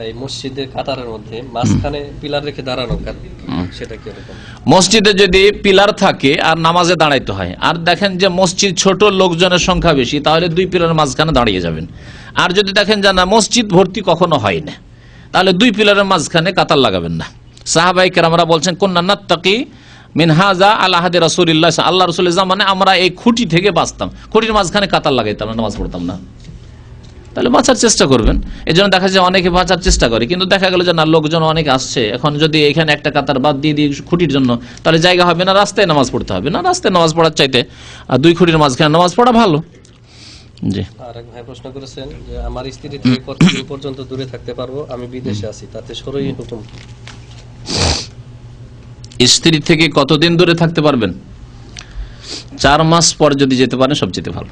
[SPEAKER 3] এই মসজিদের কাতারের মধ্যে মাঝখানে পিলার রেখে দাঁড়ানো, সেটা কি রকম?
[SPEAKER 2] মসজিদে যদি পিলার থাকে আর নামাজে দাঁড়াইতে হয়, আর দেখেন যে মসজিদ ছোট, লোকজনের সংখ্যা বেশি, তাহলে 2 পিলারের মাঝখানে দাঁড়িয়ে যাবেন। আর যদি দেখেন যে না মসজিদ ভর্তি কখনো হয় না, তাহলে 2 পিলারের মাঝখানে কাতার লাগাবেন না। সাহাবায়ে কেরামরা বলছেন কুন্না নাত্তাকি মিনহাজা আলাহাদে রাসূলিল্লাহ, আল্লাহ রাসূলের জামানে আমরা এই খুঁটি থেকে বাঁচতাম, খুঁটির মাঝখানে কাতার লাগাইতাম না, নামাজ পড়তাম না। তাহলে বাঁচার চেষ্টা করবেন। এই জন্য দেখা যায় অনেকে বাঁচার চেষ্টা করে, কিন্তু দেখা গেল যে না, লোকজন অনেক আসছে, এখন যদি এখানে একটা কাতার বাদ দিয়ে দিই খুঁটির জন্য, তাহলে জায়গা হবে না, রাস্তায় নামাজ পড়তে হবে না। রাস্তায় নামাজ পড়ার চাইতে 2 খুঁটির মাঝখানে নামাজ পড়া ভালো।
[SPEAKER 1] জি।
[SPEAKER 3] আর এক ভাই প্রশ্ন করেছেন যে আমার স্ত্রী থেকে কতদিন পর্যন্ত দূরে থাকতে পারবো, আমি বিদেশে আছি, তাতে শরঈ হুকুম কি?
[SPEAKER 1] স্ত্রী থেকে কতদিন দূরে থাকতে পারবেন? 4 মাস পর যদি যেতে পারেন সবচেয়ে ভালো।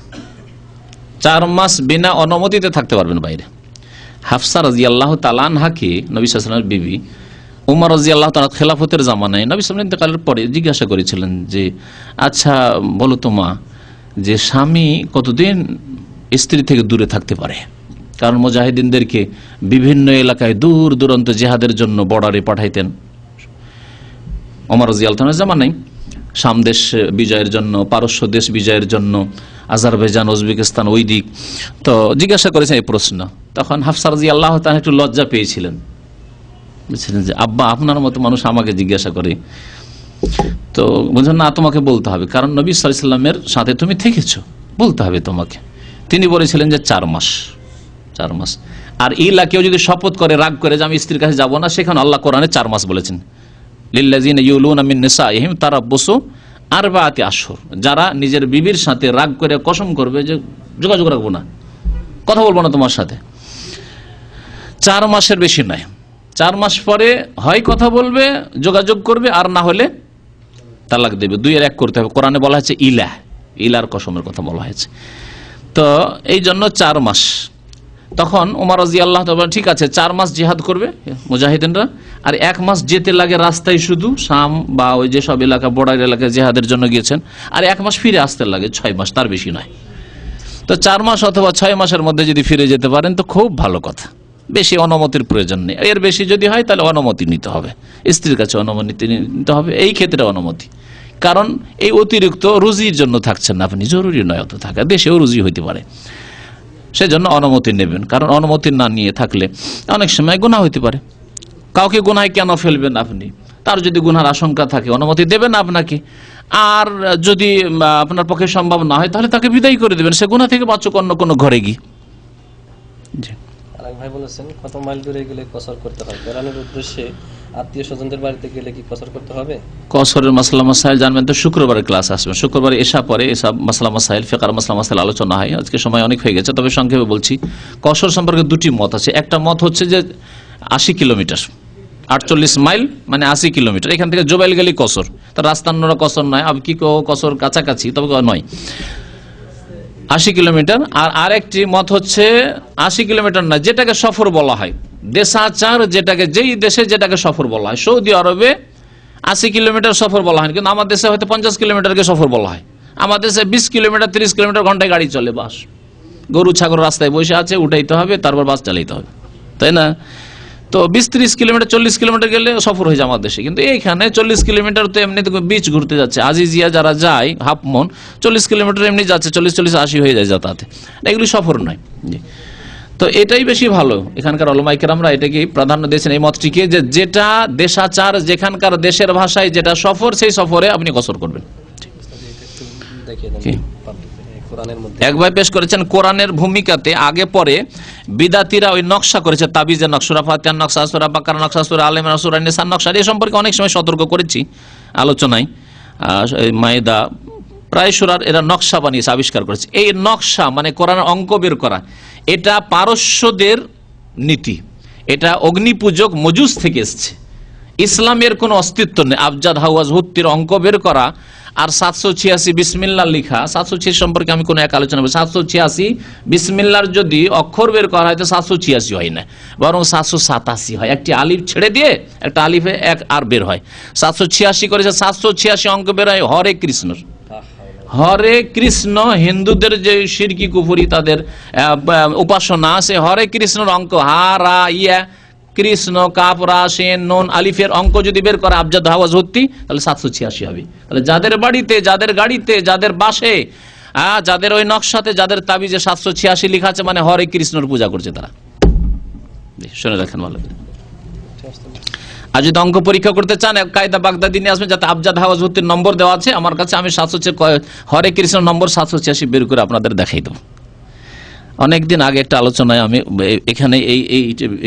[SPEAKER 1] 4 মাস বিনা অনুমতিতে থাকতে পারবেন বাইরে। হাফসা রাদিয়াল্লাহু তাআলা আনহাকে নবী সাল্লাল্লাহু আলাইহি ওয়াসাল্লামের বিবি উমর রাদিয়াল্লাহু তাআলা খেলাফতের জামানায় নবী সাল্লাল্লাহু আলাইহি ওয়াসাল্লাম ইন্তেকালের পরে জিজ্ঞাসা করেছিলেন যে আচ্ছা বলো তো মা, যে স্বামী কতদিন স্ত্রী থেকে দূরে থাকতে পারে? কারণ মুজাহিদিনদেরকে বিভিন্ন এলাকায় দূর দূরান্ত জিহাদের জন্য বর্ডারে পাঠাইতেন ওমর রাদিয়াল্লাহু তাআলার জামানায়, শাম দেশ বিজয়ের জন্য, পারস্য দেশ বিজয়ের জন্য, আজারবাইজান, উজবেকিস্তান ওই দিক। তো জিজ্ঞাসা করেছেন এই প্রশ্ন, তখন হাফসা রাদিয়াল্লাহু তাআলা একটু লজ্জা পেয়েছিলেন, বুঝছিলেন যে আব্বা আপনার মতো মানুষ আমাকে জিজ্ঞাসা করে। তো বুঝলেন না, তোমাকে বলতে হবে, কারণ নবী সাল্লাল্লাহু আলাইহি ওয়াসাল্লামের সাথে তুমি থেকেছো, বলতে হবে তোমাকে। তিনি বলেছিলেন যে 4 মাস। 4 মাস। আর ইলা কেউ যদি শপথ করে, রাগ করে যে আমি স্ত্রীর কাছে যাব না, সেখানে আল্লাহ কোরআনে 4 মাস বলেছেন, লিল্লাযিনা ইউলুনা মিন নিসাইহিম তারাব্বুসু আরবাআতি আশহুর। যারা নিজের বিবির সাথে রাগ করে কসম করবে যে যোগাযোগ রাখবো না, কথা বলবো না তোমার সাথে, 4 মাসের বেশি নয়। 4 মাস পরে হয় কথা বলবে, যোগাযোগ করবে, আর না হলে তালাক দেবে। 2-এর 1 করতে হবে। কোরআনে বলা হয়েছে ইলার কসমের কথা বলা হয়েছে। তো এই জন্য 4 মাস। তখন ওমর রাদিয়াল্লাহু তাআলা ঠিক আছে 4 মাস জিহাদ করবে মুজাহিদিনরা, আর 1 মাস যেতে লাগে রাস্তায়, শুধু শাম বা ওই যে সব এলাকা বর্ডার এলাকায় জিহাদের জন্য গিয়েছেন, আর 1 মাস ফিরে আসতে লাগে 6 মাস, তার বেশি নয়। তো 4 মাস অথবা 6 মাসের মধ্যে যদি ফিরে যেতে পারেন তো খুব ভালো কথা, বেশি অনুমতির প্রয়োজন নেই। এর বেশি যদি হয় তাহলে অনুমতি নিতে হবে, স্ত্রীর কাছে অনুমতি নিতে হবে এই ক্ষেত্রে অনুমতি। কারণ এই অতিরিক্ত রুজির জন্য থাকছেন না আপনি, জরুরি নয় অত থাকা, দেশেও রুজি হইতে পারে, সেজন্য অনুমতি নেবেন। কারণ অনুমতি না নিয়ে থাকলে অনেক সময় গুনাহ হইতে পারে। কাউকে গুনায় কেন ফেলবেন আপনি? তার যদি গুনার আশঙ্কা থাকে অনুমতি দেবেন আপনাকে, আর যদি আপনার পক্ষে সম্ভব না হয় তাহলে তাকে বিদায় করে দেবেন, সে গুনাহ থেকে বাঁচুক অন্য কোনো ঘরে গিয়ে। জি।
[SPEAKER 3] আরেক ভাই বলেছেন কত মাইল দূরে গেলে কসর করতে হয়, বেড়ানোর উদ্দেশ্যে আত্মীয় স্বজনদের বাড়িতে গেলে কি কসর করতে হবে?
[SPEAKER 1] কসরের মাসলা মাসাইল জানবেন তো শুক্রবারের ক্লাস আসবে, শুক্রবারে এশা পরে এসব মাসলা মাসাইল, ফিকহের মাসলা মাসাইল আলোচনা হয়। আজকে সময় অনেক হয়ে গেছে, তবে সংক্ষেপে বলছি। কসর সম্পর্কে 2টি মত আছে। একটা মত হচ্ছে যে 80 কিলোমিটার, 48 মাইল মানে 80 কিলোমিটার, এখান থেকে জোবাইল গেলেই কসর, তার রাস্তান্নরা কসর নয়, আব কি কসর কাছাকাছি, তবে নয় 80 কিলোমিটার। আর আরেকটি মত হচ্ছে 80 কিলোমিটার না, যেটাকে সফর বলা হয়, দেশাচার যেটাকে, যেই দেশে যেটাকে সফর বলা হয়। সৌদি আরবে 80 কিলোমিটার সফর বলা হয়, কিন্তু আমার দেশে হয়তো 50 কিলোমিটারকে সফর বলা হয়। আমার দেশে 20 কিলোমিটার 30 কিলোমিটার ঘন্টায় গাড়ি চলে, বাস, গরু ছাগল রাস্তায় বসে আছে, উঠাইতে হবে, তারপর বাস চালাইতে হবে, তাই না? তো 20-30 কিলোমিটার 40 কিলোমিটার গেলে সফর হয়ে যায় আমার দেশে। কিন্তু এইখানে 40 কিলোমিটার তো এমনি বিচ ঘুরতে যাচ্ছে, আজিজিয়া যারা যায় হাফ মন 40 কিলোমিটার এমনি যাচ্ছে, 40-40-80 হয়ে যায় যাতায়াতে, এগুলি সফর নয়। তো এটাই বেশি ভালো। এখানকার উলামায়ে কেরামরা এটাকে প্রাধান্য দিয়েছেন এই মতটিকে, যে যেটা দেশাচার, যেখানকার দেশের ভাষায় যেটা সফর, সেই সফরে আপনি কসর করবেন। এক ভাই পেশ করেছেন কোরআনের ভূমিকাতে আগে পরে বিদাতিরা ওই নকশা করেছে, তাবিজের নকশা, সূরা ফাতিহার নকশা, সূরা বাকারার নকশা, সূরা আলে ইমরান, সূরা নিসার নকশা, এই সম্পর্কে অনেক সময় সতর্ক করেছি আলোচনায়। মাইদা প্রায় সূরার এরা নকশা বানিয়েছে, আবিষ্কার করেছে। এই নকশা মানে কোরআনের অঙ্ক বের করা, এটা পারস্যদের নীতি, এটা অগ্নিপূজক মজুস থেকে এসছে, ইসলামের কোনো অস্তিত্ব নেই। আবজাদ হাওয়াজ হুত্তির অঙ্ক বের করা আর 786 বিসমিল্লাহ লিখা, 786 সম্পর্কে আমি কোনো এক আলোচনা বলি, 786 বিসমিল্লাহর যদি অক্ষর বের করা হয় তো 786 হয় না, বরং 787 হয়। একটি আলিফ ছেড়ে দিয়ে একটা আলিফে এক আর বের হয়, 786 করেছে। 786 অঙ্ক বের হয় হরে কৃষ্ণর। হরে কৃষ্ণ হিন্দুদের যে শিরকি কুফরি তাদের উপাসনা, সে হরে কৃষ্ণর অঙ্ক হারা ইয়া কৃষ্ণ কাপরা সেন নুন আলিফের অঙ্ক যদি বের করে আবজাদ হাওয়াজ হত্তি, তাহলে 786 হবে। তাহলে যাদের বাড়িতে, যাদের গাড়িতে, যাদের বাসে, যাদের ওই নকশাতে, যাদের তাবিজে 786 লেখা আছে, মানে হরে কৃষ্ণর পূজা করছে তারা। শুনে রাখেন ভালো। আর যদি অঙ্ক পরীক্ষা করতে চান, কায়দা বাগদাদি নিয়ে আসবেন, যাতে আবজাদ হাওয়াজ হত্তির নম্বর দেওয়া আছে আমার কাছে, আমি 786 হরে কৃষ্ণ নম্বর 786 বের করে আপনাদের দেখাই দেবো। অনেকদিন আগে একটা আলোচনায় আমি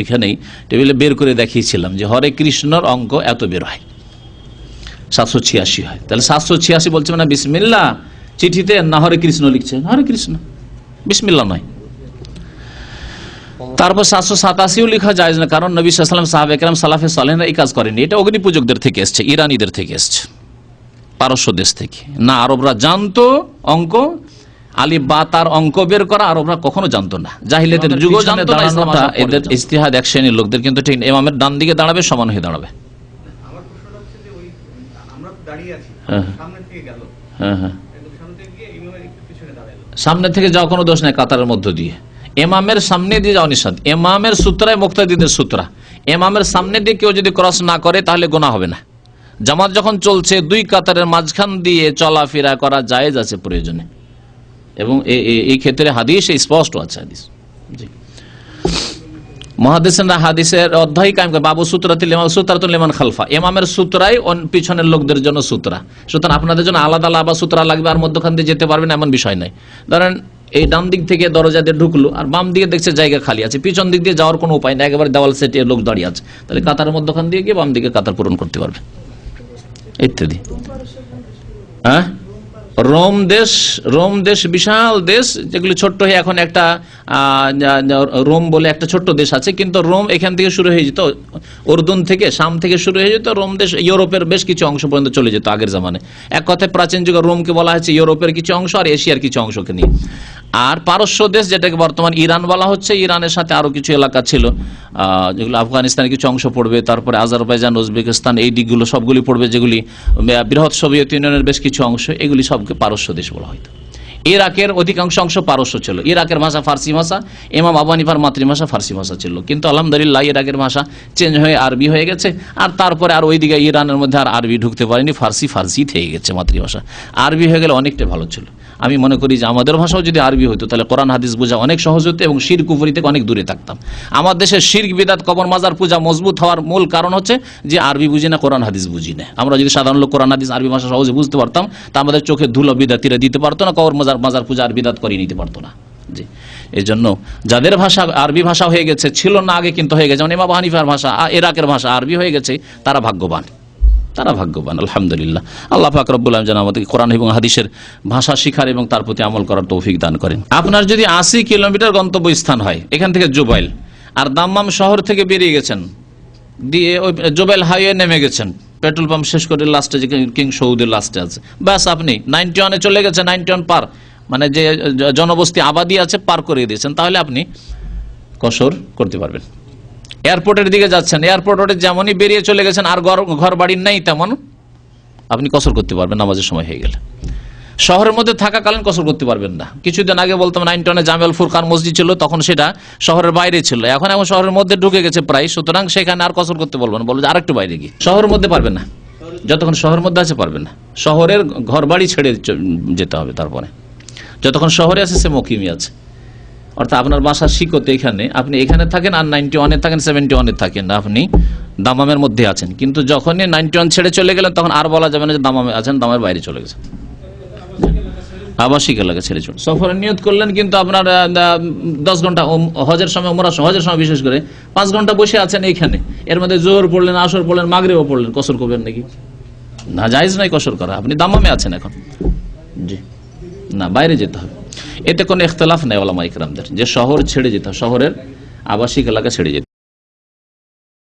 [SPEAKER 1] এখানেই টেবিলে বের করে দেখিয়েছিলাম যে হরে কৃষ্ণর অঙ্ক এত বের হয়, 786 হয়। তাহলে 786 বলছে মানে বিসমিল্লাহ চিঠিতে না হরে কৃষ্ণ লিখছে, হরে কৃষ্ণ
[SPEAKER 2] বিসমিল্লাহ নয়। তারপর 787ও লেখা যায় না, কারণ নবী সাল্লাল্লাহু আলাইহি ওয়াসাল্লাম, সাহাবা একরাম, সালাফে সালেহরা এই কাজ করেনি। এটা অগ্নি পূজকদের থেকে এসছে, ইরানিদের থেকে এসছে, পারস্য দেশ থেকে। না, আরবরা জানতো অঙ্ক, আলিফ বা তার অঙ্ক বের করা আরবরা কখনো জানতো না, জাহিলিয়াতের যুগও জানতো না। ইসলামটা এদের ইজতিহাদ এক শ্রেণীর লোকদের, কিন্তু ঠিক ইমামের ডান দিকে দাঁড়াবে, সমান হয়ে দাঁড়াবে।
[SPEAKER 4] আমার প্রশ্নটা হচ্ছে যে ওই আমরা দাঁড়িয়ে আছি, সামনে থেকে গেল,
[SPEAKER 2] হ্যাঁ হ্যাঁ,
[SPEAKER 4] সামনে থেকে গিয়ে ইমামের একটু পিছনে দাঁড়ালো।
[SPEAKER 2] সামনে থেকে যাওয়া কোনো দোষ নাই, কাতারের মধ্য দিয়ে। ইমামের সামনে দিয়ে যাওয়া নিষেধ। ইমামের সূত্রায় মুক্তাদিদের সূত্রা, ইমামের সামনে দিয়ে কেউ যদি ক্রস না করে তাহলে গুনাহ হবে না। জামাত যখন চলছে, দুই কাতারের মাঝখান দিয়ে চলাফেরা করা জায়েজ আছে প্রয়োজনে, এবং এই ক্ষেত্রে হাদিস স্পষ্ট আছে। হাদিস, জি, মুহাদ্দিসিনরা হাদিসের অধ্যায় কায়েম করে, বাবু সূত্রাতুল ইমাম সূত্রাতুল লিমান খালফা, ইমামের সূত্রাই পিছনের লোকদের জন্য সূত্রা। সুতরাং আপনাদের জন্য আলাদা আলাদা সূত্রা লাগবে, আর মধ্যখান দিয়ে যেতে পারবেন এমন বিষয় নাই। ধরেন এই ডান দিক থেকে দরজা দিয়ে ঢুকলো, আর বাম দিকে দেখছে জায়গা খালি আছে, পিছন দিক দিয়ে যাওয়ার কোনো উপায় নেই, একেবারে দেওয়াল সেটে লোক দাঁড়িয়ে আছে, তাহলে কাতারের মধ্যখান দিয়ে গিয়ে বাম দিকে কাতার পূরণ করতে পারবে, ইত্যাদি। হ্যাঁ, রোম দেশ বিশাল দেশ, যেগুলি ছোট্ট হয়ে এখন একটা রোম বলে একটা ছোট্ট দেশ আছে, কিন্তু রোম এখান থেকে শুরু হয়ে যেত, উর্দুন থেকে, শাম থেকে শুরু হয়ে যেত, রোম দেশ ইউরোপের বেশ কিছু অংশ পর্যন্ত চলে যেত আগের জামানে। এক কথায় প্রাচীন যুগে রোমকে বলা হয়েছে ইউরোপের কিছু অংশ আর এশিয়ার কিছু অংশকে নিয়ে। আর পারস্য দেশ, যেটাকে বর্তমান ইরান বলা হচ্ছে, ইরানের সাথে আরো কিছু এলাকা ছিল, যেগুলো আফগানিস্তানের কিছু অংশ পড়বে, তারপরে আজারবাইজান, উজবেকিস্তান, এই দিকগুলো সবগুলি পড়বে, যেগুলি বৃহৎ সোভিয়েত ইউনিয়নের বেশ কিছু অংশ, এগুলি সবকে পারস্য দেশ বলা হয়তো। ইরাকের অধিকাংশ অংশ পারস্য ছিল। ইরাকের ভাষা ফার্সি ভাষা, ইমাম আবু হানিফার মাতৃভাষা ফার্সি ভাষা ছিল, কিন্তু আলহামদুলিল্লাহ ইরাকের ভাষা চেঞ্জ হয়ে আরবি হয়ে গেছে, আর তারপরে আর ওইদিকে ইরানের মধ্যে আর আরবি ঢুকতে পারেনি, ফার্সি থেকে গেছে মাতৃভাষা। আরবি হয়ে গেলে অনেকটা ভালো ছিল। আমি মনে করি যে আমাদের ভাষাও যদি আরবি হতো তাহলে কোরআন হাদিস বোঝা অনেক সহজ হতো, এবং শিরক কুফরি থেকে অনেক দূরে থাকতাম। আমার দেশে শিরক বিদআত, কবর মাজার পূজা মজবুত হওয়ার মূল কারণ হচ্ছে যে আরবি বুঝি না, কোরআন হাদিস বুঝি না। আমরা যদি সাধারণ লোক কোরআন হাদিস আরবি ভাষা সহজে বুঝতে পারতাম, তা আমাদের চোখে ধুলো বিদাতিরা দিতে পারতো না, কবর মাজার পূজা আর বিদাত করিয়ে নিতে পারতো না। জি, এই জন্য যাদের ভাষা আরবি ভাষা হয়ে গেছে, ছিল না আগে কিন্তু হয়ে গেছে, যেমন ইমাম আবু হানিফার ভাষা, ইরাকের ভাষা আরবি হয়ে গেছে, তারা ভাগ্যবান, আলহামদুলিল্লাহ। আল্লাহ পাক রব্বুল আলামিন যেন আমাদেরকে কোরআন এবং হাদিসের ভাষা শিখার এবং তার প্রতি আমল করার তৌফিক দান করেন। আপনার যদি 80 কিলোমিটার গন্তব্য স্থান হয় এখান থেকে জুবাইল, আর দাম্মাম শহর থেকে বেরিয়ে গেছেন, দিয়ে ওই জুবাইল হাইওয়ে নেমে গেছেন, পেট্রোল পাম্প শেষ করে লাস্টে যে কিং সৌদের লাস্টে আছে, ব্যাস আপনি 91-এ চলে গেছেন, 91 পার, মানে যে জনবস্তি আবাদি আছে পার করে দিয়েছেন, তাহলে আপনি কসর করতে পারবেন। এয়ারপোর্টের দিকে যাচ্ছেন, এয়ারপোর্টে যেমনই বেরিয়ে চলে গেছেন, আর ঘর বাড়ির নেই তেমন, আপনি কসর করতে পারবেন নামাজের সময় হয়ে গেলে। শহরের মধ্যে থাকাকালীন কসর করতে পারবেন না। কিছুদিন আগে বলতাম 91-এ জামিউল ফুরকান মসজিদ ছিল, তখন সেটা শহরের বাইরে ছিল, এখন শহরের মধ্যে ঢুকে গেছে প্রায়, সুতরাং সেখানে আর কসর করতে বলবেন, বলবো যে আরেকটু বাইরে গিয়ে। শহরের মধ্যে পারবেন না, যতক্ষণ শহরের মধ্যে আছে পারবেন না, শহরের ঘর বাড়ি ছেড়ে যেতে হবে। তারপরে যতক্ষণ শহরে আছে সে মকিমি আছে, অর্থাৎ আপনার বাসার শিকতে এখানে, আপনি এখানে থাকেন, আর 91-এ থাকেন, 71-এ থাকেন, আপনি দামামের মধ্যে আছেন, কিন্তু যখনই 91 ছেড়ে চলে গেলেন তখন আর বলা যাবে না যে দামামে আছেন, দামের বাইরে চলে গেছেন, আবাসিক এলাকা ছেড়ে চলে। সফরের নিয়ত করলেন, কিন্তু আপনার 10 ঘন্টা হজের সময়, হজের সময় বিশেষ করে 5 ঘন্টা বসে আছেন এইখানে, এর মধ্যে জোহর পড়লেন, আসর পড়লেন, মাগরিবও পড়লেন, কসর করবেন নাকি? না, জায়েজ নাই কসর করা, আপনি দামামে আছেন এখন। জি না, বাইরে যেতে হবে। এতে কোনো ইখতিলাফ নেই ওলামা ইকরামদের যে শহর ছেড়ে যেতে হবে, শহরের আবাসিক এলাকা ছেড়ে যেতে